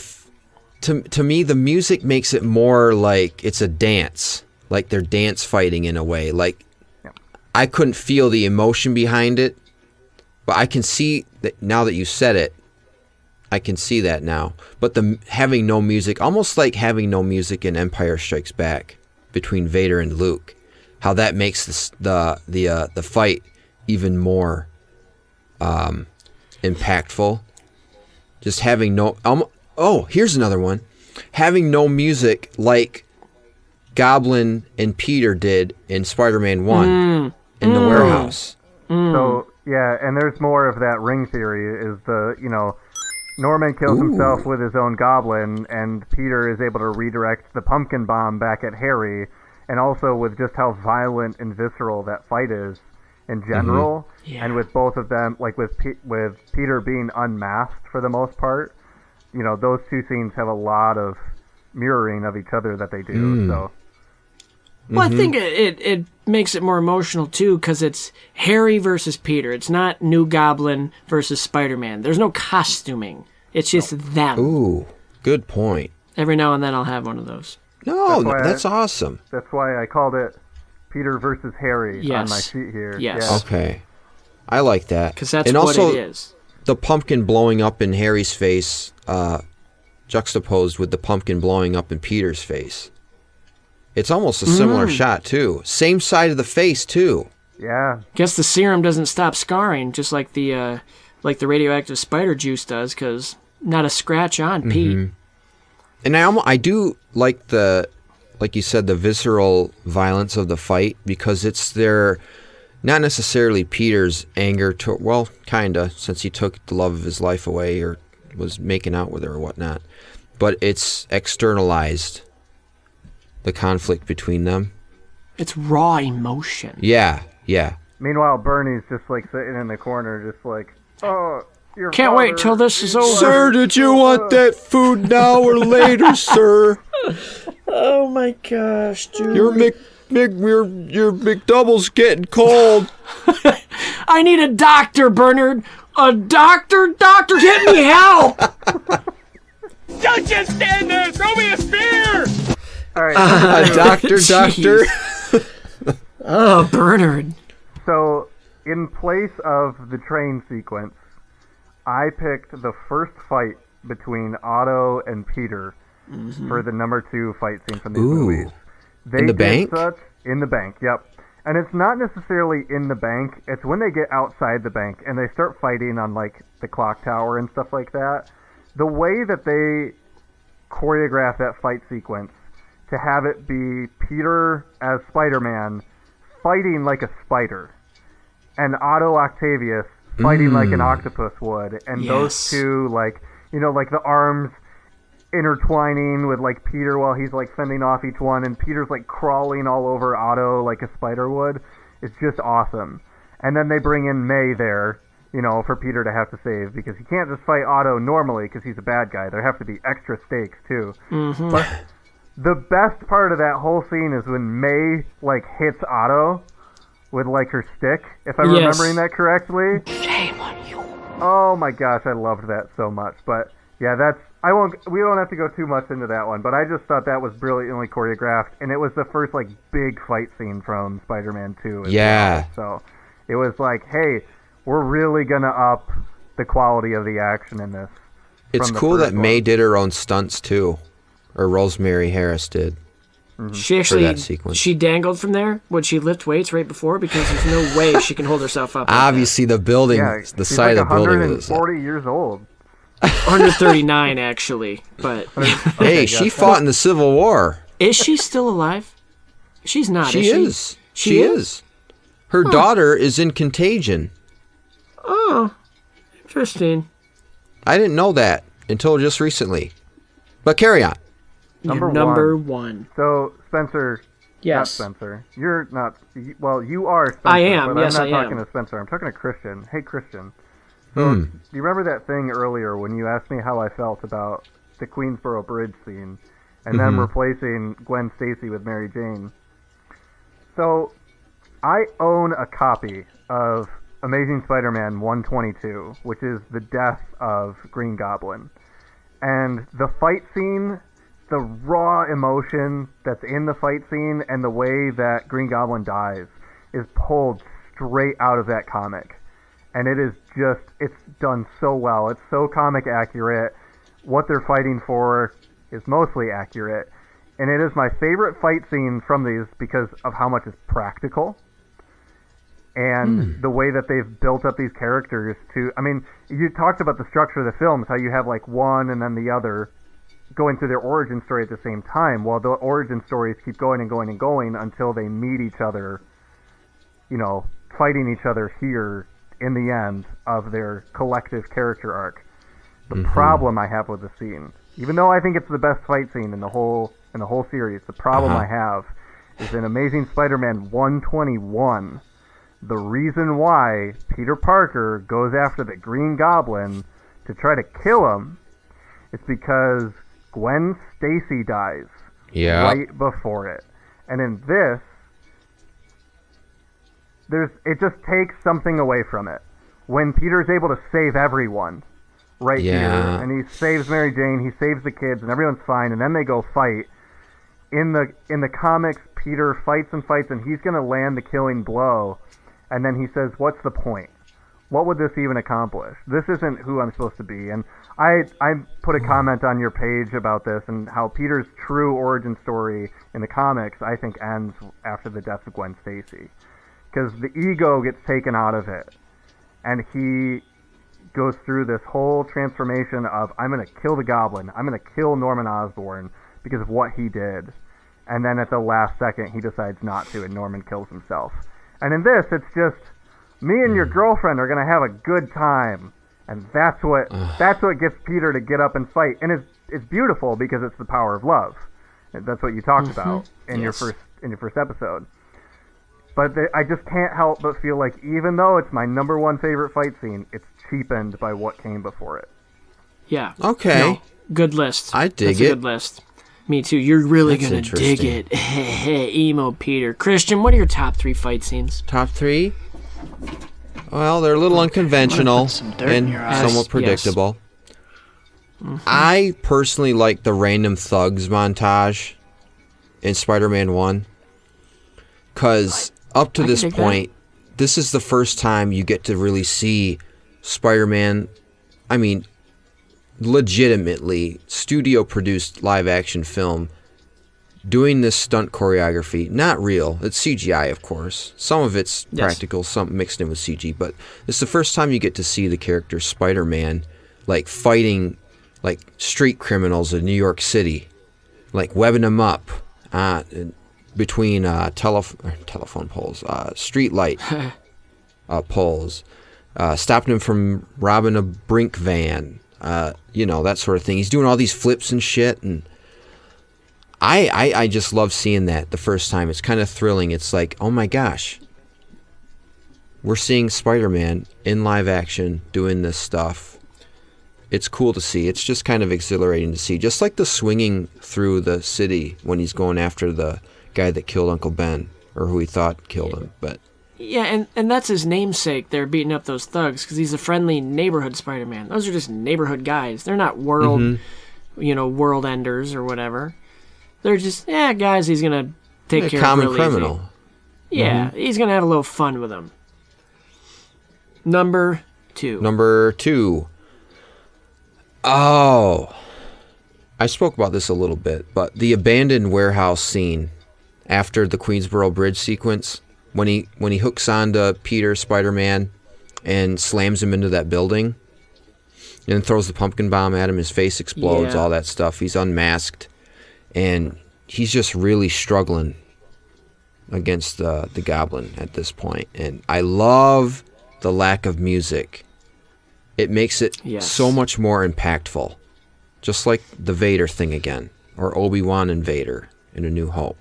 to me, the music makes it more like it's a dance, like they're dance fighting in a way. Like I couldn't feel the emotion behind it, but I can see that now that you said it. I can see that now. But the having no music, almost like having no music in Empire Strikes Back between Vader and Luke, how that makes the fight even more impactful. Just having no here's another one. Having no music like Goblin and Peter did in Spider-Man 1 in the warehouse. So, yeah, and there's more of that ring theory is Norman kills himself with his own goblin, and Peter is able to redirect the pumpkin bomb back at Harry, and also with just how violent and visceral that fight is in general, and with both of them, like with Peter being unmasked for the most part, those two scenes have a lot of mirroring of each other that they do. So, well, I think it makes it more emotional too because it's Harry versus Peter. It's not New Goblin versus Spider-Man. There's no costuming. It's just them. Ooh, good point. Every now and then I'll have one of those. No, that's awesome. That's why I called it Peter versus Harry on my sheet here. Yes. Yeah. Okay. I like that. Because that's and what also, it is. The pumpkin blowing up in Harry's face juxtaposed with the pumpkin blowing up in Peter's face. It's almost a similar shot, too. Same side of the face, too. Yeah. Guess the serum doesn't stop scarring, just like the radioactive spider juice does, because not a scratch on Pete. And I do like like you said, the visceral violence of the fight, because it's not necessarily Peter's anger well, kinda, since he took the love of his life away or was making out with her or whatnot. But it's externalized, the conflict between them. It's raw emotion. Yeah. Meanwhile, Bernie's just like sitting in the corner, just like, oh, your Can't wait till this is over. Sir, did you want that food now or later, sir? Oh my gosh, dude. Your McDouble's getting cold. I need a doctor, Bernard. A doctor? Doctor, get me help! Don't just stand there! Throw me a spear! All right. A doctor. Oh, Bernard. So, in place of the train sequence, I picked the first fight between Otto and Peter for the number 2 fight scene from these movies. In the bank? In the bank, yep. And it's not necessarily in the bank. It's when they get outside the bank and they start fighting on, like, the clock tower and stuff like that. The way that they choreograph that fight sequence to have it be Peter as Spider-Man fighting like a spider and Otto Octavius fighting like an octopus would, and those two, like, like the arms intertwining with, like, Peter while he's, like, fending off each one, and Peter's, like, crawling all over Otto like a spider would. It's just awesome. And then they bring in May there, for Peter to have to save, because he can't just fight Otto normally because he's a bad guy. There have to be extra stakes, too. But the best part of that whole scene is when May, like, hits Otto with, like, her stick, if I'm remembering that correctly. Shame on you. Oh my gosh, I loved that so much. But yeah, we don't have to go too much into that one, but I just thought that was brilliantly choreographed, and it was the first, like, big fight scene from Spider-Man 2 as well. So it was like, hey, we're really gonna up the quality of the action in this. It's cool that May did her own stunts too, or Rosemary Harris did. She actually, she dangled from there. Would she lift weights right before? Because there's no way she can hold herself up. Obviously, the building, the side of the building is 140 years old. 139, actually. But hey, she fought in the Civil War. Is she still alive? She's not. She is. She is. Her daughter is in Contagion. Oh, interesting. I didn't know that until just recently. But carry on. Number one. So, Spencer. Yes. Not Spencer. You're not. Well, you are Spencer. I am. But Yes, I'm not I talking am. to Spencer. I'm talking to Christian. Hey, Christian. So, do you remember that thing earlier when you asked me how I felt about the Queensboro Bridge scene and them replacing Gwen Stacy with Mary Jane? So, I own a copy of Amazing Spider-Man 122, which is the death of Green Goblin. And the fight scene, the raw emotion that's in the fight scene and the way that Green Goblin dies is pulled straight out of that comic. And it is just, it's done so well. It's so comic accurate. What they're fighting for is mostly accurate. And it is my favorite fight scene from these because of how much is practical. And the way that they've built up these characters to, I mean, you talked about the structure of the films, how you have like one and then the other going through their origin story at the same time. Well, the origin stories keep going and going and going until they meet each other, you know, fighting each other here in the end of their collective character arc. The problem I have with the scene, even though I think it's the best fight scene in the whole series, the problem I have is in Amazing Spider-Man 121. The reason why Peter Parker goes after the Green Goblin to try to kill him is because Gwen Stacy dies right before it. And in this, it just takes something away from it. When Peter's able to save everyone here, and he saves Mary Jane, he saves the kids, and everyone's fine, and then they go fight. In the comics, Peter fights and fights, and he's going to land the killing blow. And then he says, what's the point? What would this even accomplish? This isn't who I'm supposed to be. And I put a comment on your page about this and how Peter's true origin story in the comics, I think, ends after the death of Gwen Stacy. Because the ego gets taken out of it. And he goes through this whole transformation of, I'm going to kill the Goblin. I'm going to kill Norman Osborn because of what he did. And then at the last second, he decides not to, and Norman kills himself. And in this, it's just me and your girlfriend are gonna have a good time, and that's what gets Peter to get up and fight. And it's beautiful because it's the power of love. That's what you talked about in your first episode. But I just can't help but feel like even though it's my number one favorite fight scene, it's cheapened by what came before it. Yeah. Okay. No, good list. I dig That's it. a good list. Me too. You're really That's going to dig it. Emo Peter. Christian, what are your top 3 fight scenes? Top 3? Well, they're a little unconventional and somewhat predictable. I personally like the random thugs montage in Spider-Man 1. Because up to this point, this is the first time you get to really see Spider-Man, I mean, legitimately studio-produced live-action film doing this stunt choreography. Not real. It's CGI, of course. Some of it's practical, some mixed in with CG. But it's the first time you get to see the character Spider-Man, like, fighting, like, street criminals in New York City. Like, webbing them up between telephone poles, street light poles. Stopping him from robbing a Brink van. You know, that sort of thing. He's doing all these flips and shit, and I just love seeing that the first time. It's kind of thrilling. It's like, oh my gosh, we're seeing Spider-Man in live action doing this stuff. It's cool to see. It's just kind of exhilarating to see. Just like the swinging through the city when he's going after the guy that killed Uncle Ben, or who he thought killed him. But yeah, and that's his namesake. They're beating up those thugs because he's a friendly neighborhood Spider-Man. Those are just neighborhood guys. They're not world enders or whatever. They're just, guys he's going to take care of common real criminal. Easy. Yeah, he's going to have a little fun with them. Number 2. Oh, I spoke about this a little bit, but the abandoned warehouse scene after the Queensboro Bridge sequence, when he hooks onto Peter Spider-Man and slams him into that building and throws the pumpkin bomb at him, his face explodes, all that stuff. He's unmasked, and he's just really struggling against the Goblin at this point. And I love the lack of music. It makes it so much more impactful. Just like the Vader thing again, or Obi-Wan and Vader in A New Hope.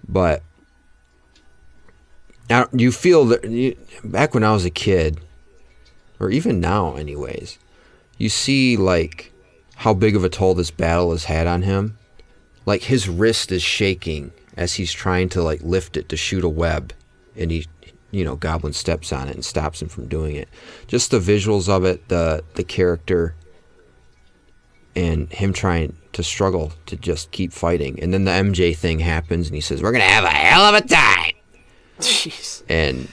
But now you feel that back when I was a kid, or even now anyways, you see like how big of a toll this battle has had on him. Like his wrist is shaking as he's trying to like lift it to shoot a web, and Goblin steps on it and stops him from doing it. Just the visuals of it, the character, and him trying to struggle to just keep fighting. And then the MJ thing happens, and he says, "We're gonna have a hell of a time." Jeez. And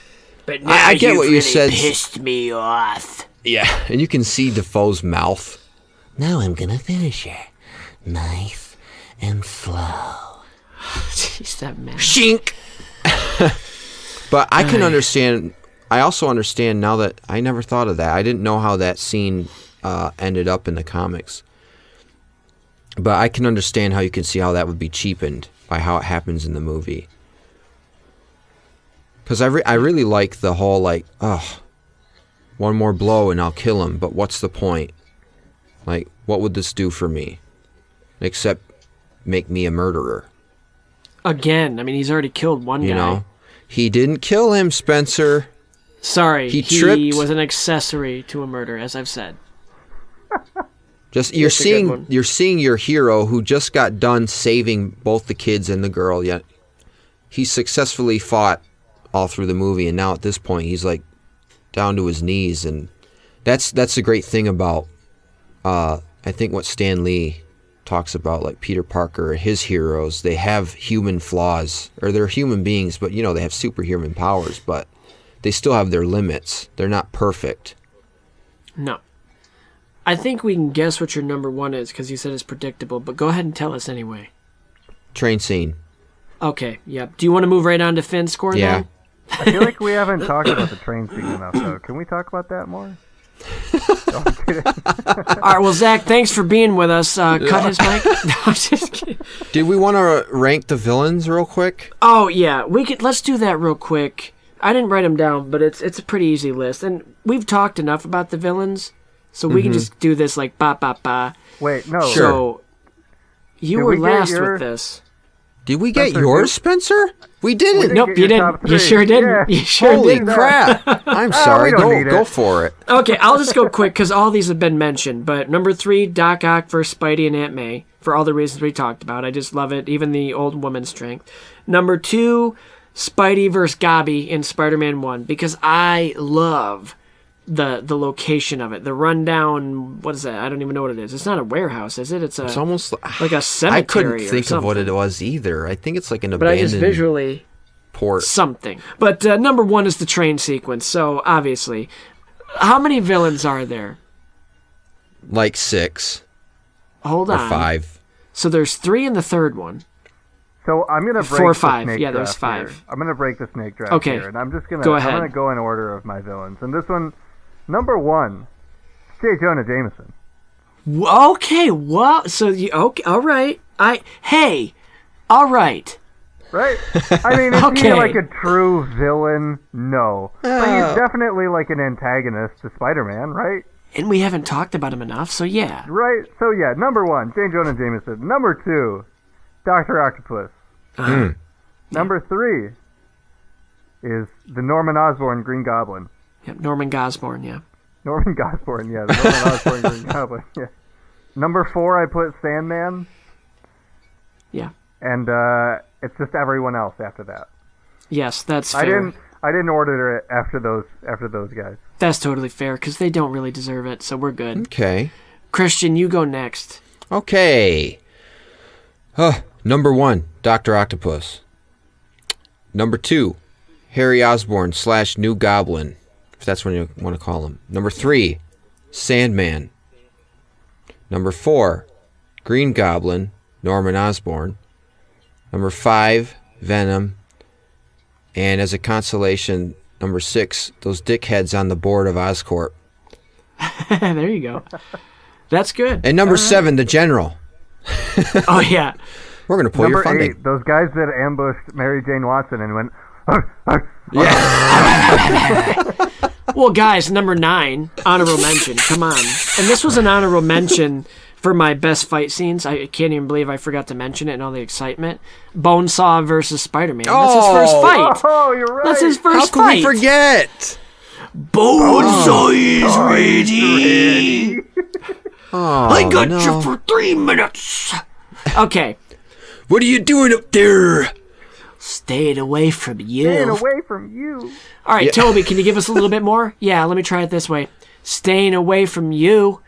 But now I get what you said. Pissed me off. Yeah, and you can see Defoe's mouth. Now I'm gonna finish her, nice and slow. Jeez, that man. Shink. But I can understand. I also understand now that I never thought of that. I didn't know how that scene ended up in the comics. But I can understand how you can see how that would be cheapened by how it happens in the movie. Because I really like the whole, like, oh, one more blow and I'll kill him, but what's the point? Like, what would this do for me? Except make me a murderer. Again, I mean, he's already killed one guy. You know? He didn't kill him, Spencer. Sorry, He he tripped. was an accessory to a murder, as I've said. Just you're That's a good one. seeing your hero who just got done saving both the kids and the girl, yet he successfully fought all through the movie, and now at this point he's like down to his knees, and that's the great thing about I think what Stan Lee talks about, like Peter Parker, his heroes, they have human flaws, or they're human beings, but you know, they have superhuman powers, but they still have their limits. They're not perfect. No. I think we can guess what your number one is, because you said it's predictable, but go ahead and tell us anyway. Train scene. Okay, yep. Do you want to move right on to Finn's score Yeah. then? I feel like we haven't talked about the train scene enough, though. Can we talk about that more? No, I'm kidding. All right, well, Zach, thanks for being with us. Cut his mic. No, I'm just kidding. Did we want to rank the villains real quick? Oh, yeah. Let's do that real quick. I didn't write them down, but it's a pretty easy list. And we've talked enough about the villains, so we can just do this like ba. Wait, no. Sure. So you Did were we get last your- with this. Did we get Spencer, yours, Spencer? We didn't. didn't Nope, get you your didn't. top You three. sure didn't. Yeah. You sure Holy didn't. crap. I'm sorry. we don't need Go it. for it. Okay, I'll just go quick because all these have been mentioned. But number 3, Doc Ock versus Spidey and Aunt May, for all the reasons we talked about. I just love it, even the old woman's strength. Number 2, Spidey versus Gobby in Spider-Man 1, because I love the location of it. The rundown, what is that? I don't even know what it is. It's not a warehouse, is it? It's almost like a cemetery. I couldn't or think of what something. it was either. I think it's like an But I just abandoned visually port. something. But number 1 is the train sequence. So obviously, how many villains are there? Like 6 Hold or on. 5. So there's 3 in the third one. So I'm gonna break 4 or the 5. snake Yeah, there's draft 5. here. I'm gonna break the snake draft Okay. here, and I'm just gonna Go ahead. I'm gonna go in order of my villains. And this one, number 1, J. Jonah Jameson. Okay, what? So you okay? All right. All right. Right? I mean, is Okay. he like a true villain? No. But he's definitely like an antagonist to Spider-Man, right? And we haven't talked about him enough, so yeah. Right? So yeah, number 1, J. Jonah Jameson. Number 2, Dr. Octopus. Number 3 is the Norman Osborn Green Goblin. Yep, Norman Osborn. Yeah. Norman Osborn, yeah. The Norman Osborn Green Goblin, yeah. Number 4, I put Sandman. Yeah. And it's just everyone else after that. Yes, that's fair. I didn't order it after those guys. That's totally fair because they don't really deserve it, so we're good. Okay. Christian, you go next. Okay. Number 1, Dr. Octopus. Number 2, Harry Osborn / New Goblin, if that's what you want to call him. Number 3, Sandman. Number 4, Green Goblin, Norman Osborn. Number 5, Venom. And as a consolation, number 6, those dickheads on the board of Oscorp. There you go. That's good. And number 7, the General. Oh, yeah. We're going to pull Number your funding. 8, those guys that ambushed Mary Jane Watson and went, Well, guys, number 9, honorable mention. Come on. And this was an honorable mention for my best fight scenes. I can't even believe I forgot to mention it and all the excitement. Bonesaw versus Spider-Man. That's his first fight. Oh, you're right. That's his How first could fight. we forget? Bonesaw is ready. Oh, I got no. you for 3 minutes. Okay. What are you doing up there? Staying away from you. Staying away from you. All right, Toby, can you give us a little bit more? Yeah, let me try it this way. Staying away from you.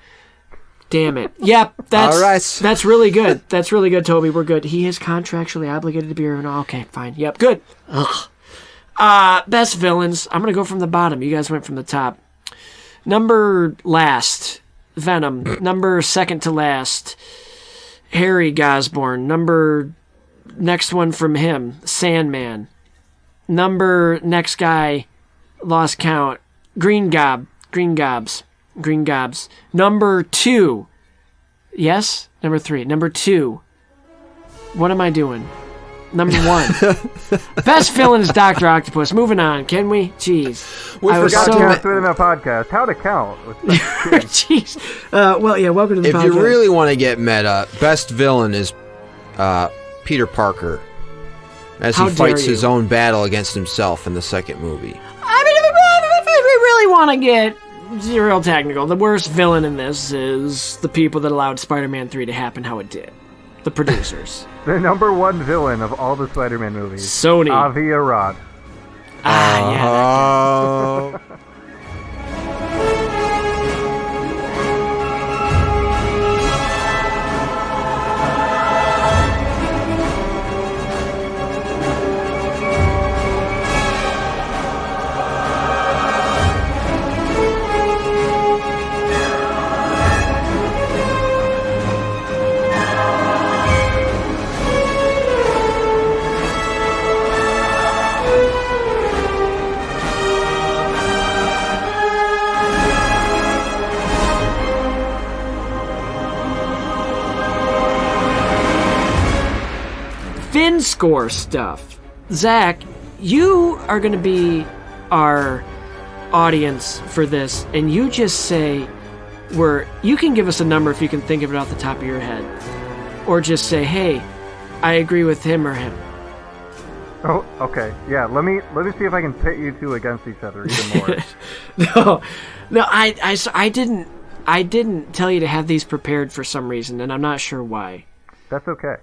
Damn it. Yep, All right. that's really good. That's really good, Toby. We're good. He is contractually obligated to be here. Okay, fine. Yep, good. Ugh. Best villains. I'm going to go from the bottom. You guys went from the top. Number last, Venom. Number second to last, Harry Gosborn. Number next one from him, Sandman. Number next guy, lost count, Green Gobs. Number 2. Yes? Number 3. Number 2. What am I doing? Number 1. Best villain is Dr. Octopus. Moving on, can we? Jeez. We forgot to ask within our podcast how to count. Jeez. Well, yeah, welcome to the podcast. If you really want to get meta, best villain is Peter Parker, as he fights his own battle against himself in the second movie. I mean, if we really want to get real technical, the worst villain in this is the people that allowed Spider-Man 3 to happen how it did. The producers. The number 1 villain of all the Spider-Man movies. Sony. Avi Arad. Yeah. Score stuff. Zach, you are going to be our audience for this, and you just say you can give us a number if you can think of it off the top of your head, or just say, hey, I agree with him or him. Oh, okay. Yeah, let me see if I can pit you two against each other even more. No, I didn't tell you to have these prepared for some reason, and I'm not sure why. That's okay.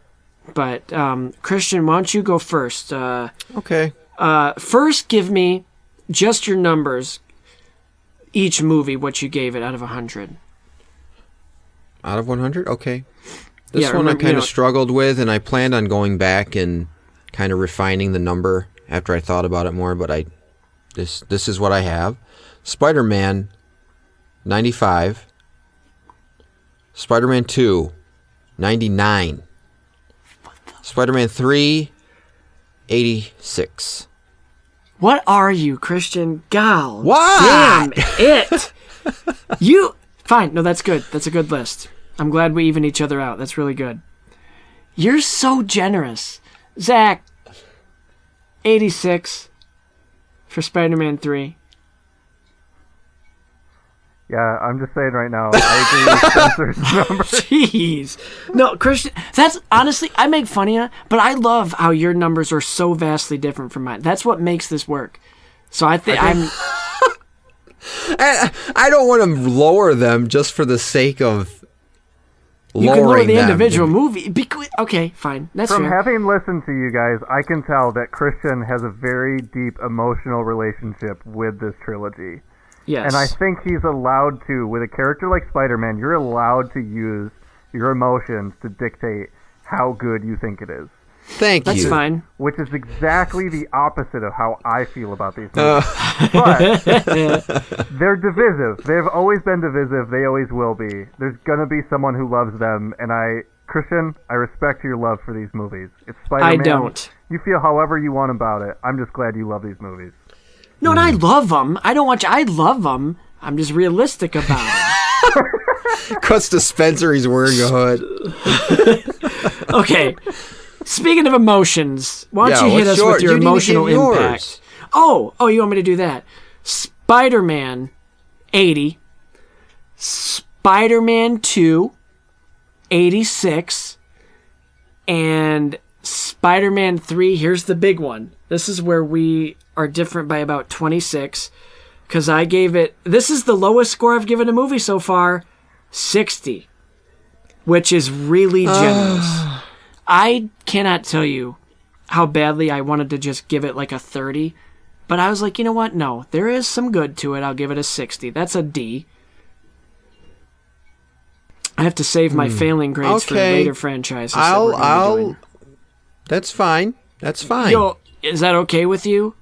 But, Christian, why don't you go first? Okay. First, give me just your numbers, each movie, what you gave it out of 100. Out of 100? Okay. This one I kind of struggled with, and I planned on going back and kind of refining the number after I thought about it more, but this is what I have. Spider-Man, 95. Spider-Man 2, 99. Spider-Man 3, 86. What are you, Christian? Gal. Why? Damn it. Fine. No, that's good. That's a good list. I'm glad we even each other out. That's really good. You're so generous. Zach, 86 for Spider-Man 3. Yeah, I'm just saying right now, I agree with Spencer's number. Jeez. No, Christian, that's honestly, I make fun of you, but I love how your numbers are so vastly different from mine. That's what makes this work. So I think I don't want to lower them just for the sake of lowering them. You can lower the individual movie. Okay, fine. That's From fair. having listened to you guys, I can tell that Christian has a very deep emotional relationship with this trilogy. Yes. And I think he's allowed to, with a character like Spider-Man, you're allowed to use your emotions to dictate how good you think it is. Thank you. That's fine. Which is exactly the opposite of how I feel about these movies. But they're divisive. They've always been divisive. They always will be. There's going to be someone who loves them. And Christian, I respect your love for these movies. It's Spider-Man. I don't. You feel however you want about it. I'm just glad you love these movies. No, and I love them. I don't want you. I love them. I'm just realistic about it. Cuts to Spencer, he's wearing a hood. Okay. Speaking of emotions, why don't you hit us with your emotional impact? Oh, you want me to do that? Spider-Man 80. Spider-Man 2, 86. And Spider-Man 3, here's the big one. This is where we are different by about 26. Because I gave it... This is the lowest score I've given a movie so far. 60. Which is really generous. I cannot tell you how badly I wanted to just give it like a 30. But I was like, you know what? No, there is some good to it. I'll give it a 60. That's a D. I have to save my failing grades for later franchises. I'll. That's fine. That's fine. Yo, is that okay with you?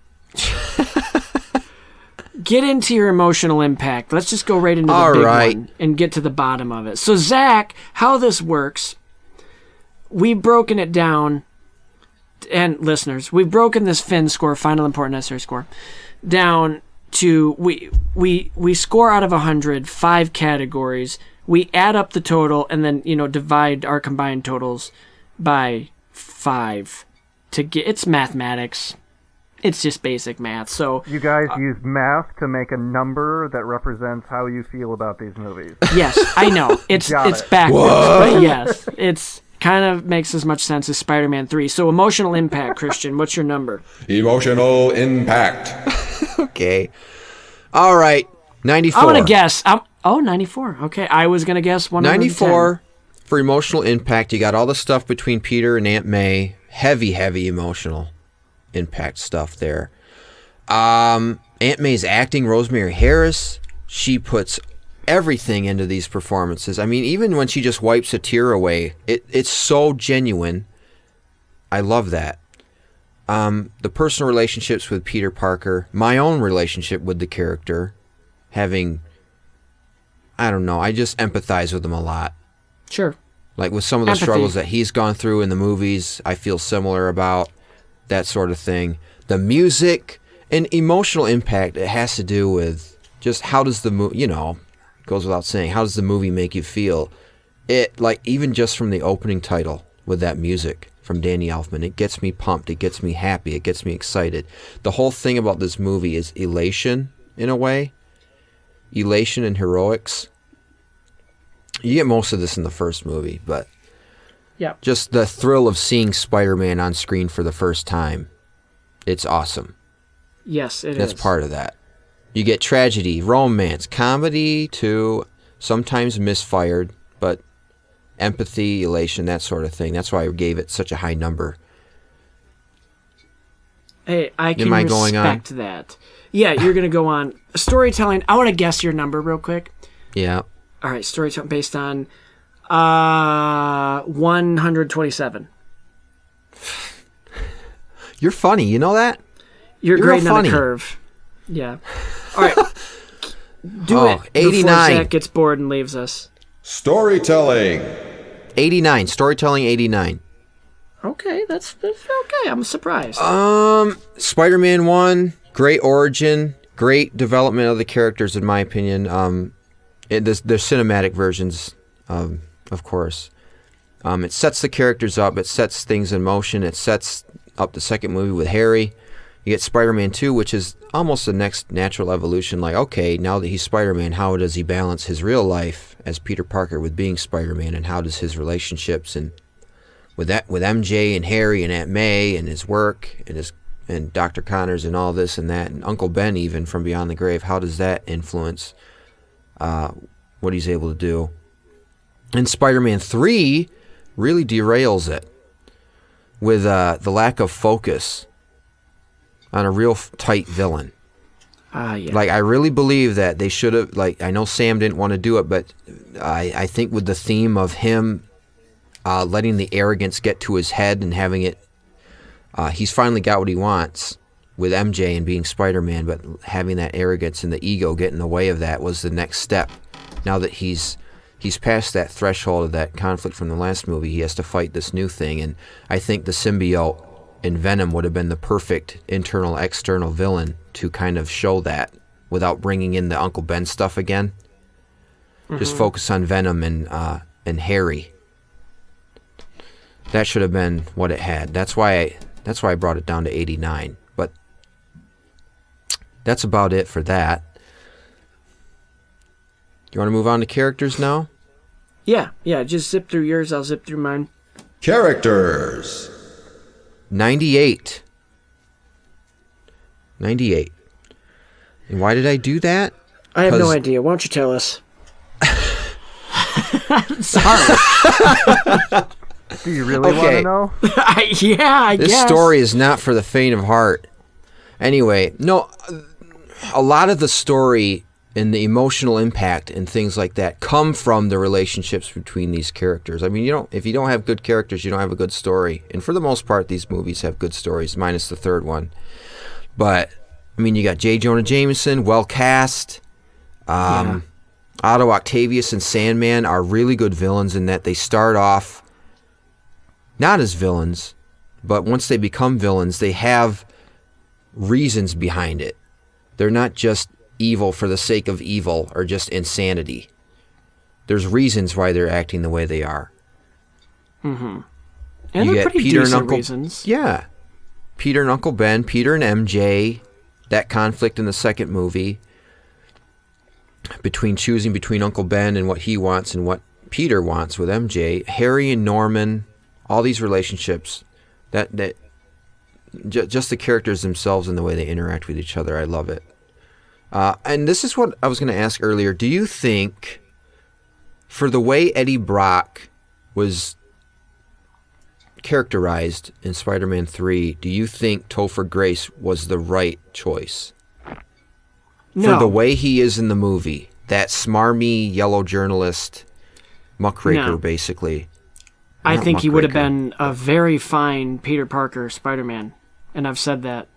Get into your emotional impact. Let's just go right into the big one and get to the bottom of it. So, Zach, how this works, we've broken it down, and listeners, we've broken this FIN score, Final Important Necessary Score, down to, we score out of 100, 5 categories. We add up the total and then, divide our combined totals by 5 to get, it's mathematics. It's just basic math. So you guys use math to make a number that represents how you feel about these movies. Yes, I know. It's backwards, but yes, it's kind of makes as much sense as Spider-Man 3. So emotional impact, Christian, what's your number? Emotional impact. Okay. All right. 94. I'm going to guess. 94. Okay, I was going to guess 110. 94 for emotional impact. You got all the stuff between Peter and Aunt May. Heavy emotional impact stuff there. Aunt May's acting, Rosemary Harris, she puts everything into these performances. I mean, even when she just wipes a tear away, it's so genuine. I love that. The personal relationships with Peter Parker, my own relationship with the character, having, I don't know, I just empathize with him a lot. Sure. Like with some of the struggles that he's gone through in the movies, I feel similar about. That sort of thing. The music and emotional impact, it has to do with just how does the movie, goes without saying, how does the movie make you feel? It, like, even just from the opening title with that music from Danny Elfman, it gets me pumped, it gets me happy, it gets me excited. The whole thing about this movie is elation, in a way. Elation and heroics. You get most of this in the first movie, but yeah, just the thrill of seeing Spider-Man on screen for the first time. It's awesome. Yes, it is. That's part of that. You get tragedy, romance, comedy, too. Sometimes misfired, but empathy, elation, that sort of thing. That's why I gave it such a high number. Hey, I can respect that. Yeah, you're going to go on. Storytelling, I want to guess your number real quick. Yeah. All right, storytelling based on 127. You're funny, you know that? You're grading on the curve. Yeah. All right. Do it 89. Before Zach gets bored and leaves us. Storytelling. 89. Storytelling 89. Okay, that's okay. I'm surprised. Spider-Man 1, great origin, great development of the characters, in my opinion. There's cinematic versions, of course. It sets the characters up. It sets things in motion. It sets up the second movie with Harry. You get Spider-Man 2, which is almost the next natural evolution. Like, okay, now that he's Spider-Man, how does he balance his real life as Peter Parker with being Spider-Man, and how does his relationships and with MJ and Harry and Aunt May and his work and Dr. Connors and all this and that, and Uncle Ben even from Beyond the Grave, how does that influence what he's able to do? And Spider-Man 3 really derails it with the lack of focus on a real tight villain. Yeah. Like, I really believe that they should have, like, I know Sam didn't want to do it, but I think with the theme of him letting the arrogance get to his head and having it, he's finally got what he wants with MJ and being Spider-Man, but having that arrogance and the ego get in the way of that was the next step. Now that he's past that threshold of that conflict from the last movie, he has to fight this new thing, and I think the symbiote in Venom would have been the perfect internal-external villain to kind of show that without bringing in the Uncle Ben stuff again. Mm-hmm. Just focus on Venom and Harry. That should have been what it had. That's why I brought it down to 89. But that's about it for that. You want to move on to characters now? Yeah. Just zip through yours. I'll zip through mine. Characters. 98. 98. And why did I do that? I have no idea. Why don't you tell us? Sorry. Do you really want to know? I guess. This story is not for the faint of heart. Anyway, no, a lot of the story and the emotional impact and things like that come from the relationships between these characters. I mean, if you don't have good characters, you don't have a good story. And for the most part, these movies have good stories, minus the third one. But I mean, you got J. Jonah Jameson, well cast. Otto Octavius and Sandman are really good villains in that they start off not as villains, but once they become villains, they have reasons behind it. They're not just evil for the sake of evil or just insanity. There's reasons why they're acting the way they are. Mm-hmm. And you they're get pretty Peter decent and Uncle, reasons. Yeah. Peter and Uncle Ben, Peter and MJ, that conflict in the second movie between choosing between Uncle Ben and what he wants and what Peter wants with MJ, Harry and Norman, all these relationships, just the characters themselves and the way they interact with each other, I love it. And this is what I was going to ask earlier. Do you think, for the way Eddie Brock was characterized in Spider-Man 3, do you think Topher Grace was the right choice? No. For the way he is in the movie, that smarmy yellow journalist, muckraker, basically. I Not think he would have muckraker. been a very fine Peter Parker Spider-Man, and I've said that.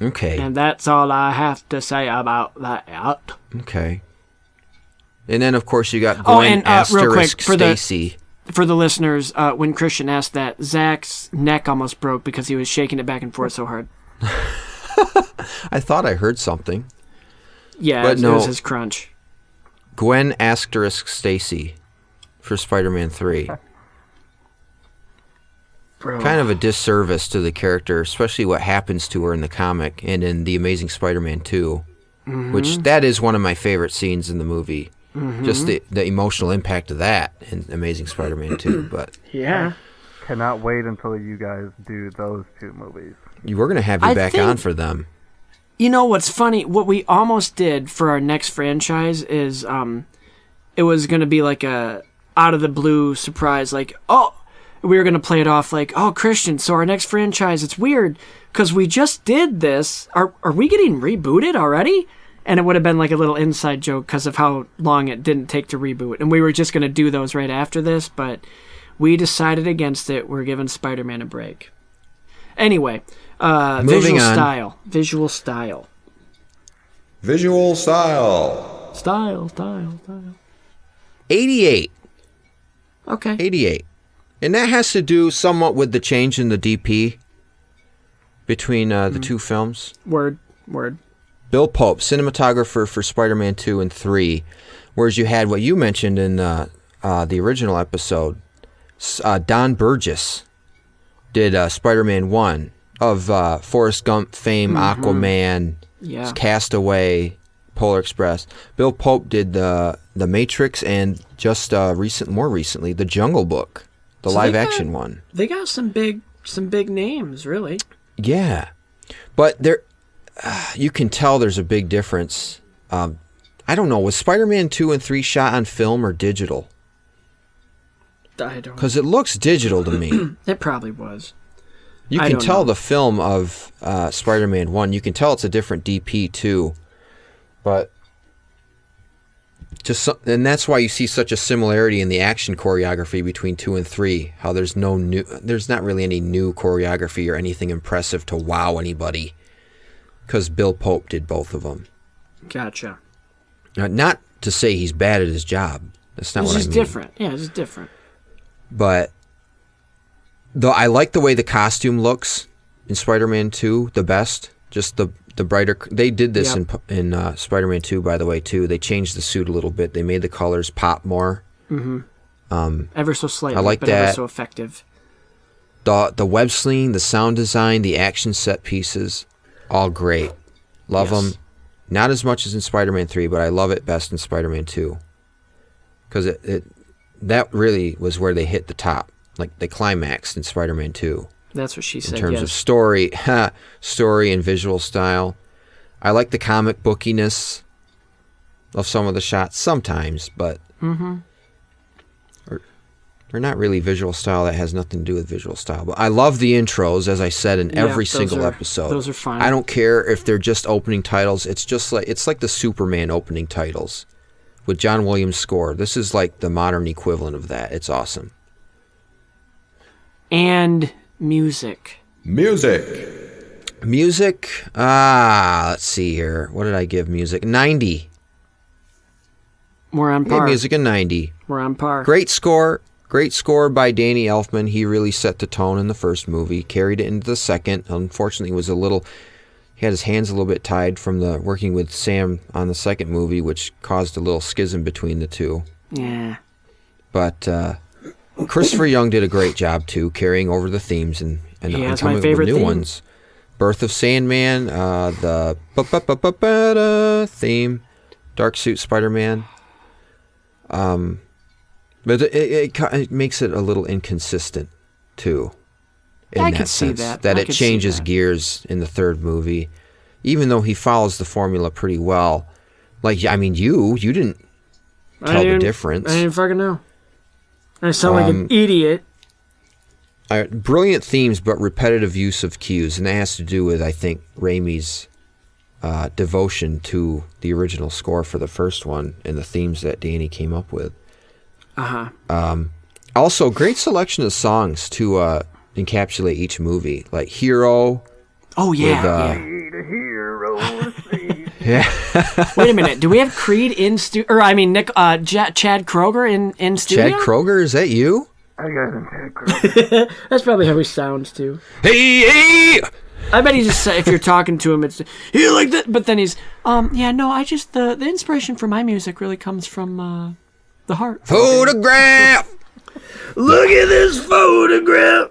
Okay. And that's all I have to say about that. Okay. And then, of course, you got Gwen real quick, Stacy. For the listeners, when Christian asked that, Zach's neck almost broke because he was shaking it back and forth so hard. I thought I heard something. Yeah, but it was his crunch. Gwen Stacy for Spider-Man 3. Bro. Kind of a disservice to the character, especially what happens to her in the comic and in The Amazing Spider-Man 2, which that is one of my favorite scenes in the movie. Just the emotional impact of that in Amazing Spider-Man 2. But yeah. Cannot wait until you guys do those two movies. We're going to have you back on for them. You know what's funny? What we almost did for our next franchise is it was going to be like a out of the blue surprise, like, oh, we were going to play it off like, oh, Christian, so our next franchise, it's weird because we just did this. Are we getting rebooted already? And it would have been like a little inside joke because of how long it didn't take to reboot. And we were just going to do those right after this, but we decided against it. We're giving Spider-Man a break. Anyway, visual style. Visual style. Style. 88. Okay. 88. And that has to do somewhat with the change in the DP between the two films. Word. Bill Pope, cinematographer for Spider-Man 2 and 3, whereas you had what you mentioned in the original episode. Don Burgess did Spider-Man 1 of Forrest Gump fame, Aquaman, Castaway, Polar Express. Bill Pope did the Matrix and just more recently, The Jungle Book, the live-action one. They got some big names, really. Yeah, but you can tell there's a big difference. I don't know, was Spider-Man 2 and 3 shot on film or digital? I don't. Because it looks digital to me. It probably was. You can tell the film of Spider-Man 1. You can tell it's a different DP too. But and that's why you see such a similarity in the action choreography between 2 and 3. How there's not really any new choreography or anything impressive to wow anybody. Because Bill Pope did both of them. Gotcha. Not to say he's bad at his job. That's not what I mean. It's just different. Yeah, it's just different. But though I like the way the costume looks in Spider-Man 2 the best. Just the brighter. They did this in Spider-Man 2, by the way, too. They changed the suit a little bit. They made the colors pop more. Ever so slightly, I like but that. ever so effective. The web slinging, the sound design, the action set pieces, all great. Love them. Not as much as in Spider-Man 3, but I love it best in Spider-Man 2. Because that really was where they hit the top. Like, they climaxed in Spider-Man 2. That's what she said, in terms of story and visual style. I like the comic bookiness of some of the shots sometimes, but Or not really visual style. That has nothing to do with visual style. But I love the intros, as I said, in every single episode. Those are fine. I don't care if they're just opening titles. It's like the Superman opening titles with John Williams' score. This is like the modern equivalent of that. It's awesome. And music. Music. Let's see here. What did I give music? 90. We're on par. Music a 90. We're on par. Great score by Danny Elfman. He really set the tone in the first movie, carried it into the second. Unfortunately, he had his hands a little bit tied from the working with Sam on the second movie, which caused a little schism between the two. Yeah. But Christopher Young did a great job too, carrying over the themes and coming up with new ones. Birth of Sandman, the theme, Dark Suit Spider-Man. But it makes it a little inconsistent too. I can see that. That it changes gears in the third movie, even though he follows the formula pretty well. Like, I mean, you didn't tell the difference. I didn't fucking know. I sound like an idiot. Brilliant themes, but repetitive use of cues, and that has to do with, I think, Raimi's devotion to the original score for the first one and the themes that Danny came up with. Also, great selection of songs to encapsulate each movie, like Hero. Oh yeah, yeah. Wait a minute, do we have Creed in studio? Or I mean, Chad Kroeger in studio? Chad Kroeger, is that you? I got him, Chad Kroeger. That's probably how he sounds too. Hey! I bet he just if you're talking to him, it's you like that. But then he's yeah, no, I just the inspiration for my music really comes from the heart. Photograph. Look at this photograph.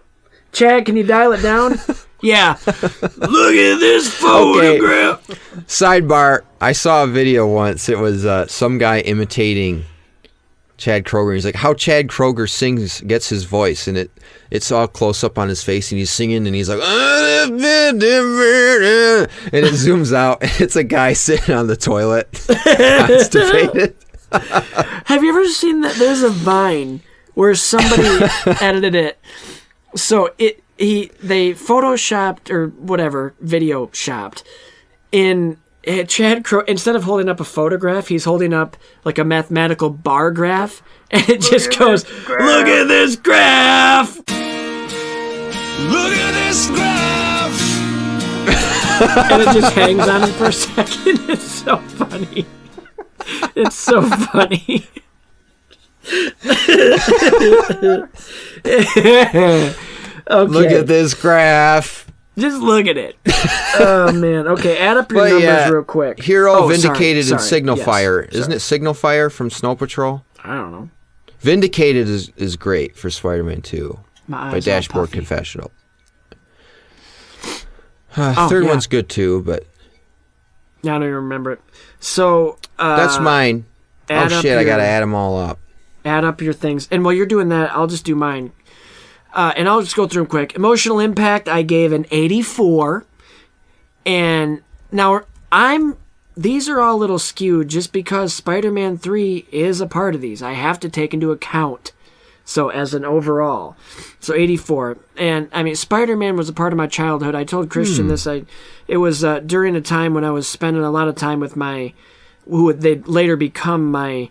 Chad, can you dial it down? Yeah. Look at this photograph. Okay. Sidebar. I saw a video once. It was some guy imitating Chad Kroeger. He's like, how Chad Kroeger gets his voice, and it's all close up on his face, and he's singing, and he's like, and it zooms out, and it's a guy sitting on the toilet, constipated. Have you ever seen that? There's a Vine where somebody edited it. So they photoshopped or whatever, video shopped in Chad Kroeger. Instead of holding up a photograph, he's holding up like a mathematical bar graph, and it just goes, "Look at this graph! Look at this graph!" And it just hangs on him for a second. It's so funny. It's so funny. Okay. Look at this graph. Just look at it. Oh man. Okay, add up your numbers real quick. Hero, Vindicated, and Signal Yes, Fire. Isn't it Signal Fire from Snow Patrol? I don't know. Vindicated is great for Spider-Man 2 by Dashboard puffy. Confessional. Third one's good too, but I don't even remember it. So that's mine. Oh shit! I gotta add them all up. Add up your things, and while you're doing that, I'll just do mine. And I'll just go through them quick. Emotional impact, I gave an 84. And now these are all a little skewed just because Spider-Man 3 is a part of these. I have to take into account. So as an overall. So 84. And I mean, Spider-Man was a part of my childhood. I told Christian this. It was during a time when I was spending a lot of time with they'd later become my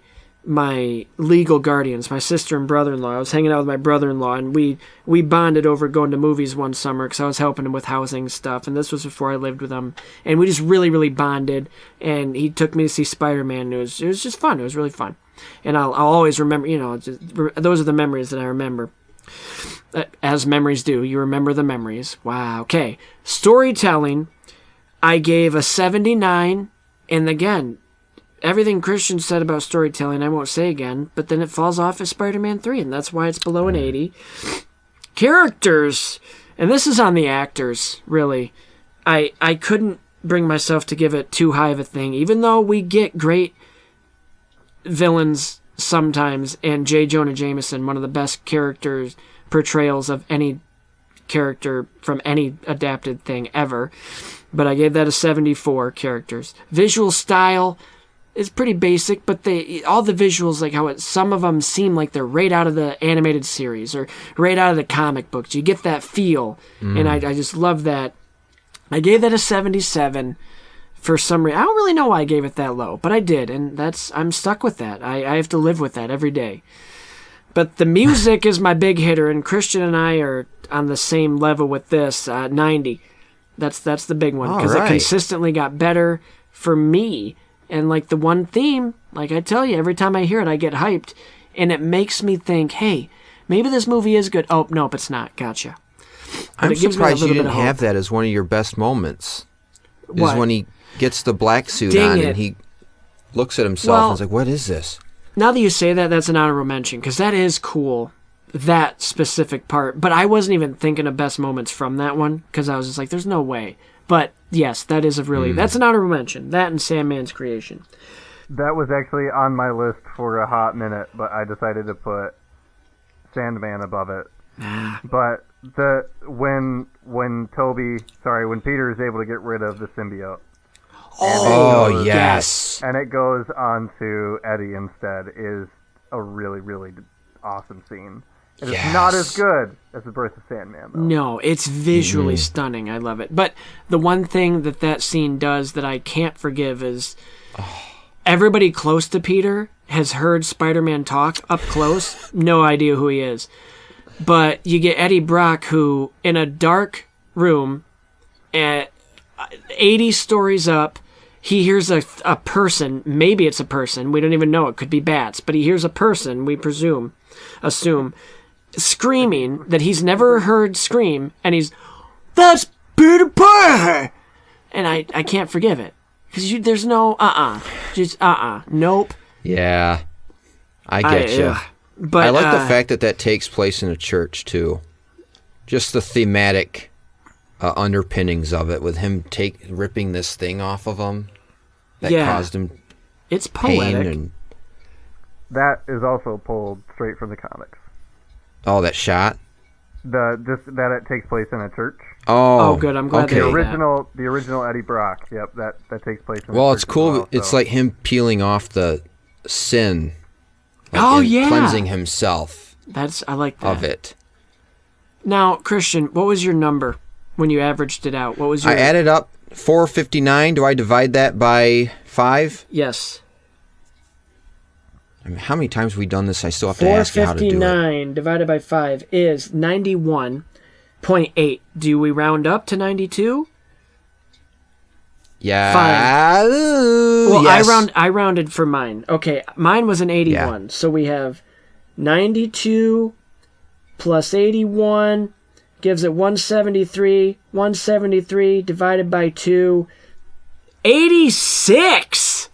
legal guardians, my sister and brother-in-law. I was hanging out with my brother-in-law, and we bonded over going to movies one summer because I was helping him with housing stuff, and this was before I lived with him. And we just really, really bonded, and he took me to see Spider-Man. It was just fun. It was really fun. And I'll always remember, those are the memories that I remember. As memories do. You remember the memories. Wow. Okay. Storytelling, I gave a 79, and again, everything Christian said about storytelling, I won't say again, but then it falls off as Spider-Man 3, and that's why it's below an 80. Characters, and this is on the actors, really. I couldn't bring myself to give it too high of a thing, even though we get great villains sometimes, and J. Jonah Jameson, one of the best portrayals of any character from any adapted thing ever. But I gave that a 74, characters. Visual style, is pretty basic, but all the visuals, like how some of them seem like they're right out of the animated series or right out of the comic books. You get that feel, and I just love that. I gave that a 77 for some reason. I don't really know why I gave it that low, but I did, and I'm stuck with that. I have to live with that every day. But the music is my big hitter, and Christian and I are on the same level with this, 90. That's the big one, because it consistently got better for me. And like the one theme, like I tell you, every time I hear it, I get hyped, and it makes me think, hey, maybe this movie is good. Oh, nope, it's not. Gotcha. I'm surprised you didn't have that as one of your best moments. Is when he gets the black suit on and he looks at himself and is like, what is this? Now that you say that, that's an honorable mention, because that is cool, that specific part. But I wasn't even thinking of best moments from that one, because I was just like, there's no way. But yes, that is that's an honorable mention. That and Sandman's creation. That was actually on my list for a hot minute, but I decided to put Sandman above it. But when Peter is able to get rid of the symbiote. Yes. And it goes on to Eddie instead is a really, really awesome scene. It is not as good as The Birth of Sandman, though. No, it's visually stunning. I love it. But the one thing that scene does that I can't forgive is everybody close to Peter has heard Spider-Man talk up close. No idea who he is. But you get Eddie Brock, who, in a dark room, at 80 stories up, he hears a person. Maybe it's a person. We don't even know. It could be bats. But he hears a person, we assume, screaming that he's never heard scream, and that's Peter Parker! And I can't forgive it. Because there's no nope. Yeah, I get you. But I like the fact that takes place in a church, too. Just the thematic underpinnings of it, with him ripping this thing off of him that caused him it's poetic. pain. And that is also pulled straight from the comics. Oh, that shot? That it takes place in a church. Oh, good. I'm glad the original Eddie Brock. Yep, that takes place in a church. Well, it's cool. Well, it's like him peeling off the sin. Cleansing himself. I like that. Of it. Now, Christian, what was your number when you averaged it out? What was your... I added up 459. Do I divide that by 5? Yes. I mean, how many times have we done this? I still have to ask you how to do it. 459 divided by 5 is 91.8. Do we round up to 92? Yeah. Fine. Well, yes. I rounded for mine. Okay, mine was an 81. Yeah. So we have 92 plus 81 gives it 173. 173 divided by 2. 86!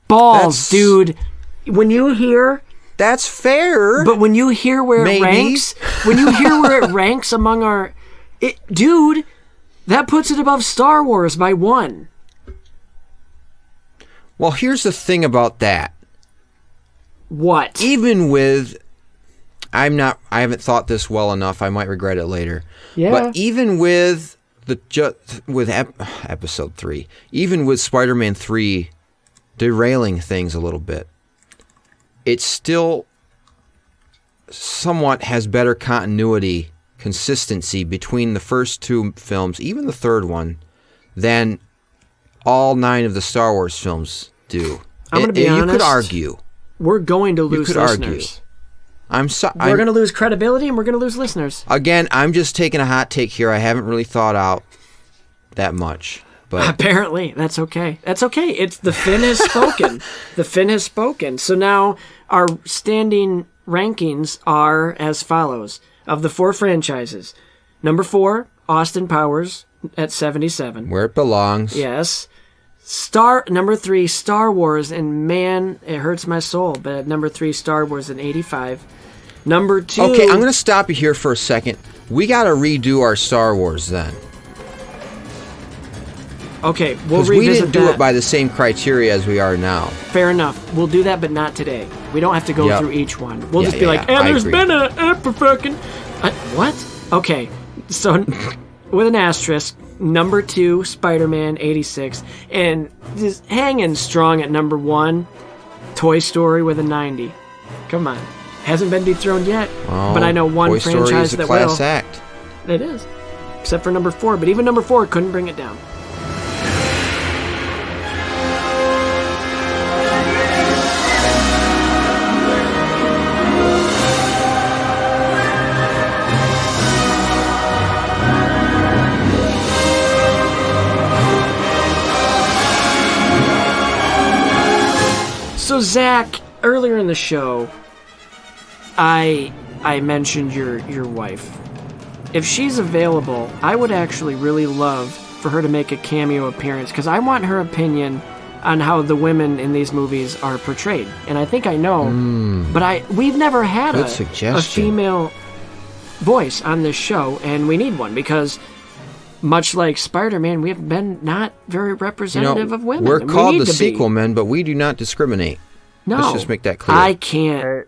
Balls, dude. When you hear... That's fair. But when you hear where it ranks... When you hear where it ranks among our... Dude... That puts it above Star Wars by 1. Well, here's the thing about that. What? Even with... I haven't thought this well enough. I might regret it later. Yeah. But even with episode 3, even with Spider-Man 3 derailing things a little bit, it still somewhat has better continuity, consistency between the first 2 films, even the third one, than all 9 of the Star Wars films do. I'm going to be honest. You could argue. We're going to lose listeners. We're going to lose credibility and we're going to lose listeners. Again, I'm just taking a hot take here. I haven't really thought out that much. But apparently, that's okay. That's okay. It's the Finn has spoken. The Finn has spoken. So now our standing rankings are as follows. Of the 4 franchises, number 4, Austin Powers at 77. Where it belongs. Yes. Number 3, Star Wars, and man, it hurts my soul, but at number 3, Star Wars at 85. Number 2... Okay, I'm going to stop you here for a second. We got to redo our Star Wars then. Okay, we'll revisit that. Because we didn't do it by the same criteria as we are now. Fair enough. We'll do that, but not today. We don't have to go through each one. We'll just be like, and there's been a fucking... What? Okay, so with an asterisk, Number 2, Spider-Man 86. And just hanging strong at number 1, Toy Story with a 90. Come on. Hasn't been dethroned yet, but I know one Toy franchise Story is a that class will. act. It is. Except for number 4, but even number 4 couldn't bring it down. So Zach, earlier in the show, I mentioned your wife. If she's available, I would actually really love for her to make a cameo appearance because I want her opinion on how the women in these movies are portrayed. And I think I know, but we've never had a female voice on this show, and we need one because much like Spider-Man, we have been not very representative of women. We're called the to sequel men, but we do not discriminate. No. Let's just make that clear. I can't. Hey,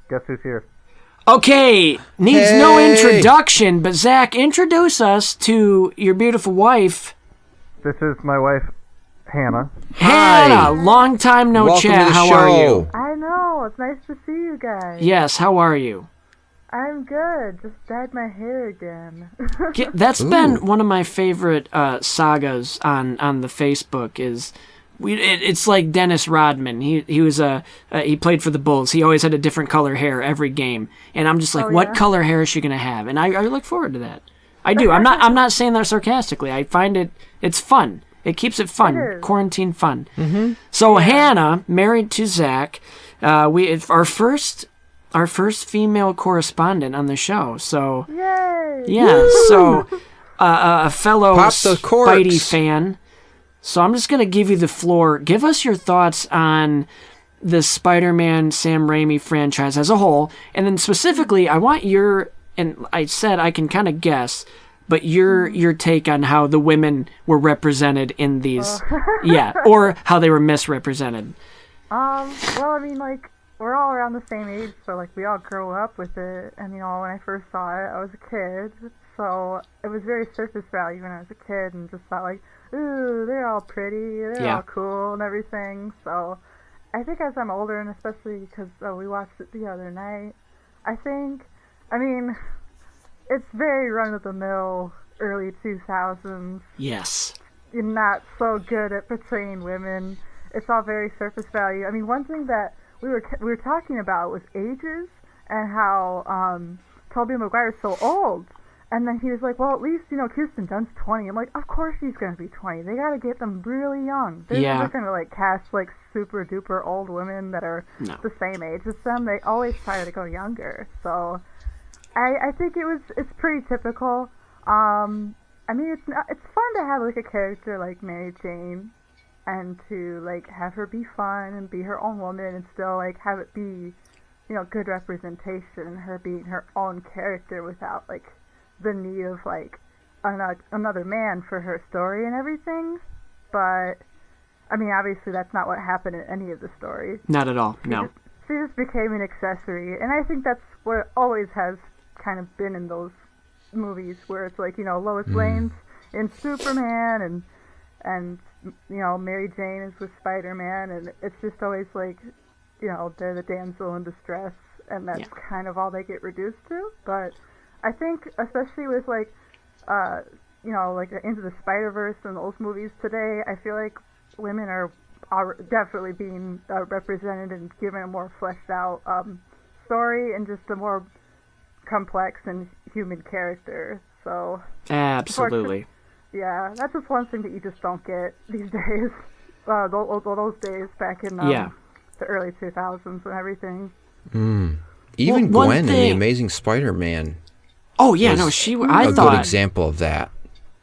guess who's here? Okay, needs no introduction, but Zach, introduce us to your beautiful wife. This is my wife, Hannah. Hannah, long time no Welcome chat. to the How show. are you? I know. It's nice to see you guys. Yes, how are you? I'm good. Just dyed my hair again. That's been one of my favorite sagas on the Facebook. It's like Dennis Rodman. He was he played for the Bulls. He always had a different color hair every game, and I'm just like, what color hair is she gonna have? And I look forward to that. I do. I'm not saying that sarcastically. I find it's fun. It keeps it fun. It is. Quarantine fun. Mm-hmm. So Hannah, married to Zach, our first female correspondent on the show. So Yay! yeah. Woo! So a fellow Pop the corks. Spidey fan. So I'm just gonna give you the floor. Give us your thoughts on the Spider-Man Sam Raimi franchise as a whole, and then specifically, I want and I said I can kind of guess, but your take on how the women were represented in these, or how they were misrepresented. Well, I mean, like, we're all around the same age, so, like, we all grow up with it, and, you know, when I first saw it, I was a kid, so it was very surface value when I was a kid, and just thought, like, ooh, they're all pretty, they're all cool and everything, so I think as I'm older, and especially because we watched it the other night, I mean, it's very run-of-the-mill, early 2000s. Yes. You're not so good at portraying women. It's all very surface value. I mean, one thing that we were talking about was ages and how Tobey Maguire's so old. And then he was like, well, at least, you know, Kirsten Dunst's 20. I'm like, of course she's going to be 20. They got to get them really young. They're never going to, like, cast, like, super-duper old women that are the same age as them. They always try to go younger. So I think it's pretty typical. I mean, it's fun to have, like, a character like Mary Jane and to, like, have her be fun and be her own woman and still, like, have it be, you know, good representation and her being her own character without, like, the need of, like, another man for her story and everything. But, I mean, obviously that's not what happened in any of the stories. Not at all, no. She just became an accessory, and I think that's what it always has kind of been in those movies, where it's like, you know, Lois Lane's in Superman, and you know, Mary Jane is with Spider-Man, and it's just always like, you know, they're the damsel in distress, and that's kind of all they get reduced to. But I think, especially with, like, you know, like Into the Spider-Verse and those movies today, I feel like women are definitely being represented and given a more fleshed out story and just a more complex and human character. So absolutely, yeah, that's just one thing that you just don't get these days. Those days back in the early 2000s and everything. Even Gwen in The Amazing Spider-Man. Oh yeah, no, I thought a good example of that.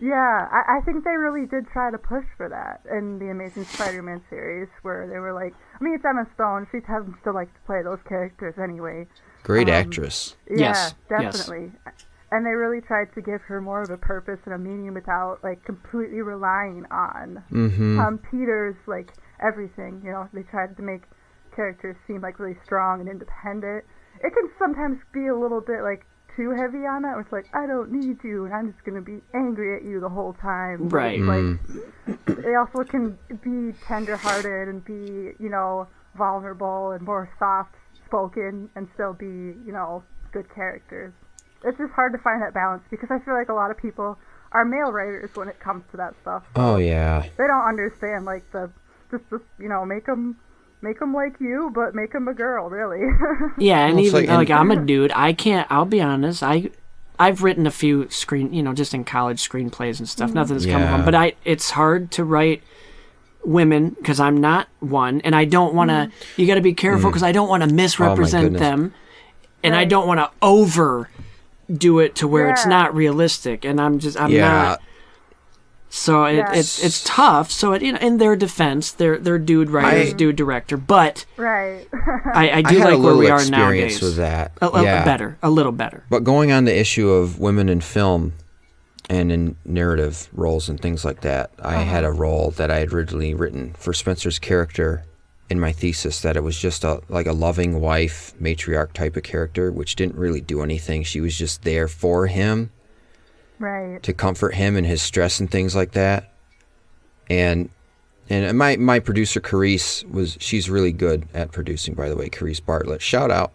Yeah, I think they really did try to push for that in the Amazing Spider-Man series, where they were like, I mean, it's Emma Stone. She happens to like to play those characters anyway. Great actress. Yeah, yes, definitely. Yes. And they really tried to give her more of a purpose and a meaning without, like, completely relying on Peter's, like, everything. You know, they tried to make characters seem, like, really strong and independent. It can sometimes be a little bit, like, too heavy on that. Where it's like, I don't need you, and I'm just gonna be angry at you the whole time. Right. Like, they also can be tender-hearted and be, you know, vulnerable and more soft-spoken and still be, you know, good characters. It's just hard to find that balance because I feel like a lot of people are male writers when it comes to that stuff. Oh yeah. They don't understand like just you know, make them like you, but make them a girl, really. Yeah, and Well, even like, I'm a dude. I'll be honest. I've written a few just in college screenplays and stuff. Nothing's come of them, but it's hard to write women because I'm not one, and I don't want to. You got to be careful because I don't want to misrepresent them, and I don't want to overdo it to where it's not realistic, and I'm not. So it's tough. So in their defense, they're dude writers, dude director, but right. I do like where we are experience nowadays. with that. A little better. But going on the issue of women in film and in narrative roles and things like that, I had a role that I had originally written for Spencer's character in my thesis that it was just a loving wife, matriarch type of character, which didn't really do anything. She was just there for him. Right. To comfort him and his stress and things like that. And my producer Carice she's really good at producing, by the way, Carice Bartlett. Shout out.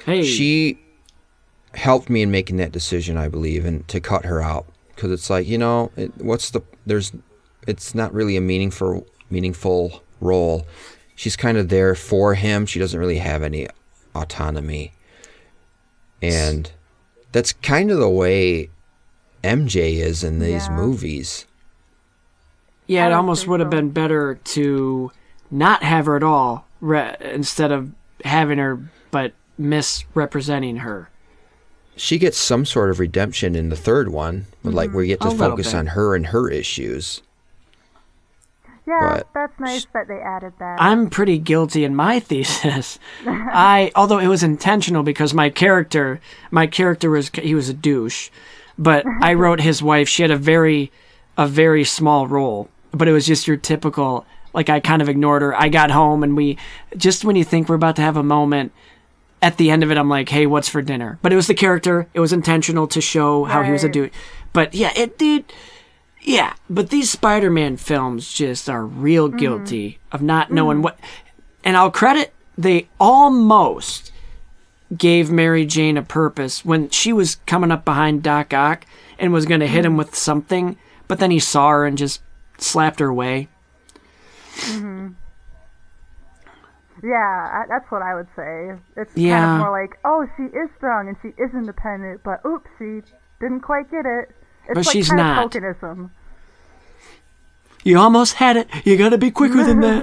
Hey. She helped me in making that decision, I believe, and to cut her out because it's like, you know, it's not really a meaningful role. She's kind of there for him. She doesn't really have any autonomy. And that's kind of the way MJ is in these movies. Yeah, it almost would have been better to not have her at all instead of having her but misrepresenting her. She gets some sort of redemption in the third one, where you get to focus on her and her issues. Yeah, that's nice that they added that. I'm pretty guilty in my thesis. Although it was intentional because my character was a douche. But I wrote his wife. She had a very small role, but it was just your typical, like I kind of ignored her. I got home and just when you think we're about to have a moment, at the end of it, I'm like, hey, what's for dinner? But it was the character. It was intentional to show how he was a dude. But yeah, but these Spider-Man films just are real guilty of not knowing what, and I'll credit, they almost gave Mary Jane a purpose when she was coming up behind Doc Ock and was going to hit him with something, but then he saw her and just slapped her away. Yeah, that's what I would say. It's kind of more like, oh, she is strong and she is independent, but oops, she didn't quite get it. It's but like she's kind not. Of tokenism. You almost had it. You got to be quicker than that.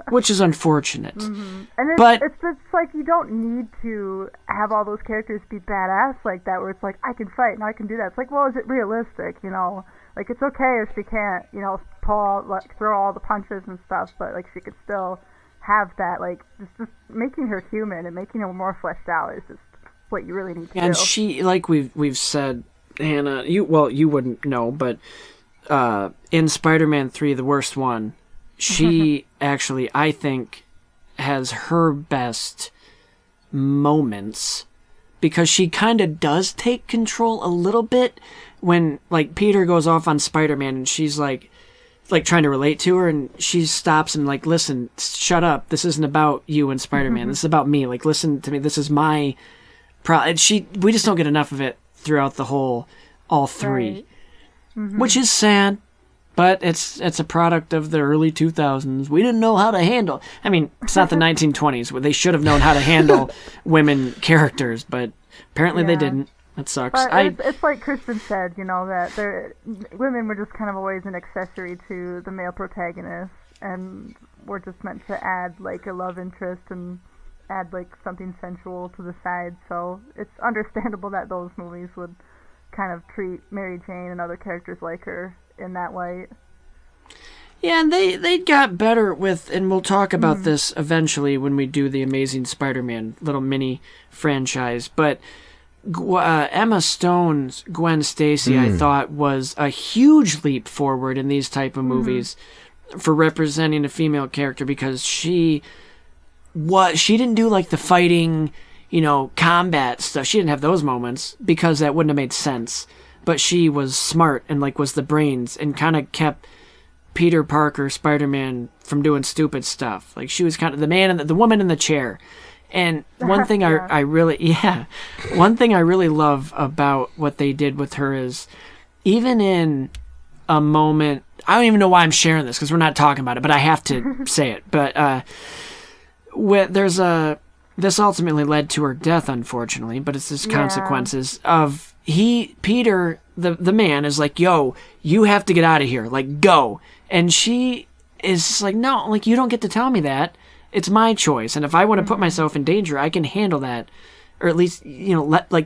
Which is unfortunate. And it's like you don't need to have all those characters be badass like that, where it's like, I can fight and I can do that. It's like, well, is it realistic? You know, like it's okay if she can't, you know, throw all the punches and stuff, but like she could still have that, like just making her human and making her more fleshed out is just what you really need to do. And she, like we've said, Hannah, you wouldn't know, but in Spider-Man 3, the worst one, she actually, I think, has her best moments because she kind of does take control a little bit when, like, Peter goes off on Spider-Man and she's like trying to relate to her, and she stops and like, listen, shut up. This isn't about you and Spider-Man. This is about me. Like, listen to me. This is my problem. We just don't get enough of it throughout all three, which is sad, but it's a product of the early 2000s. We didn't know how to handle. I mean, it's not the 1920s where they should have known how to handle women characters, but apparently they didn't. That sucks. But it's like Kristen said, you know, that women were just kind of always an accessory to the male protagonist, and we're just meant to add like a love interest and add like something sensual to the side. So it's understandable that those movies would kind of treat Mary Jane and other characters like her in that light. Yeah, and they got better with, and we'll talk about this eventually when we do the Amazing Spider-Man little mini franchise, but Emma Stone's Gwen Stacy, I thought, was a huge leap forward in these type of movies for representing a female character, because she didn't do like the fighting combat stuff. She didn't have those moments because that wouldn't have made sense. But she was smart and was the brains and kind of kept Peter Parker, Spider-Man, from doing stupid stuff. She was kind of the woman in the chair. And one thing I really love about what they did with her is, even in a moment, I don't even know why I'm sharing this because we're not talking about it, but I have to say it. But this ultimately led to her death, unfortunately, but it's just consequences of Peter, the man, is like, yo, you have to get out of here, go. And she is just like, no, you don't get to tell me that. It's my choice. And if I want to put myself in danger, I can handle that. Or at least,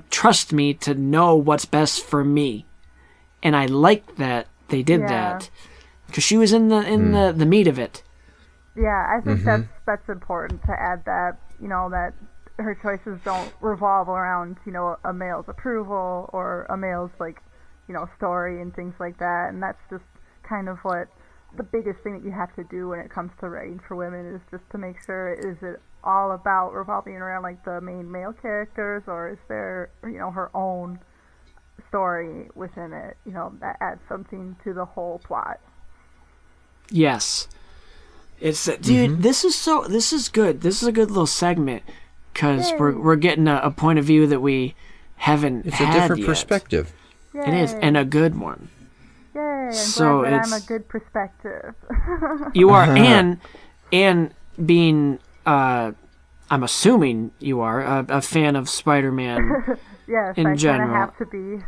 trust me to know what's best for me. And I like that they did that. Because she was in the meat of it. Yeah, I think that's important to add that, that her choices don't revolve around, a male's approval or a male's, story and things like that. And that's just kind of what the biggest thing that you have to do when it comes to writing for women is just to make sure, is it all about revolving around, the main male characters, or is there, her own story within it, that adds something to the whole plot. Yes. It's dude, this is good. This is a good little segment because we're getting a point of view that we haven't It's had a different yet. Perspective. Yay. It is, and a good one. Yay, I'm So glad that it's- I'm a good perspective. You are, and being, I'm assuming you are a fan of Spider-Man. Yes, in I general. kind of have to be.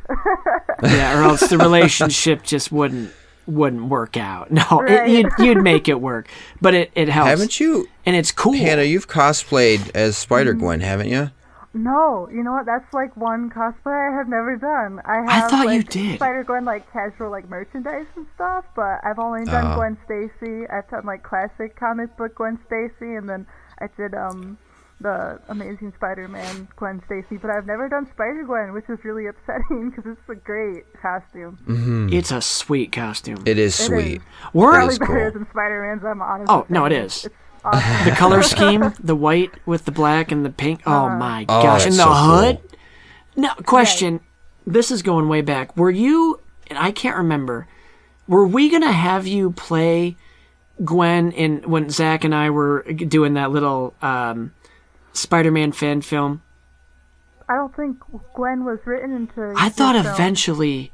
Yeah, or else the relationship just wouldn't work out. No, Right. you'd make it work, but it helps. Haven't you? And it's cool. Hannah, you've cosplayed as Spider-Gwen, haven't you? No, you know what? That's one cosplay I have never done. I thought you did. Spider-Gwen casual merchandise and stuff, but I've only done Gwen Stacy. I've done classic comic book Gwen Stacy, and then I did the Amazing Spider-Man Gwen Stacy, but I've never done Spider-Gwen, which is really upsetting because it's a great costume. Mm-hmm. It's a sweet costume. It is sweet. Probably better than Spider-Man's, I'm honest. Oh, no, it is. It's awesome. The color scheme, the white with the black and the pink. Oh my gosh! And that's the so hood. cool. No question. This is going way back. Were you? And I can't remember. Were we gonna have you play Gwen when Zach and I were doing that little Spider-Man fan film? I don't think Gwen was written into. I thought the film. eventually.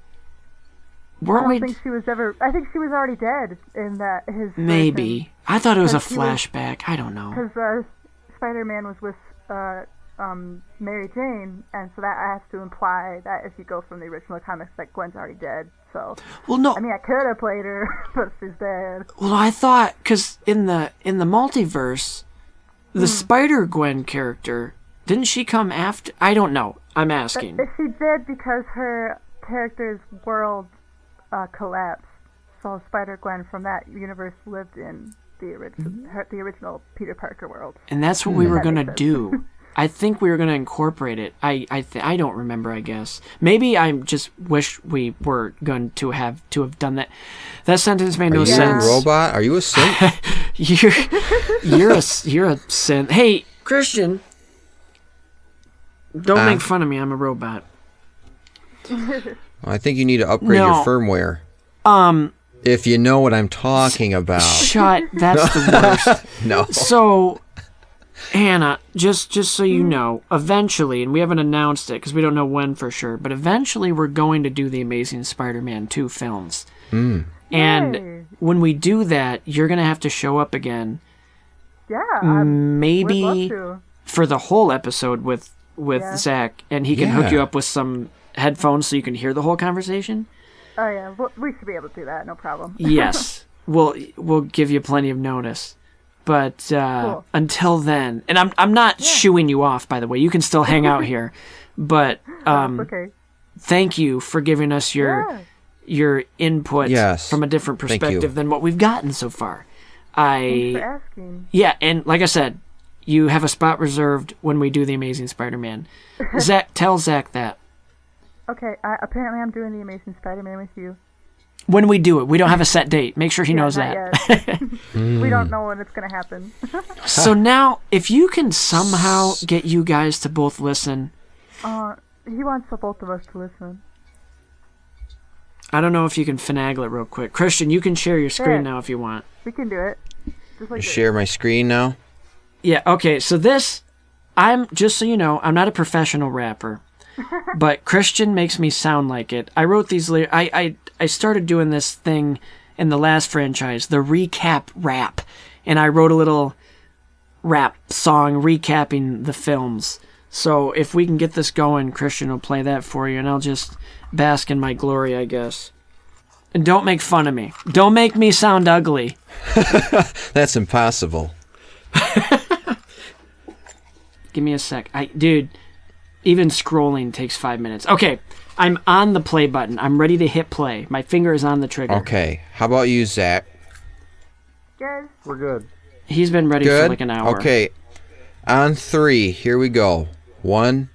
I Weren't don't we? think she was ever. I think she was already dead in that his. Maybe. I thought it was a 'Cause she was- flashback. I don't know. Because Spider-Man was with Mary Jane, and so that has to imply that if you go from the original comics, that Gwen's already dead. So. Well, no. I mean, I could have played her, but she's dead. Well, I thought because in the multiverse, the Spider-Gwen character, didn't she come after? I don't know. I'm asking. But she did because her character's world collapsed. So Spider-Gwen from that universe lived in the original Peter Parker world. And that's what we were That gonna makes sense. do. I think we were gonna incorporate it. I don't remember. I guess maybe I just wish we were going to have done that. That sentence made no Are you sense. a robot? Are you a synth? you're a synth. Hey, Christian, don't make fun of me. I'm a robot. I think you need to upgrade your firmware. If you know what I'm talking about. Shut. That's the worst. No. So, Hannah, just so you know, eventually, and we haven't announced it because we don't know when for sure, but eventually we're going to do the Amazing Spider-Man 2 films. And Yay. when we do that, you're going to have to show up again. Yeah. Would Maybe love to. for the whole episode with Zach, and he can hook you Yeah. up with some headphones so you can hear the whole conversation. Oh yeah, we should be able to do that. No problem. Yes. We'll give you plenty of notice. But Cool. until then, and I'm not shooing you off, by the way. You can still hang out here. But Okay. thank you for giving us your input Yes. from a different Thank you. perspective than what we've gotten so far. Thanks for asking. Yeah, and like I said, you have a spot reserved when we do the Amazing Spider-Man. Zach, tell Zach that. Okay. Apparently, I'm doing the Amazing Spider-Man with you. When we do it, we don't have a set date. Make sure he knows Not that. We don't know when it's going to happen. So now, if you can somehow get you guys to both listen. He wants the both of us to listen. I don't know if you can finagle it real quick. Christian, you can share your screen now if you want. We can do it. Just like Share my screen now? Yeah, okay, so this, just so you know, I'm not a professional rapper, but Christian makes me sound like it. I wrote these lyrics, I started doing this thing in the last franchise, the recap rap, and I wrote a little rap song recapping the films. So if we can get this going, Christian will play that for you, and I'll just bask in my glory, I guess. And don't make fun of me. Don't make me sound ugly. That's impossible. Give me a sec. Dude, even scrolling takes 5 minutes. Okay, I'm on the play button. I'm ready to hit play. My finger is on the trigger. Okay, how about you, Zach? Good. We're good. He's been ready for like an hour. Okay, on 3, here we go. 1,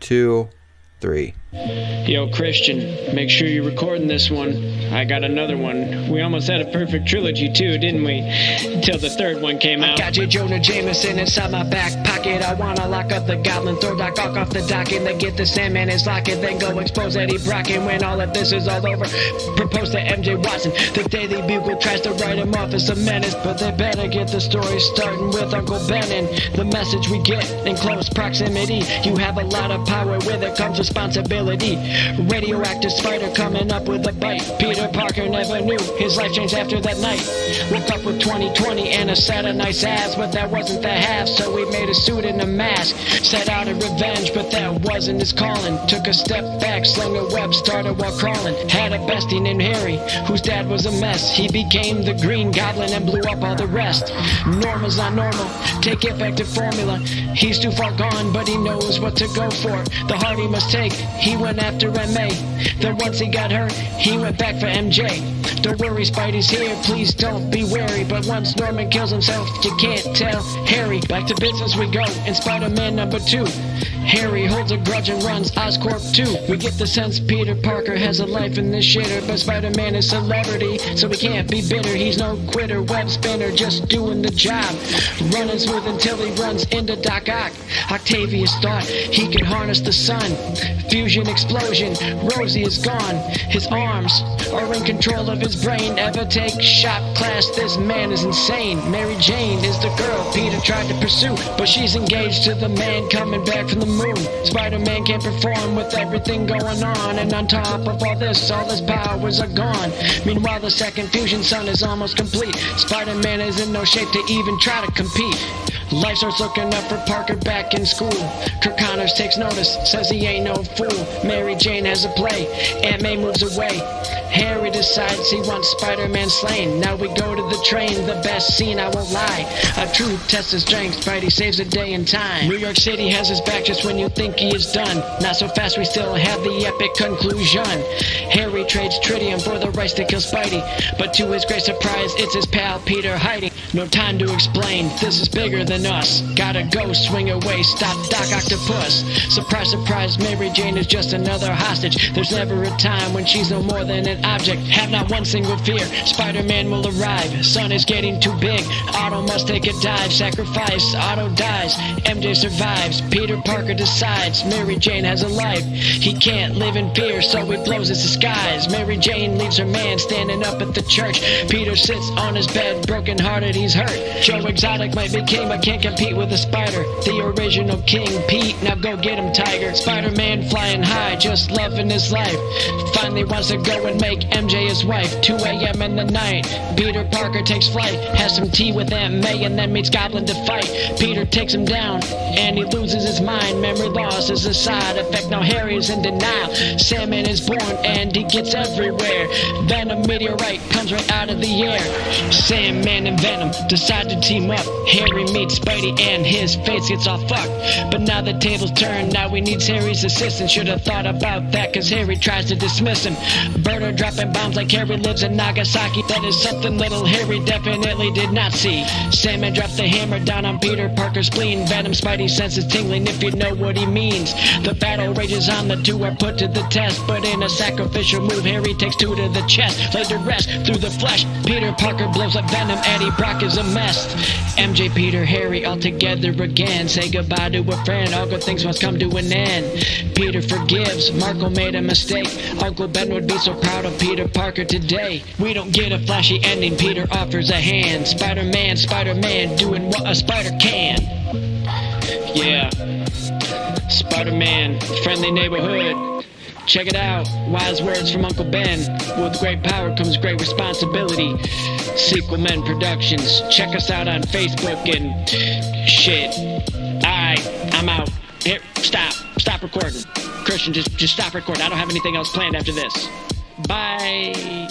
2, 3. Yo, Christian, make sure you're recording this one. I got another one. We almost had a perfect trilogy, too, didn't we? Until the third one came out. Got J. Jonah Jameson inside my back pocket. I wanna lock up the goblin, throw Doc Ock off the dock, and then get the Sandman his locket, then go expose Eddie Brock. And when all of this is all over, propose to MJ Watson. The Daily Bugle tries to write him off as a menace, but they better get the story starting with Uncle Ben and the message we get in close proximity. You have a lot of power, with it comes responsibility. Radioactive spider coming up with a bite. Peter Parker never knew his life changed after that night. Woke up with 20/20 and a set of nice ass, but that wasn't the half, so we made a suit and a mask. Set out in revenge, but that wasn't his calling. Took a step back, slung a web, started while crawling. Had a bestie named Harry, whose dad was a mess. He became the Green Goblin and blew up all the rest. Normal's not normal, take effective formula. He's too far gone, but he knows what to go for. The heart he must take, he went after M.A. Then once he got hurt, he went back for M.J. Don't worry, Spidey's here, please don't be wary. But once Norman kills himself, you can't tell Harry. Back to business we go, in Spider-Man #2. Harry holds a grudge and runs Oscorp 2. We get the sense Peter Parker has a life in this shitter, but Spider-Man is celebrity, so he can't be bitter. He's no quitter, web spinner, just doing the job. Running smooth until he runs into Doc Ock. Octavius thought he could harness the sun. Fusion explosion, Rosie is gone. His arms are in control of his brain. Ever take shop class? This man is insane. Mary Jane is the girl Peter tried to pursue, but she's engaged to the man coming back from the moon. Spider-Man can't perform with everything going on, and on top of all this, all his powers are gone. Meanwhile, the second fusion sun is almost complete. Spider-Man is in no shape to even try to compete. Life starts looking up for Parker back in school. Kirk Connors takes notice, says he ain't no fool. Mary Jane has a play, Aunt May moves away. Harry decides he wants Spider-Man slain. Now we go to the train, the best scene, I won't lie. A true test of strength, Spidey saves a day in time. New York City has his back just when you think he is done. Not so fast, we still have the epic conclusion. Harry trades Tritium for the rights to kill Spidey, but to his great surprise, it's his pal Peter hiding. No time to explain, this is bigger than us. Gotta go, swing away, stop Doc Octopus. Surprise, surprise, Mary Jane is just another hostage. There's never a time when she's no more than an object. Have not one single fear, Spider-Man will arrive. Sun is getting too big, Otto must take a dive. Sacrifice, Otto dies, MJ survives. Peter Parker decides Mary Jane has a life. He can't live in fear, so he blows his disguise. Mary Jane leaves her man standing up at the church. Peter sits on his bed, broken hearted, he's hurt. Joe Exotic might be king, but can't compete with the spider. The original King Pete, now go get him, Tiger. Spider-Man flying high, just loving his life. Finally wants to go and make MJ his wife. 2 a.m. in the night, Peter Parker takes flight. Has some tea with Aunt May and then meets Goblin to fight. Peter takes him down and he loses his mind. Memory loss is a side effect, now Harry's in denial. Sandman is born and he gets everywhere. Venom meteorite comes right out of the air. Sandman and Venom decide to team up. Harry meets Spidey and his face gets all fucked. But now the tables turn, now he needs Harry's assistance. Should have thought about that, cause Harry tries to dismiss him. Birder dropping bombs like Harry lives in Nagasaki. That is something little Harry definitely did not see. Sandman dropped the hammer down on Peter Parker's spleen. Venom Spidey senses tingling if you know what he means. The battle rages on, the two are put to the test. But in a sacrificial move, Harry takes two to the chest. Laid to rest through the flesh. Peter Parker blows up Venom, Eddie Brock is a mess. MJ, Peter, Harry all together again. Say goodbye to a friend, all good things must come to an end. Peter forgives, Marco made a mistake. Uncle Ben would be so proud of Peter Parker today. We don't get a flashy ending, Peter offers a hand. Spider-Man, Spider-Man, doing what a spider can. Yeah, Spider-Man, friendly neighborhood. Check it out, wise words from Uncle Ben. With great power comes great responsibility. Sequel Men Productions. Check us out on Facebook and shit. Alright, I'm out. Here, stop recording. Christian, just stop recording. I don't have anything else planned after this. Bye.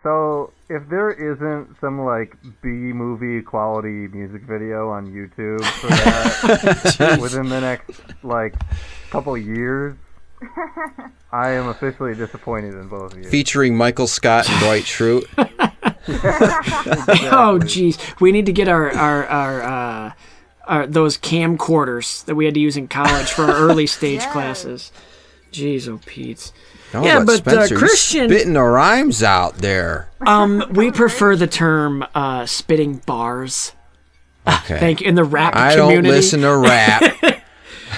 So, if there isn't some, like, B-movie quality music video on YouTube for that within the next, like, couple years, I am officially disappointed in both of you. Featuring Michael Scott and Dwight Schrute. Exactly. Oh, jeez. We need to get our those camcorders that we had to use in college for our early stage classes. Jeez, oh, Pete. Oh, yeah, but Spencer, Christian, spitting the rhymes out there. We prefer the term spitting bars. Okay. Thank you. In the rap I community. don't listen to rap.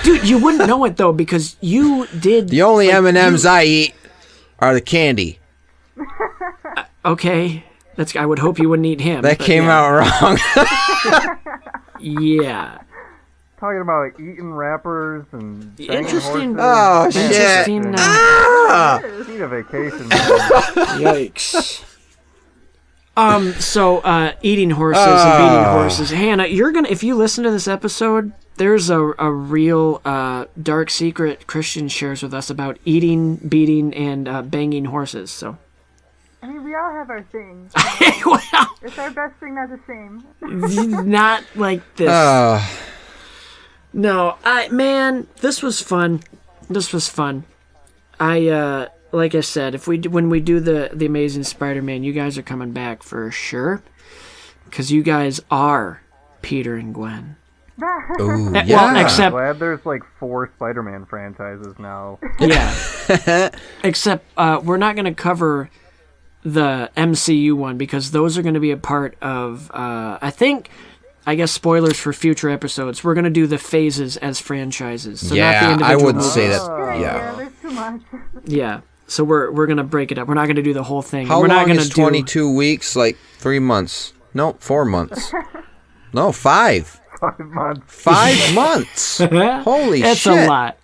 Dude, you wouldn't know it though because you did. The only M&Ms I eat are the candy. Okay, I would hope you wouldn't eat him. That came out wrong. Yeah. Talking about eating rappers and Interesting. Horses. Oh, Interesting. shit. Need a vacation. Yikes. So eating horses and beating horses. Hannah, you're gonna if you listen to this episode, there's a real dark secret Christian shares with us about eating, beating, and banging horses. So. I mean, we all have our things. Well, it's our best thing, not the same. Not like this. No, man, this was fun. This was fun. Like I said, when we do the Amazing Spider-Man, you guys are coming back for sure, because you guys are Peter and Gwen. Ooh, Well, yeah. except Glad there's like 4 Spider-Man franchises now. yeah. Except we're not going to cover the MCU one because those are going to be a part of. I guess spoilers for future episodes. We're going to do the phases as franchises. So not the I individual wouldn't movies. say that. Yeah, there's too much. Yeah. So we're going to break it up. We're not going to do the whole thing. How we're not long gonna is 22 weeks? Like 3 months? No, 4 months. No, 5. 5 months. 5 months. Holy It's shit. a lot.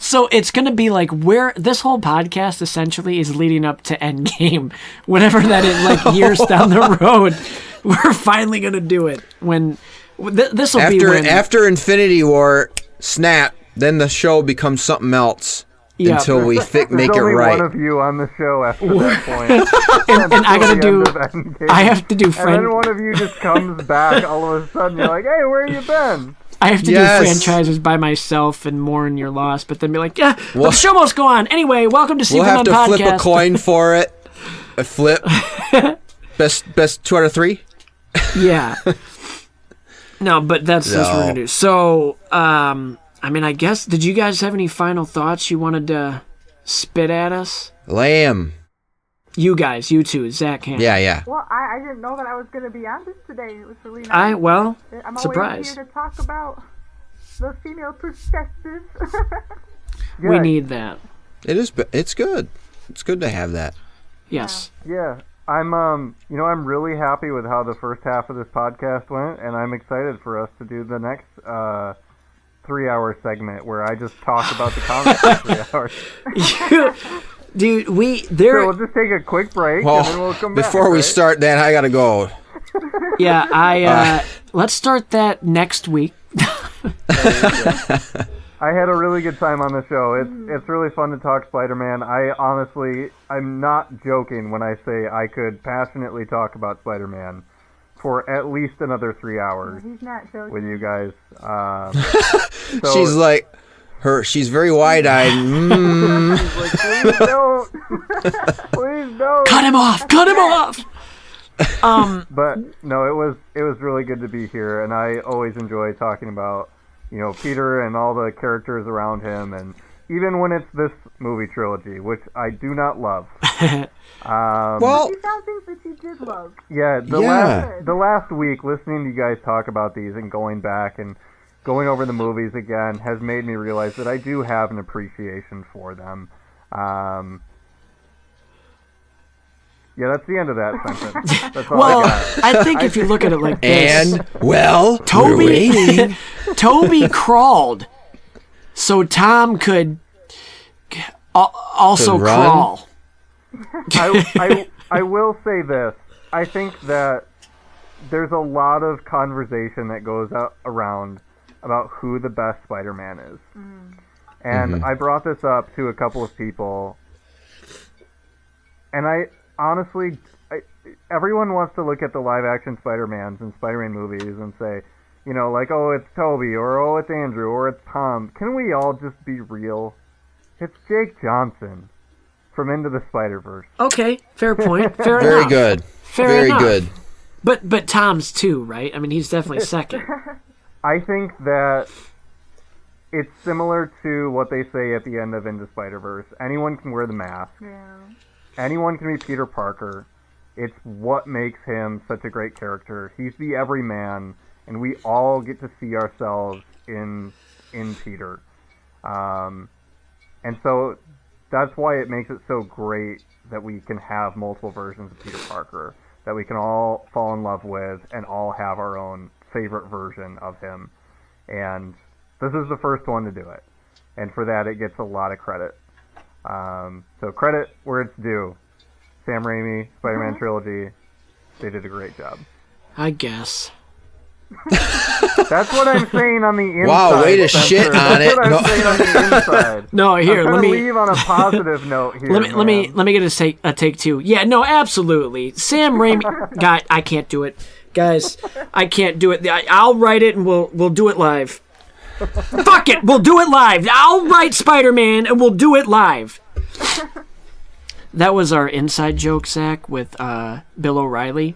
So it's going to be like where this whole podcast essentially is leading up to Endgame. Whenever that is, like years down the road, we're finally going to do it. When this will be when... After Infinity War, snap, then the show becomes something else. Yeah. Until we make it There's only right. one of you on the show after that point. and I gotta do. I have to do And then one of you just comes back all of a sudden. You're like, "Hey, where you been?" I have to do franchises by myself and mourn your loss, but then be like, yeah, but the show must go on. Anyway, welcome to Sequel We'll have Men to Podcast. flip a coin for it. A flip. Best 2 out of 3? Yeah. No, but that's what we're going to do. So, I mean, I guess, did you guys have any final thoughts you wanted to spit at us? Lamb. You guys, you two, Zach Ham. Yeah. Well, I didn't know that I was going to be on this today. It was really nice. I'm surprise. always here to talk about the female perspective. We need that. It's good. It's good to have that. Yes. Yeah. I'm really happy with how the first half of this podcast went, and I'm excited for us to do the next 3-hour segment where I just talk about the comics for 3 hours. Dude, So we'll just take a quick break, and then we'll come back. Before we start that, I gotta go. Yeah, let's start that next week. I had a really good time on the show. It's really fun to talk Spider-Man. I'm not joking when I say I could passionately talk about Spider-Man for at least another 3 hours. He's not joking. With you guys. She's like, she's very wide-eyed. She's like, please don't. Please don't. Cut him off. Cut him off. But no, it was really good to be here, and I always enjoy talking about, Peter and all the characters around him, and even when it's this movie trilogy, which I do not love. Well, you found things that you did love. Yeah, the last week, listening to you guys talk about these and going back and going over the movies again has made me realize that I do have an appreciation for them. Yeah, that's the end of that sentence. That's all I got. I think if you look at it like this, and we're waiting. Toby crawled, so Tom could also crawl. I will say this. I think that there's a lot of conversation that goes around about who the best Spider-Man is. And I brought this up to a couple of people, and honestly, everyone wants to look at the live-action Spider-Mans and Spider-Man movies and say, oh, it's Toby, or oh, it's Andrew, or it's Tom. Can we all just be real? It's Jake Johnson from Into the Spider-Verse. Okay, fair point. Fair Very enough. good. Very enough. Good. But Tom's too, right? I mean, he's definitely second. I think that it's similar to what they say at the end of Into Spider-Verse. Anyone can wear the mask. Yeah. Anyone can be Peter Parker. It's what makes him such a great character. He's the everyman, and we all get to see ourselves in Peter. And so that's why it makes it so great that we can have multiple versions of Peter Parker, that we can all fall in love with and all have our own favorite version of him. And this is the first one to do it. And for that, it gets a lot of credit. So credit where it's due. Sam Raimi, Spider-Man trilogy, they did a great job. I guess. That's what I'm saying on the inside. Wow, way to shit on it. That's what I'm saying on the inside. No, here, I'm let me leave on a positive note here. Let me get a take two. Yeah, no, absolutely. Sam Raimi, guy, I can't do it, guys. I can't do it. I'll write it and we'll do it live. Fuck it, we'll do it live. I'll write Spider-Man and we'll do it live. That was our inside joke, Zach, with Bill O'Reilly.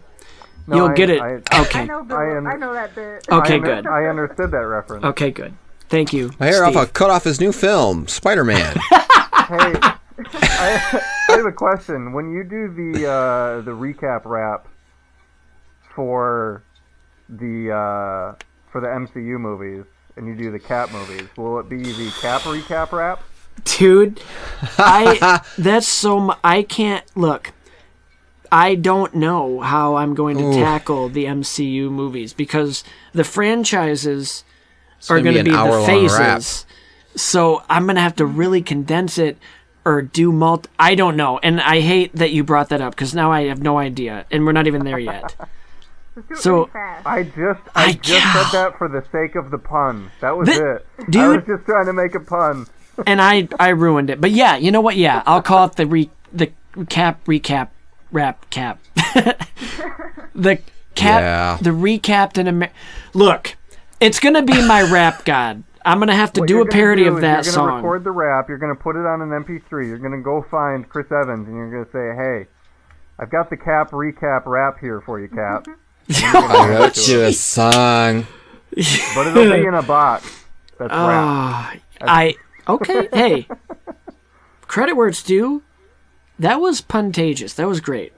No, You'll get it. Okay. I know that bit. Okay, good. I understood that reference. Okay, good. Thank you. I hear Alpha cut off his new film, Spider-Man. Hey, I have a question. When you do the recap rap for the MCU movies, and you do the Cap movies, will it be the Cap recap rap? Dude, that's so I can't look. I don't know how I'm going to tackle the MCU movies because the franchises are going to be the phases. So I'm going to have to really condense it or do I don't know. And I hate that you brought that up because now I have no idea and we're not even there yet. So I just said that for the sake of the pun. That was it. Dude, I was just trying to make a pun. And I ruined it. But yeah, you know what? Yeah, I'll call it the recap rap cap. The cap, the recapped in Look, it's gonna be my rap god. I'm gonna have to do a parody of that song. You're gonna record the rap. You're gonna put it on an MP3. You're gonna go find Chris Evans, and you're gonna say, "Hey, I've got the Cap recap rap here for you, Cap." I wrote you a song, but it'll be in a box. That's rap. Okay. Hey, credit where it's due. That was puntageous. That was great.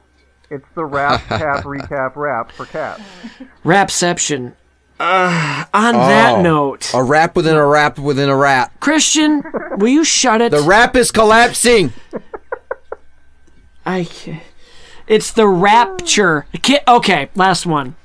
It's the rap cap recap rap for Cap. Rapception. On that note, a rap within a rap within a rap. Christian, will you shut it? The rap is collapsing. It's the rapture. Okay, last one.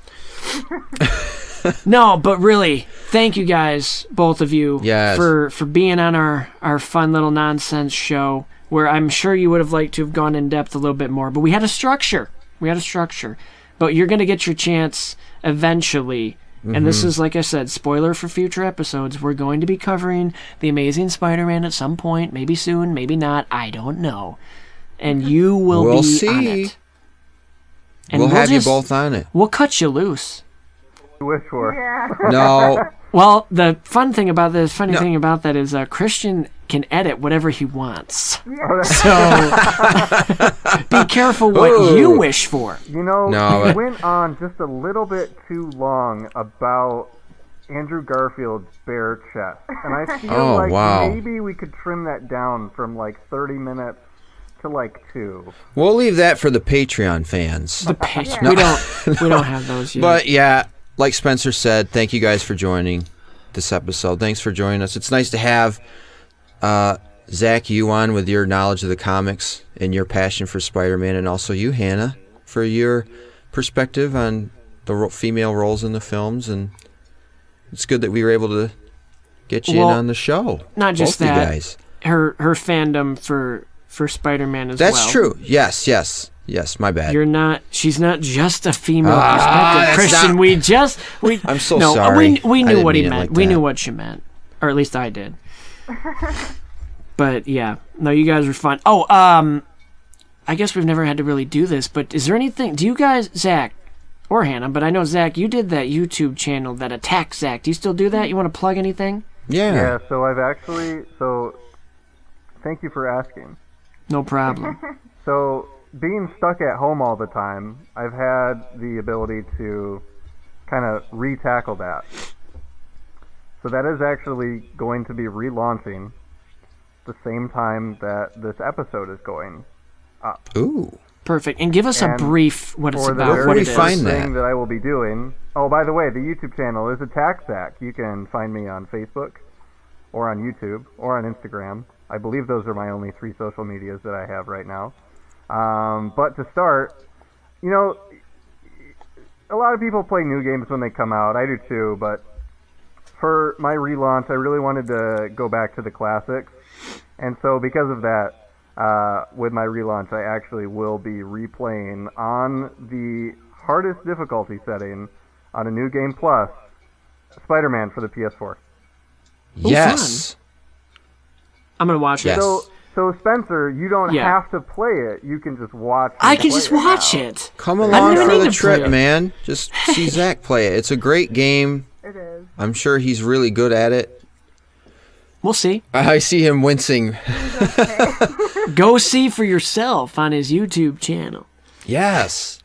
No, but really, thank you guys, both of you, for being on our fun little nonsense show, where I'm sure you would have liked to have gone in depth a little bit more, but we had a structure. But you're going to get your chance eventually And this is, like I said, spoiler for future episodes. We're going to be covering The Amazing Spider-Man at some point, maybe soon, maybe not. I don't know. And you will be on it. And we'll have you both on it. We'll cut you loose. Wish for. Yeah. No. Well, the funny thing about that is Christian can edit whatever he wants. Yeah. So be careful what you wish for. You know, we went on just a little bit too long about Andrew Garfield's bare chest. And I feel maybe we could trim that down from like 30 minutes to like 2. We'll leave that for the Patreon fans. The Patreon. We don't have those yet. But yeah, like Spencer said, thank you guys for joining this episode. Thanks for joining us. It's nice to have Zach, you on with your knowledge of the comics and your passion for Spider-Man, and also you, Hannah, for your perspective on the female roles in the films. And it's good that we were able to get you in on the show. Not just both that, you guys. Her fandom for Spider-Man as That's well. That's true. Yes, my bad. She's not just a female perspective. Christian, I'm so sorry. We knew what he meant. Like we knew what she meant. Or at least I did. But yeah, no, you guys were fun. Oh, I guess we've never had to really do this, but is there anything, do you guys, Zach, or Hannah, but I know, Zach, you did that YouTube channel, that AttackZack. Do you still do that? You want to plug anything? Yeah. Yeah, so thank you for asking. No problem. So, being stuck at home all the time, I've had the ability to kind of re-tackle that. So that is actually going to be relaunching the same time that this episode is going up. Ooh. Perfect. And give us a brief what it's about. Where do we find that? Thing that I will be doing. Oh, by the way, the YouTube channel is AttackZack. You can find me on Facebook or on YouTube or on Instagram. I believe those are my only 3 social medias that I have right now. But to start, you know, a lot of people play new games when they come out. I do too, but for my relaunch, I really wanted to go back to the classics. And so because of that, with my relaunch, I actually will be replaying on the hardest difficulty setting on a New Game Plus, Spider-Man for the PS4. Yes. I'm going to watch it. So Spencer, you don't have to play it. You can just watch it. I can just watch it. Come along for the trip, man. Just see Zach play it. It's a great game. It is. I'm sure he's really good at it. We'll see. I see him wincing. Go see for yourself on his YouTube channel. Yes.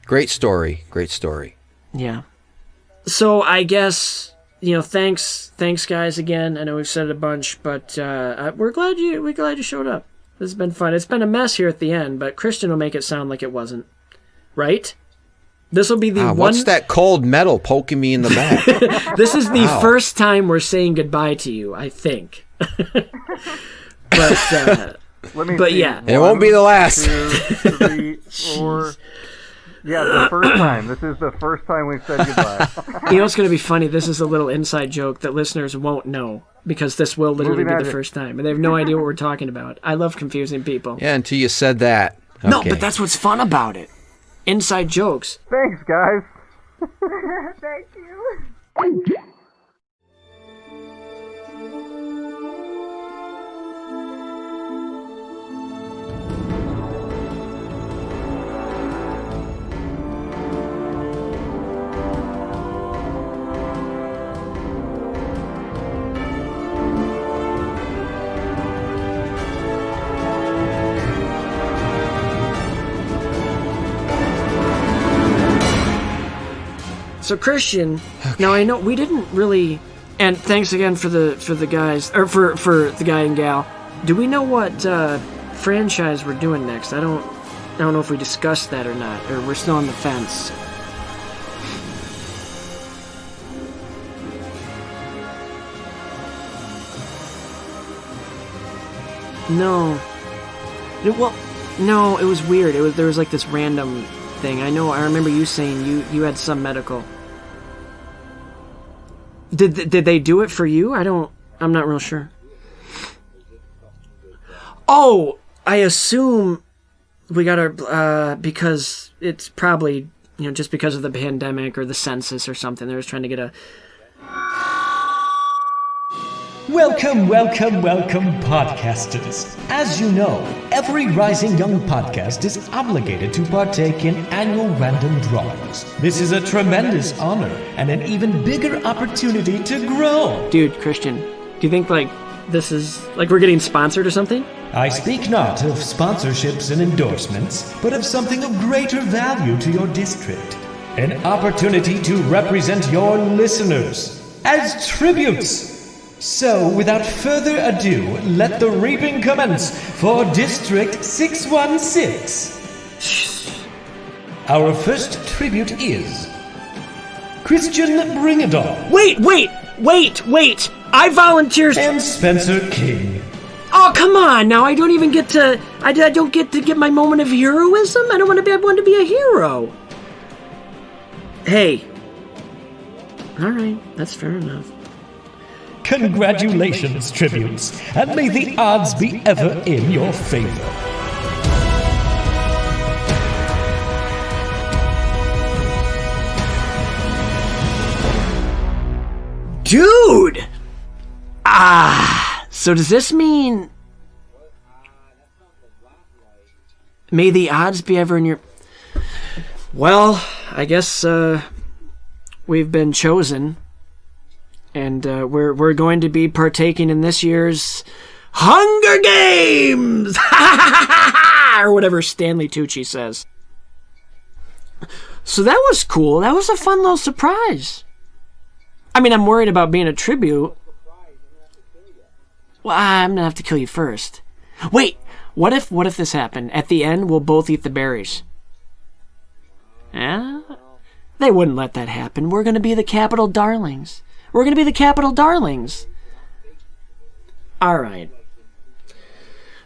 Great story. Great story. Yeah. So I guess, you know, thanks guys again. I know we've said it a bunch, but we're glad you showed up. This has been fun. It's been a mess here at the end, but Christian will make it sound like it wasn't. Right? This will be the one. What's that cold metal poking me in the back? This is the first time we're saying goodbye to you, I think. But yeah. And it won't be the last. 2, 3, 4. Yeah, the first time. This is the first time we've said goodbye. You know what's going to be funny? This is a little inside joke that listeners won't know, because this will literally be the first time. And they have no idea what we're talking about. I love confusing people. Yeah, until you said that. Okay. No, but that's what's fun about it. Inside jokes. Thanks, guys. Thank you. So Christian, now I know we didn't really, and thanks again for the guys, or for the guy and gal. Do we know what franchise we're doing next? I don't know if we discussed that or not, or we're still on the fence. No. No, it was weird. There was like this random thing. I remember you saying you had some medical. Did they do it for you? I'm not real sure. Oh, I assume we got our because it's probably just because of the pandemic or the census or something. They're just trying to get a... Welcome, podcasters. As you know, every rising young podcast is obligated to partake in annual random drawings. This is a tremendous honor and an even bigger opportunity to grow. Dude, Christian, do you think, this is, we're getting sponsored or something? I speak not of sponsorships and endorsements, but of something of greater value to your district. An opportunity to represent your listeners as tributes. So, without further ado, let the reaping commence for District 616. Our first tribute is Christian Bringadon. Wait! I volunteer. And Spencer King. Oh, come on! Now I don't even get to. I don't get to get my moment of heroism. I want to be a hero. Hey. All right, that's fair enough. Congratulations, tributes, and may the odds be ever in your favor. Dude! So does this mean... May the odds be ever in your... Well, I guess, we've been chosen... And we're going to be partaking in this year's Hunger Games! Or whatever Stanley Tucci says. So that was cool. That was a fun little surprise. I mean, I'm worried about being a tribute. Well, I'm gonna have to kill you first. Wait, what if this happened? At the end, we'll both eat the berries. Eh? They wouldn't let that happen. We're gonna be the Capital Darlings. We're going to be the Capital Darlings. All right.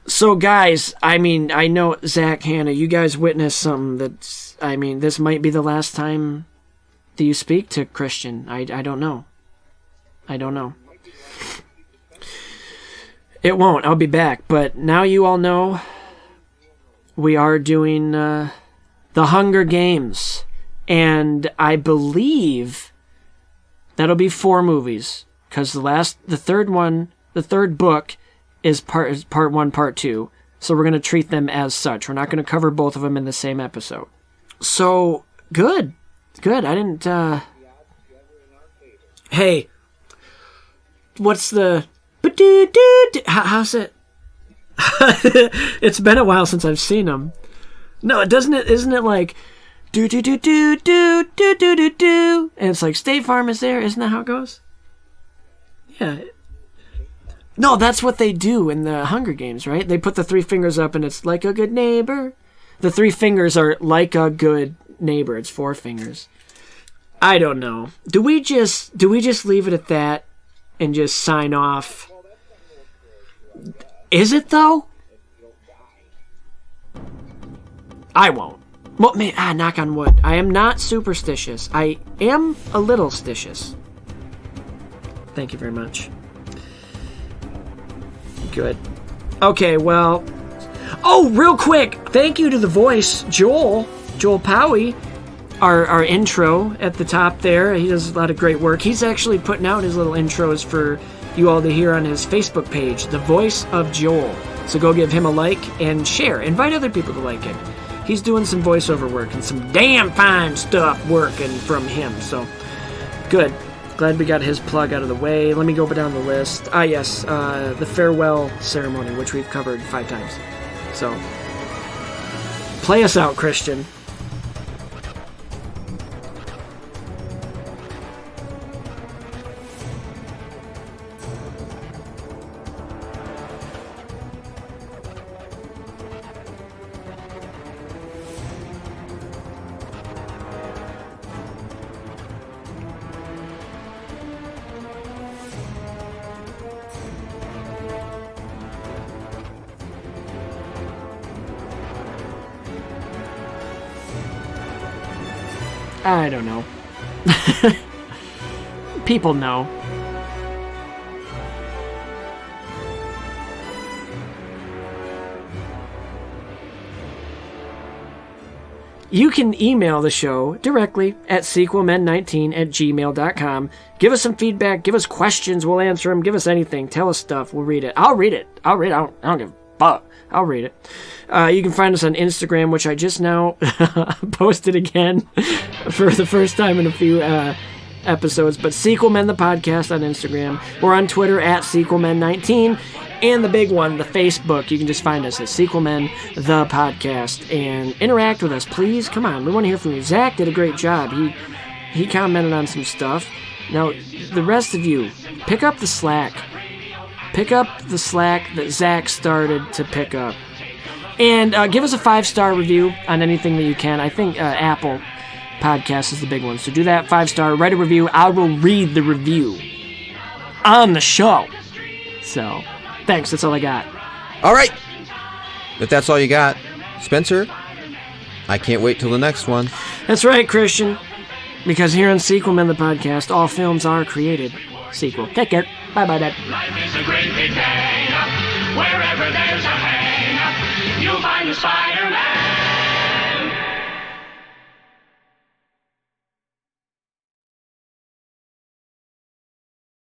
So, guys, I know, Zach, Hannah, you guys witnessed something that's... this might be the last time that you speak to Christian. I don't know. I don't know. It won't. I'll be back. But now you all know we are doing the Hunger Games. And I believe... That'll be 4 movies, because the third book is part 1, part 2. So we're going to treat them as such. We're not going to cover both of them in the same episode. So, good. I didn't, Hey, what's the... How's it? It's been a while since I've seen them. No, isn't it like... Do. And it's like, State Farm is there. Isn't that how it goes? Yeah. No, that's what they do in the Hunger Games, right? They put the 3 fingers up and it's like a good neighbor. The 3 fingers are like a good neighbor. It's 4 fingers. I don't know. Do we just leave it at that and just sign off? Is it though? I won't. Well, man, knock on wood. I am not superstitious. I am a little stitious. Thank you very much. Good. Okay, well... Oh, real quick! Thank you to the voice, Joel Powie. Our intro at the top there. He does a lot of great work. He's actually putting out his little intros for you all to hear on his Facebook page, The Voice of Joel. So go give him a like and share. Invite other people to like it. He's doing some voiceover work and some damn fine stuff working from him. So, good. Glad we got his plug out of the way. Let me go down the list. Yes, the farewell ceremony, which we've covered 5 times. So, play us out, Christian. I don't know. People know. you can email the show directly at sequelmen19@gmail.com. Give us some feedback. Give us questions. We'll answer them. Give us anything. Tell us stuff. We'll read it. I'll read it. I don't give a fuck. I'll read it. You can find us on Instagram, which I just now posted again for the first time in a few episodes. But Sequelmen the Podcast on Instagram. We're on Twitter at Sequelmen19. And the big one, the Facebook. You can just find us at Sequelmen the Podcast and interact with us, please. Come on, we want to hear from you. Zach did a great job. He commented on some stuff. Now, the rest of you, pick up the slack. Pick up the slack that Zach started to pick up. And give us a 5-star review on anything that you can. I think Apple Podcast is the big one. So do that, 5-star, write a review. I will read the review on the show. So, thanks, that's all I got. All right. If that's all you got, Spencer, I can't wait till the next one. That's right, Christian. Because here on Sequelmen the Podcast, all films are created sequel. Take care. Bye-bye, Dad. Life is a great big hang-up. Wherever there's a hang-up, you'll find a Spider-Man.